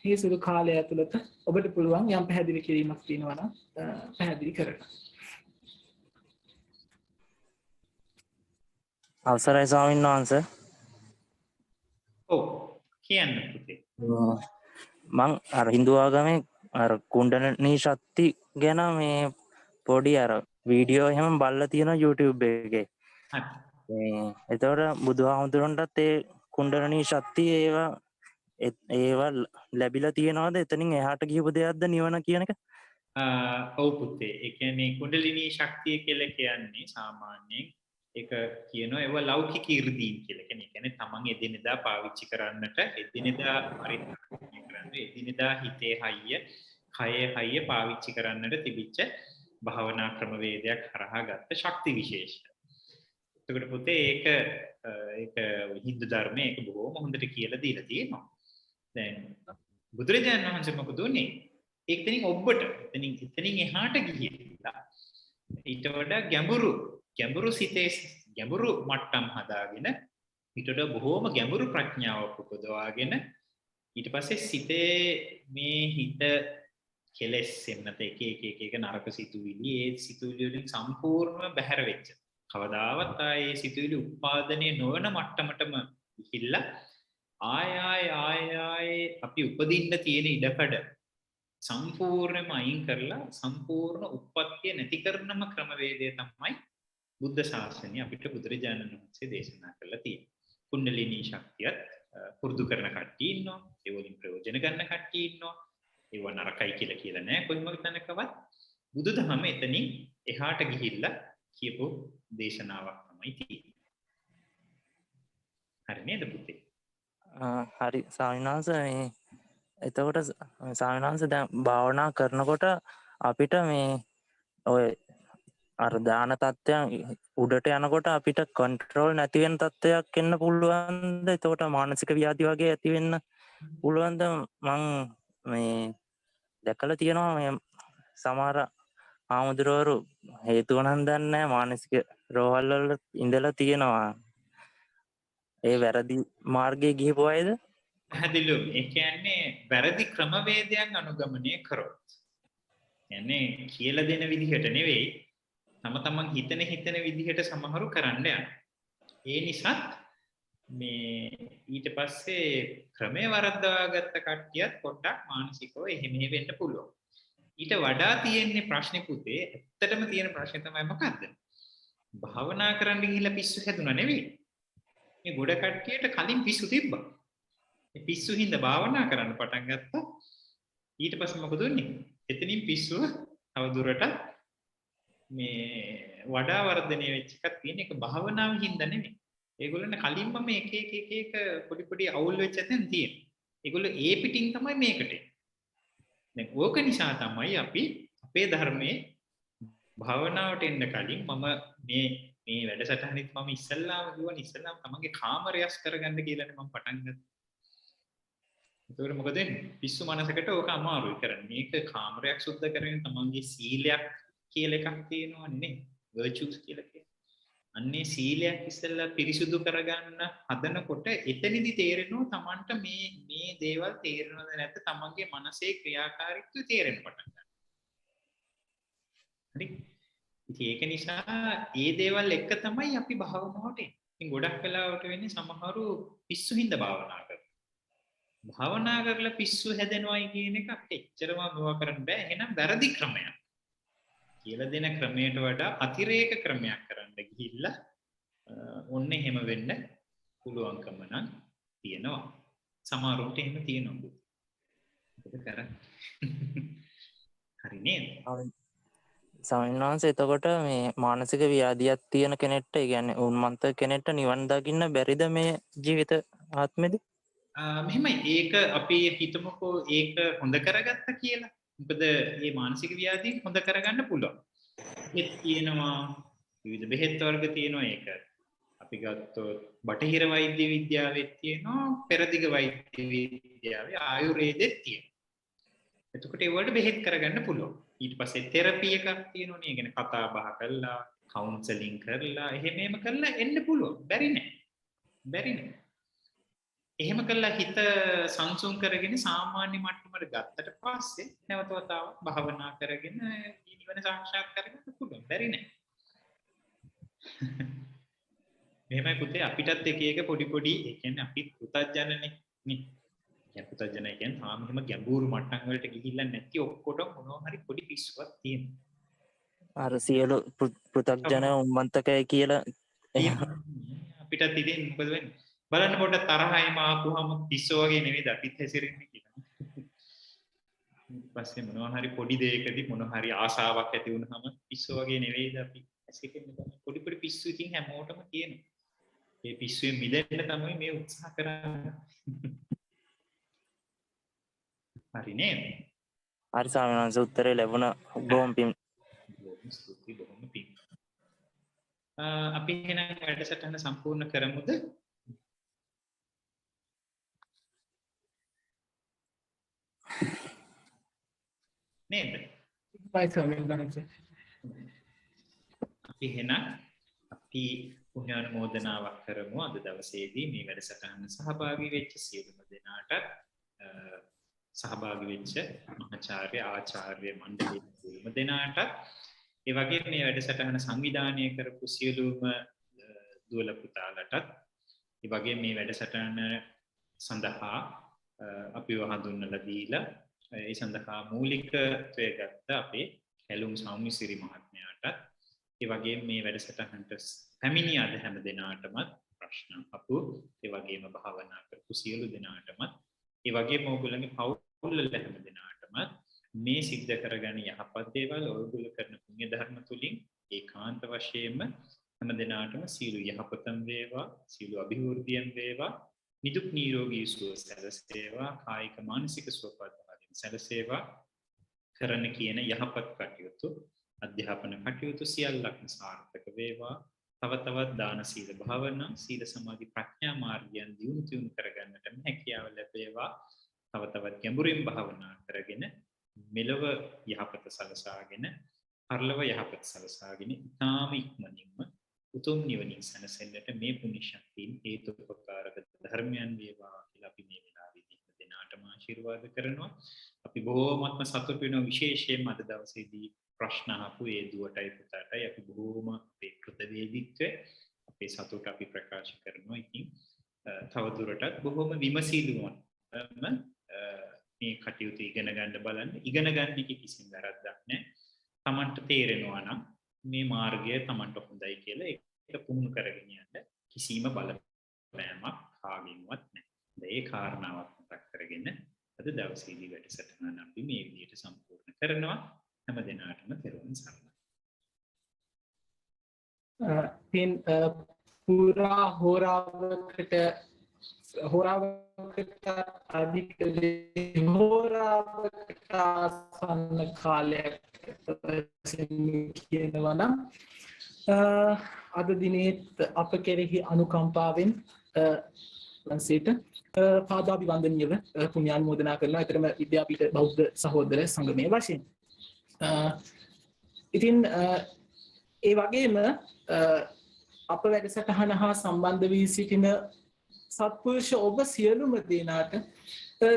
මේ සුළු කාලය ඇතුළත ඔබට පුළුවන් යම් පැහැදිලි කිරීමක් තියෙනවා නම් පැහැදිලි කරගන්න. අවසරයි ස්වාමීන් වහන්සේ. ඔව් කියන්න පුතේ. මං අර හින්දු ආගමේ අර කුණ්ඩලිනී ශක්ති ගැන මේ පොඩි අර වීඩියෝ එහෙම බලලා තියෙනවා YouTube එකේ. හරි. එතකොට බුදුහාමුදුරන්ටත් ඒ කුණ්ඩලිනී ශක්තිය ඒවා ලැබිලා තියෙනවද? එතනින් එහාට ගිහපු දෙයක්ද නිවන කියන එක? ඔව් පුතේ. ඒ කියන්නේ කුණ්ඩලිනී ශක්තිය කියලා කියන්නේ සාමාන්‍යයෙන් ඒක කියනවා ඒව ලෞකික 이르දීන් කියලා. කියන්නේ තමන් එදිනෙදා පාවිච්චි කරන්නට එදිනෙදා පරිහරණය කරන්න එදිනෙදා හිතේ හයිය කයේ හයිය පාවිච්චි කරන්නට තිබිච්ච භාවනා ක්‍රමවේදයක් හරහා ගත්ත ශක්ති විශේෂය. එතකොට පුතේ ඒක හින්දු ධර්මයේ ඒක බොහොම හොඳට කියලා දීලා තියෙනවා. දැන් බුදුරජාණන් වහන්සේ මොකද උනේ? එතනින් ඔබට එතනින් එහාට ගිහිල්ලා ඊට වඩා ගැඹුරු සිතේ ගැඹුරු මට්ටම් හදාගෙන ඊට වඩා බොහෝම ගැඹුරු ප්‍රඥාවක් උපදවාගෙන ඊට පස්සේ සිතේ මේ හිත කෙලෙස් එන්නත එක නරක සිතුවිලි ඒ සිතුවිලි වලින් සම්පූර්ණව බැහැර වෙච්ච කවදාවත් ආයේ සිතුවිලි උත්පාදනය නොවන මට්ටමටම ගිහිල්ලා ආය අපි උපදින්න තියෙන ඉඩකඩ සම්පූර්ණයෙන්ම අයින් කරලා සම්පූර්ණ උප්පත්තිය නැති කරනම ක්‍රමවේදය තමයි බුද්ධ ශාසනය අපිට බුදුරජාණන් වහන්සේ දේශනා කරලා තියෙන්නේ. කුණ්ඩලිනී ශක්තියත් පුරුදු කරන කට්ටිය ඉන්නවා. ඒ වලින් ප්‍රයෝජන ගන්න කට්ටිය ඉන්නවා. ඒව නරකයි කියලා නෑ කොයිම තැනකවත්. බුදුදහම එතනින් එහාට ගිහිල්ලා කියපු දේශනාවක් තමයි තියෙන්නේ. හරි නේද පුතේ? හරි ස්වාමීන් වහන්සේ. එතකොට ස්වාමීන් වහන්සේ දැන් භාවනා කරනකොට අපිට මේ ඔය අර දාන තත්ත්වයන් උඩට යනකොට අපිට කන්ට්‍රෝල් නැති වෙන තත්ත්වයක් එන්න පුළුවන්ද? එතකොට මානසික ව්‍යාධි වගේ ඇති වෙන්න පුළුවන්ද? මං මේ දැකලා තියෙනවා මේ සමහර ආමුදුරවරු හේතුව නම් දන්නේ නැහැ මානසික රෝහල් වල ඉඳලා තියෙනවා. ඒ වැරදි මාර්ගයේ ගිහපු අයද? පැහැදිලිව ඒ කියන්නේ වැරදි ක්‍රමවේදයන් අනුගමනය කරොත්. කියන්නේ කියලා දෙන විදිහට නෙවෙයි තමන් හිතන විදිහට සමහරු කරන්න යනවා. ඒ නිසා මේ ඊට පස්සේ ක්‍රමයේ වරද්දාගත්ත කට්ටියත් පොඩ්ඩක් මානසිකව එහෙම වෙන්න පුළුවන්. ඊට වඩා තියෙන්නේ ප්‍රශ්නේ පුතේ ඇත්තටම තියෙන ප්‍රශ්නේ තමයි මොකද්ද? භාවනා කරන්න ගිහිල්ලා පිස්සු හැදුනා නෙවෙයි. මේ ගොඩ කට්ටියට කලින් පිස්සු තිබ්බා. ඒ පිස්සු හින්දා භාවනා කරන්න පටන් ගත්තා. ඊට පස්සේ මොකද වෙන්නේ? එතනින් පිස්සුව තවදුරටත් මේ වඩා වර්ධනය වෙච්ච එකක් තියෙන එක භාවනාව හින්දා නෙමෙයි. ඒගොල්ලන් කලින්ම මේ එක පොඩි අවුල් වෙච්ච තැන් තියෙන. ඒගොල්ලෝ ඒ පිටින් තමයි මේකට එන්නේ. දැන් ඕක නිසා තමයි අපි අපේ ධර්මයේ භාවනාවට එන්න කලින් මම මේ වැඩසටහනෙත් මම ඉස්සල්ලාම තමන්ගේ කාමරයස් කරගන්න කියලානේ මම පටන් ගත්තා. ඒතකොට මොකද වෙන්නේ? පිස්සු මනසකට ඕක අමාරුයි කරන්නේ. මේක කාමරයක් සුද්ධ කරගෙන තමන්ගේ සීලයක් කියලා එකක් තියෙනවනේ. virtues කියලා කියන්නේ. අන්නේ සීලයක් ඉස්සෙල්ලා පිරිසුදු කරගන්න හදනකොට එතනදි තේරෙනවා තමන්ට මේ දේවල් තේරෙනවද නැත්නම් තමන්ගේ මනසේ ක්‍රියාකාරීත්වය තේරෙන්න පටන් ගන්නවා. හරි? ඉතින් ඒක නිසා මේ දේවල් එක තමයි අපි භාවනාවට එන්නේ. ඉතින් ගොඩක් වෙලාවට වෙන්නේ සමහරු පිස්සු හින්දා භාවනා කරනවා. භාවනා කරලා පිස්සු හැදෙනවයි කියන එක අපිට එච්චරම මොවා කරන්න බෑ. එහෙනම් වැරදි ක්‍රමයක්. කියලා දෙන ක්‍රමයට වඩා අතිරේක ක්‍රමයක් කරන්න ගිහිල්ලා ඔන්න එහෙම වෙන්න පුළුවන්කම නම් තියෙනවා. සමහරවිට එහෙම තියෙනවා. ඒක කරා. හරි නේද? ස්වාමීන් වහන්සේ එතකොට මේ මානසික ව්‍යාධියක් තියෙන කෙනෙක්ට ඒ කියන්නේ උන්මන්ත කෙනෙක්ට නිවන් දකින්න බැරිද මේ ජීවිත ආත්මෙදි? මෙහෙමයි ඒක අපි හිතමුකෝ ඒක හොඳ කරගත්ත කියලා. මොකද මේ මානසික ව්‍යාධිය හොඳ කරගන්න පුළුවන්. ඒත් කියනවා විවිධ බෙහෙත් වර්ග තියෙනවා ඒක. අපි ගත්තොත් බටහිර වෛද්‍ය විද්‍යාවෙත් තියෙනවා පෙරදිග වෛද්‍ය විද්‍යාවේ ආයුර්වේදෙත් තියෙනවා. එතකොට ඒ වලට බෙහෙත් කරගන්න පුළුවන්. ඊට පස්සේ තෙරපි එකක් තියෙනවනේ. ඒ කියන්නේ කතා බහ කරලා, කවුන්සලින් කරලා, එහෙම කරලා එන්න පුළුවන්. බැරි නෑ. එහෙම කළා හිත සංසුන් කරගෙන සාමාන්‍ය මට්ටමකට ගත්තට පස්සේ නැවත වතාවක් භාවනා කරගෙන නිවන සාක්ෂාත් කරගන්න පුළුවන්. බැරි නෑ. මෙහෙමයි පුතේ අපිටත් එක පොඩි ඒ කියන්නේ අපි පුතඥනේ නේ. දැන් පුතඥය කියන්නේ තාම එහෙම ගැඹුරු මට්ටම් වලට ගිහිල්ලා නැති ඔක්කොටම මොනවා හරි පොඩි පිස්සුවක් තියෙනවා. අර සියලු පෘථග්ජන උන්මන්තකයි කියලා අපිටත් ඉතින් මොකද වෙන්නේ? බලන්න පොඩ්ඩක් තරහයිම ආපුවම පිස්සෝ වගේ නෙවෙයිද අපිත් හැසිරෙන්නේ කියලා. ඊපස්සේ මොනවා හරි පොඩි දෙයකදී මොනවා හරි ආසාවක් ඇති වුනහම පිස්සෝ වගේ නෙවෙයිද අපි හැසිරෙන්නේ. පොඩි පිස්සු ඉතින් හැමෝටම තියෙනවා. මේ පිස්සුවෙන් මිදෙන්න තමයි මේ උත්සාහ කරන්නේ. හරි නේද? හරි ස්වාමීන් වහන්සේ උත්තරේ ලැබුණ බොහොම පිං. බොහොම පිං. අපි එහෙනම් වැඩසටහන සම්පූර්ණ කරමුද? නේද? අපි එහෙනම් අපි පුණ්‍යානුමෝදනාවක් කරමු අද දවසේදී මේ වැඩසටහන සහභාගී වෙච්ච සියලුම දෙනාට සහභාගී වෙච්ච මහාචාර්ය ආචාර්ය මණ්ඩලයේ සියලුම දෙනාට ඒ වගේම මේ වැඩසටහන සංවිධානය කරපු සියලුම දුවල පුතාලටත් ඒ වගේම මේ වැඩසටහන සඳහා අපිව හඳුන්වලා දීලා ඒ සඳහා මූලිකත්වය ගත්ත අපේ හැලුම් සෞමිසිරි මහත්මයාට ඒ වගේම මේ වැඩසටහනට පැමිණි අද හැම දෙනාටම ප්‍රශ්න අපු ඒ වගේම භාවනා කරපු සියලු දෙනාටම ඒ වගේම ඕගොල්ලන්ගේ පවුල් වල හැම දෙනාටම මේ සිද්ධ කරගන්න යහපත් දේවල් ඔයගොල්ලෝ කරන පුණ්‍ය ධර්ම තුලින් ඒකාන්ත වශයෙන්ම හැම දෙනාටම සීල යහපතම් වේවා සීල අභිවෘද්ධියම් වේවා නිදුක් නිරෝගී සුව සැලසේවා කායික මානසික සුවපත් සැලසේවා කරන කියන යහපත් කටයුතු අධ්‍යාපන කටයුතු සියල්ලක්ම සාර්ථක වේවා තව තවත් දාන සීල භාවනා සීල සමාධි ප්‍රඥා මාර්ගයන් දියුණු කරගන්නට හැකියාව ලැබේවා තව තවත් ගැඹුරින් භාවනා කරගෙන මෙලව යහපත සලසාගෙන පරලොව යහපත සලසාගෙන ඊටාම ඉක්මනින්ම උතුම් නිවනින් සැනසෙන්නට මේ පුණ්‍ය ශක්තියින් හේතුපකාරක ධර්මයන් වේවා කියලා අපි මේ වෙලාවේදී දෙනාටම ආශිර්වාද කරනවා. අපි බොහෝමත්ම සතුටු වෙනවා විශේෂයෙන්ම අද දවසේදී ප්‍රශ්න අහපු ඒ දුවටයි පුතාටයි අපි බොහෝම අපේ කෘතවේදීත්වය අපේ සතුට අපි ප්‍රකාශ කරනවා. ඉතින් තව දුරටත් බොහෝම විමසීලුවන් මේ කටයුතු ඉගෙන ගන්න බලන්න. ඉගෙන ගන්න එක කිසිම වැරද්දක් නැහැ. Tamanට තේරෙනවා නම් මේ මාර්ගය Tamanට හොඳයි කියලා ඒක පුහුණු කරගෙන යන්න කිසිම බලපෑමක් කාගෙන්වත් නැහැ. ඒ කාරණාවක් මතක් කරගෙන අද දවසේදී වැඩසටහන අපි මේ විදිහට සම්පූර්ණ කරනවා. හැම දිනකටම තෙරුවන් සරණයි. පින් පුරා හෝරාවකට අධික හෝරාවකට ආසන්න කාලයක් කියනවා නම් අද දිනේත් අප කෙරෙහි අනුකම්පාවෙන් වන්සේට පාදාභිවන්දනීයව පුණ්‍යානුමෝදනා කරනවා. ඒතරම විද්‍යාපීඨ බෞද්ධ සහෝදර සංගමයේ වශයෙන්. ඉතින් ඒ වගේම අප වැඩසටහන හා සම්බන්ධ වී සිටින සත්පුරුෂ ඔබ සියලුම දෙනාට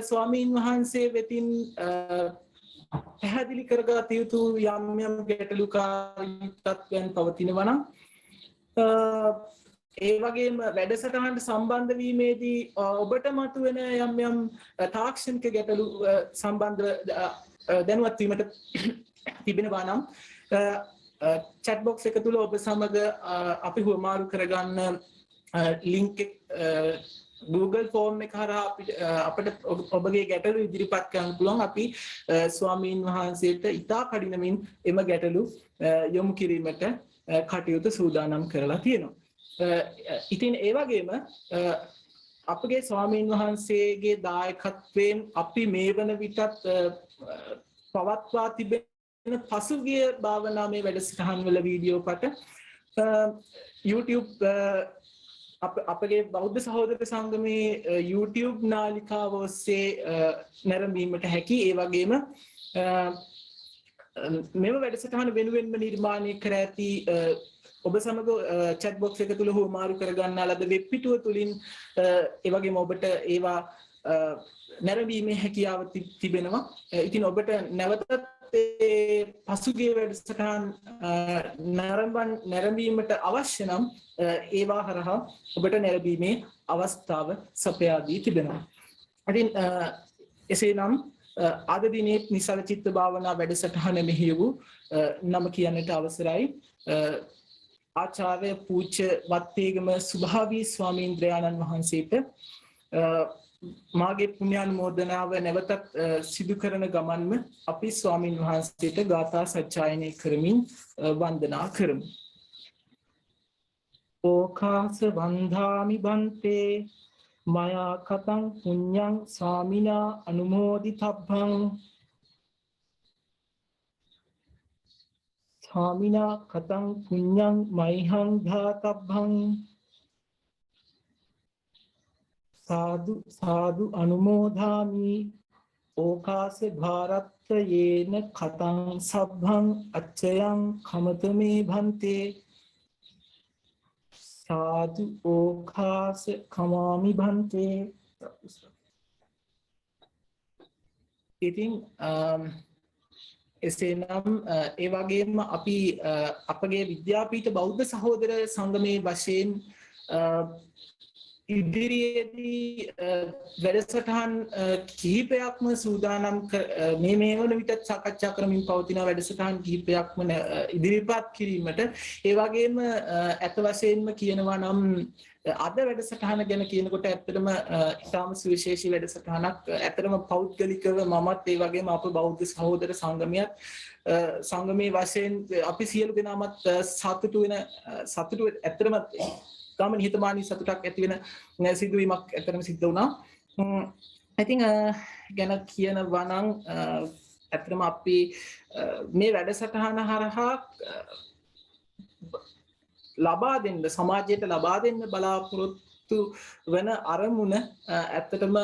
ස්වාමීන් වහන්සේ වෙතින් පැහැදිලි කරගත යුතු යම් ගැටලුකාරී තත්ත්වයන් පවතිනවා නම් ඒ වගේම වැඩසටහනට සම්බන්ධ වීමේදී ඔබට මතුවෙන යම් තාක්ෂණික ගැටලු සම්බන්ධව දැනුවත් වීමට තිබෙනවා නම් chat box එක තුල ඔබ සමග අපි හුවමාරු කරගන්න link Google form එක හරහා අපිට ඔබගේ ගැටලු ඉදිරිපත් කරන්න පුළුවන්. අපි ස්වාමීන් වහන්සේට ඉතා කඩිනමින් එම ගැටලු යොමු කිරීමට කටයුතු සූදානම් කරලා තියෙනවා. ඉතින් ඒ වගේම අපගේ ස්වාමීන් වහන්සේගේ දායකත්වයෙන් අපි මේ වන විටත් පවත්වා තිබෙන පසුගිය භාවනාමය වැඩසටහන් වල වීඩියෝ පට YouTube අපගේ බෞද්ධ සහෝදර සංගමේ YouTube නාලිකාව ඔස්සේ නැරඹීමට හැකි. ඒ වගේම මෙම වැඩසටහන වෙනුවෙන්ම නිර්මාණය කර ඇති ඔබ සමග chat box එක තුල හුවමාරු කරගන්නා ලද වෙබ් පිටුව තුලින් ඒ වගේම ඔබට ඒවා නැරඹීමේ හැකියාව තිබෙනවා. ඉතින් ඔබට නැවතත් පසුගිය වැඩසටහන් නැරඹීමට අවශ්‍ය නම් ඒවා හරහා ඔබට නැරඹීමේ අවස්ථාව සපයා දී තිබෙනවා. ඉතින් එසේනම් අද දිනේ නිසල චිත්ත භාවනා වැඩසටහන මෙහි වූ නම කියන්නට අවසරයි. ආචාර්ය පූජ්‍ය වත්තේගම සුභාවී ස්වාමීන්ද්‍රයාණන් වහන්සේට මාගේ පුණ්‍යානුමෝදනාව නැවතත් සිදු කරන ගමන්ම අපි ස්වාමීන් වහන්සේට ගාථා සජ්ජායනය කරමින් වන්දනා කරමු. ඕකාස වන්දාමි බන්තේ මයා කතං පුඤ්ඤං ස්වාමිනා අනුමෝදිතබ්බං ස්වාමිනා කතං පුඤ්ඤං මයිහං ධාතබ්බං සාදු සාදු අනුමෝදාමි ඕකාස භාරත්තයේන කතං සබ්බං අච්චයං කමතමේ භන්තේ සාදු ඕකාස කමාමි භන්තේ. ඉතින් එසේනම් ඒ වගේම අපි අපගේ විද්‍යාපීඨ බෞද්ධ සහෝදර සංගමේ වශයෙන් ඉදිරියේදී වැඩසටහන් කිහිපයක්ම සූදානම් මේ වන විටත් සාකච්ඡා කරමින් පවතින වැඩසටහන් කිහිපයක්ම ඉදිරිපත් කිරීමට ඒ වගේම ඇත්ත වශයෙන්ම කියනවා නම් අද වැඩසටහන ගැන කියනකොට ඇත්තටම ඉතාම සුවිශේෂී වැඩසටහනක්. ඇත්තටම පෞද්ගලිකව මමත් ඒ වගේම අපේ බෞද්ධ සහෝදර සංගමයත් සංගමේ වශයෙන් අපි සියලු දෙනාමත් සතුටු ඇත්තටම ගම නිහතමානී සතුටක් ඇති වෙන සිදුවීමක් ඇත්තටම සිද්ධ වුණා. ඉතින් ගැන කියනවා නම් ඇත්තටම අපි මේ වැඩසටහන හරහා ලබා දෙන්න සමාජයට ලබා දෙන්න බලාපොරොත්තු වෙන අරමුණ ඇත්තටම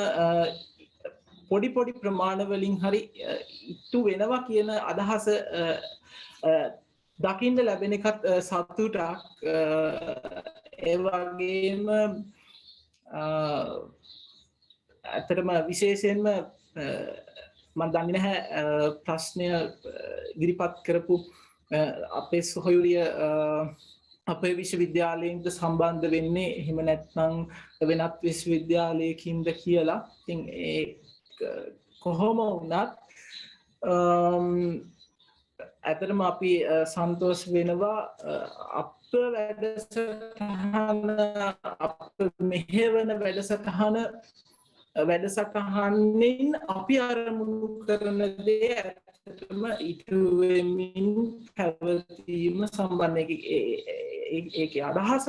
පොඩි පොඩි ප්‍රමාණ වලින් හරි ඉටු වෙනවා කියන අදහස දකින්න ලැබෙන එකත් සතුටක්. ඒ වගේම ඇත්තටම විශේෂයෙන්ම මම දන්නේ නැහැ ප්‍රශ්නය ඉදිරිපත් කරපු අපේ සොහොයුරිය අපේ විශ්වවිද්‍යාලයෙන්ද සම්බන්ධ වෙන්නේ එහෙම නැත්නම් වෙනත් විශ්වවිද්‍යාලයකින්ද කියලා. ඉතින් ඒ කොහොම වුණත් ඇත්තටම අපි සන්තෝෂ වෙනවා අප වැඩසටහන අප මෙහෙවන වැඩසටහනින් අපි අරමුණු කරන දේ ඇත්තටම ඉටු වෙමින් පැවතීම සම්බන්ධ ඒකේ අදහස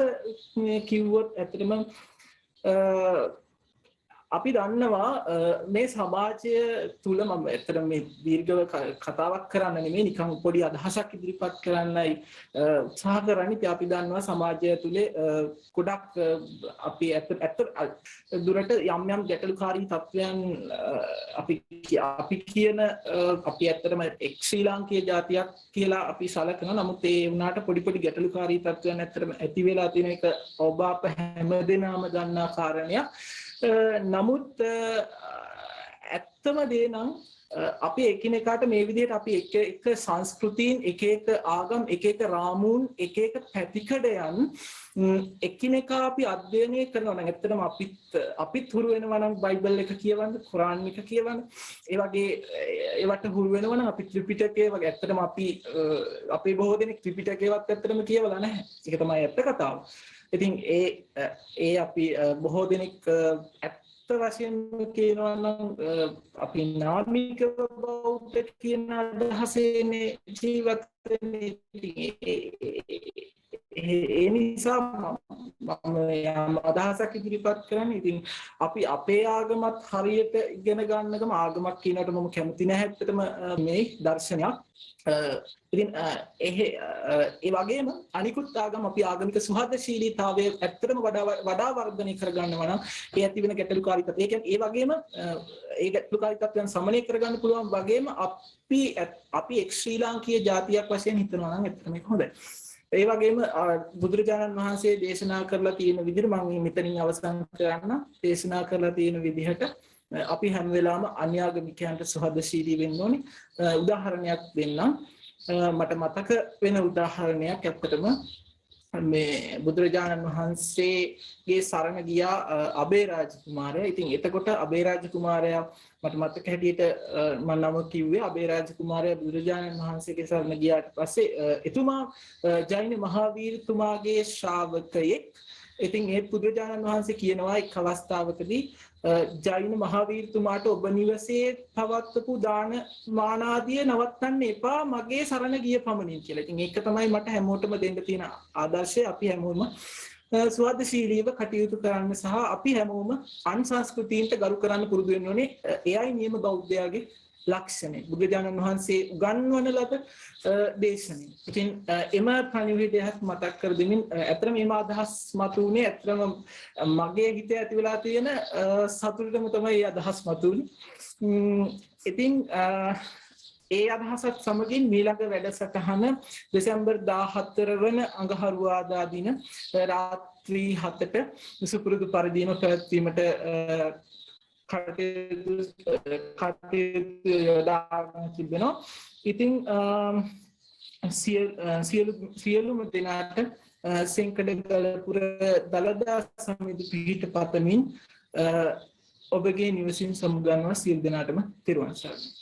කිව්වොත් ඇත්තටම අපි දන්නවා මේ සමාජය තුල මම ඇත්තටම මේ දීර්ඝව කතාවක් කරන්න නෙමෙයි නිකන් පොඩි අදහසක් ඉදිරිපත් කරන්නයි උත්සාහ කරන්නේ. අපි දන්නවා සමාජය තුලේ ගොඩක් අපි ඇත්ත දුරට යම් යම් ගැටලුකාරී තත්ත්වයන් අපි කියන අපි ඇත්තටම එක් ශ්‍රී ලාංකීය ජාතියක් කියලා අපි සලකනවා. නමුත් ඒ වුණාට පොඩි පොඩි ගැටලුකාරී තත්ත්වයන් ඇත්තටම ඇති වෙලා තියෙන එක ඔබ අප හැමදෙනාම දන්නා කාරණයක්. නමුත් ඇත්තම දේ නම් අපි එකිනෙකාට මේ විදිහට අපි එක සංස්කෘතීන් එක ආගම් එක රාමූන් එක පැතිකඩයන් එකිනෙකා අපි අධ්‍යයනය කරනවා නම් ඇත්තටම අපිත් හුරු වෙනවා නම් බයිබල් එක කියවන්න, කුරාන් එක කියවන්න. ඒ වගේ ඒවට හුරු වෙනවා නම් අපි ත්‍රිපිටකය වගේ ඇත්තටම අපි බොහෝ දෙනෙක් ත්‍රිපිටකයවත් ඇත්තටම කියවලා නැහැ. ඒක තමයි ඇත්ත කතාව. ඉතින් ඒ අපි බොහෝ දෙනෙක් ඇත්ත වශයෙන්ම කියනවා නම් අපි නාමික බෞද්ධ කියන අදහසේනේ ජීවත් වෙන්නේ. ඒ නිසා මම යම් අදහසක් ඉදිරිපත් කරන්නේ. ඉතින් අපි අපේ ආගමත් හරියට ඉගෙන ගන්නකම ආගමක් කියනකොට මම කැමති නැහැ ඇත්තටම මේ දර්ශනයක්. ඉතින් ඒ වගේම අනිකුත් ආගම් අපි ආගමික සුහදශීලීතාවය ඇත්තටම වඩා වර්ධනය කරගන්නවා නම් ඒ ඇති වෙන ගැටලුකාරී තත්ත්වය. ඒ කියන්නේ ඒ වගේම ඒ ගැටලුකාරී තත්ත්වයන් සමනය කරගන්න පුළුවන් වගේම අපි එක් ශ්‍රී ලාංකීය ජාතියක් වශයෙන් හිතනවා නම් ඇත්තටම ඒක හොඳයි. ඒ වගේම බුදුරජාණන් වහන්සේ දේශනා කරලා තියෙන විදිහට මම මෙතනින් අවසන් කරන්න දේශනා කරලා තියෙන විදිහට අපි හැම වෙලාවම අන්‍යාගමිකයන්ට සහදශීලී වෙන්න ඕනේ. උදාහරණයක් දෙන්නම්. මට මතක වෙන උදාහරණයක් ඇත්තටම මේ බුදුරජාණන් වහන්සේගේ සරණ ගියා අබේරාජ කුමාරයා. ඉතින් එතකොට අබේරාජ කුමාරයා මට මතක හැටියට මම නම කිව්වේ අබේරාජ කුමාරයා බුදුරජාණන් වහන්සේගේ සරණ ගියාට පස්සේ එතුමා ජෛන මහාවීරතුමාගේ ශ්‍රාවකයෙක්. ඉතින් ඒ බුදුරජාණන් වහන්සේ කියනවා එක් අවස්ථාවකදී ජෛන මහාවීරතුමාට ඔබ නිවසේ පවත්වපු දාන මානාදිය නවත්තන්න එපා මගේ සරණ ගිය පමණින් කියලා. ඉතින් ඒක තමයි මට හැමෝටම දෙන්න තියෙන ආදර්ශය. අපි හැමෝම සුවදශීලීව කටයුතු කරන්න සහ අපි හැමෝම අන් සංස්කෘතීන්ට ගරු කරන්න පුරුදු වෙන්න ඕනේ. එයයි නියම බෞද්ධයාගේ ලක්ෂණය. බුදුරජාණන් වහන්සේ උගන්වන ලද දේශනය. ඉතින් එම පණිවිඩයක් මතක් කර දෙමින් ඇත්තටම මේ අදහස් මතුනේ ඇත්තටම මගේ හිතේ ඇති වෙලා තියෙන සතුටම තමයි මේ අදහස් මතුනේ. ඉතින් ඒ අදහසත් සමගින් මීළඟ වැඩසටහන දෙසැම්බර් 14 වන අඟහරුවාදා දින රාත්‍රී 7ට සුපුරුදු පරිදිම පැවැත්වීමට කටයුතු යොදාගෙන තිබෙනවා. ඉතින් සියලුම දෙනාට සෙන්කඩගලපුර දළදා සමිති පිහිට පතමින් ඔබගේ නිවසින් සමුගන්නවා සියලු දෙනාටම තෙරුවන් සරණයි.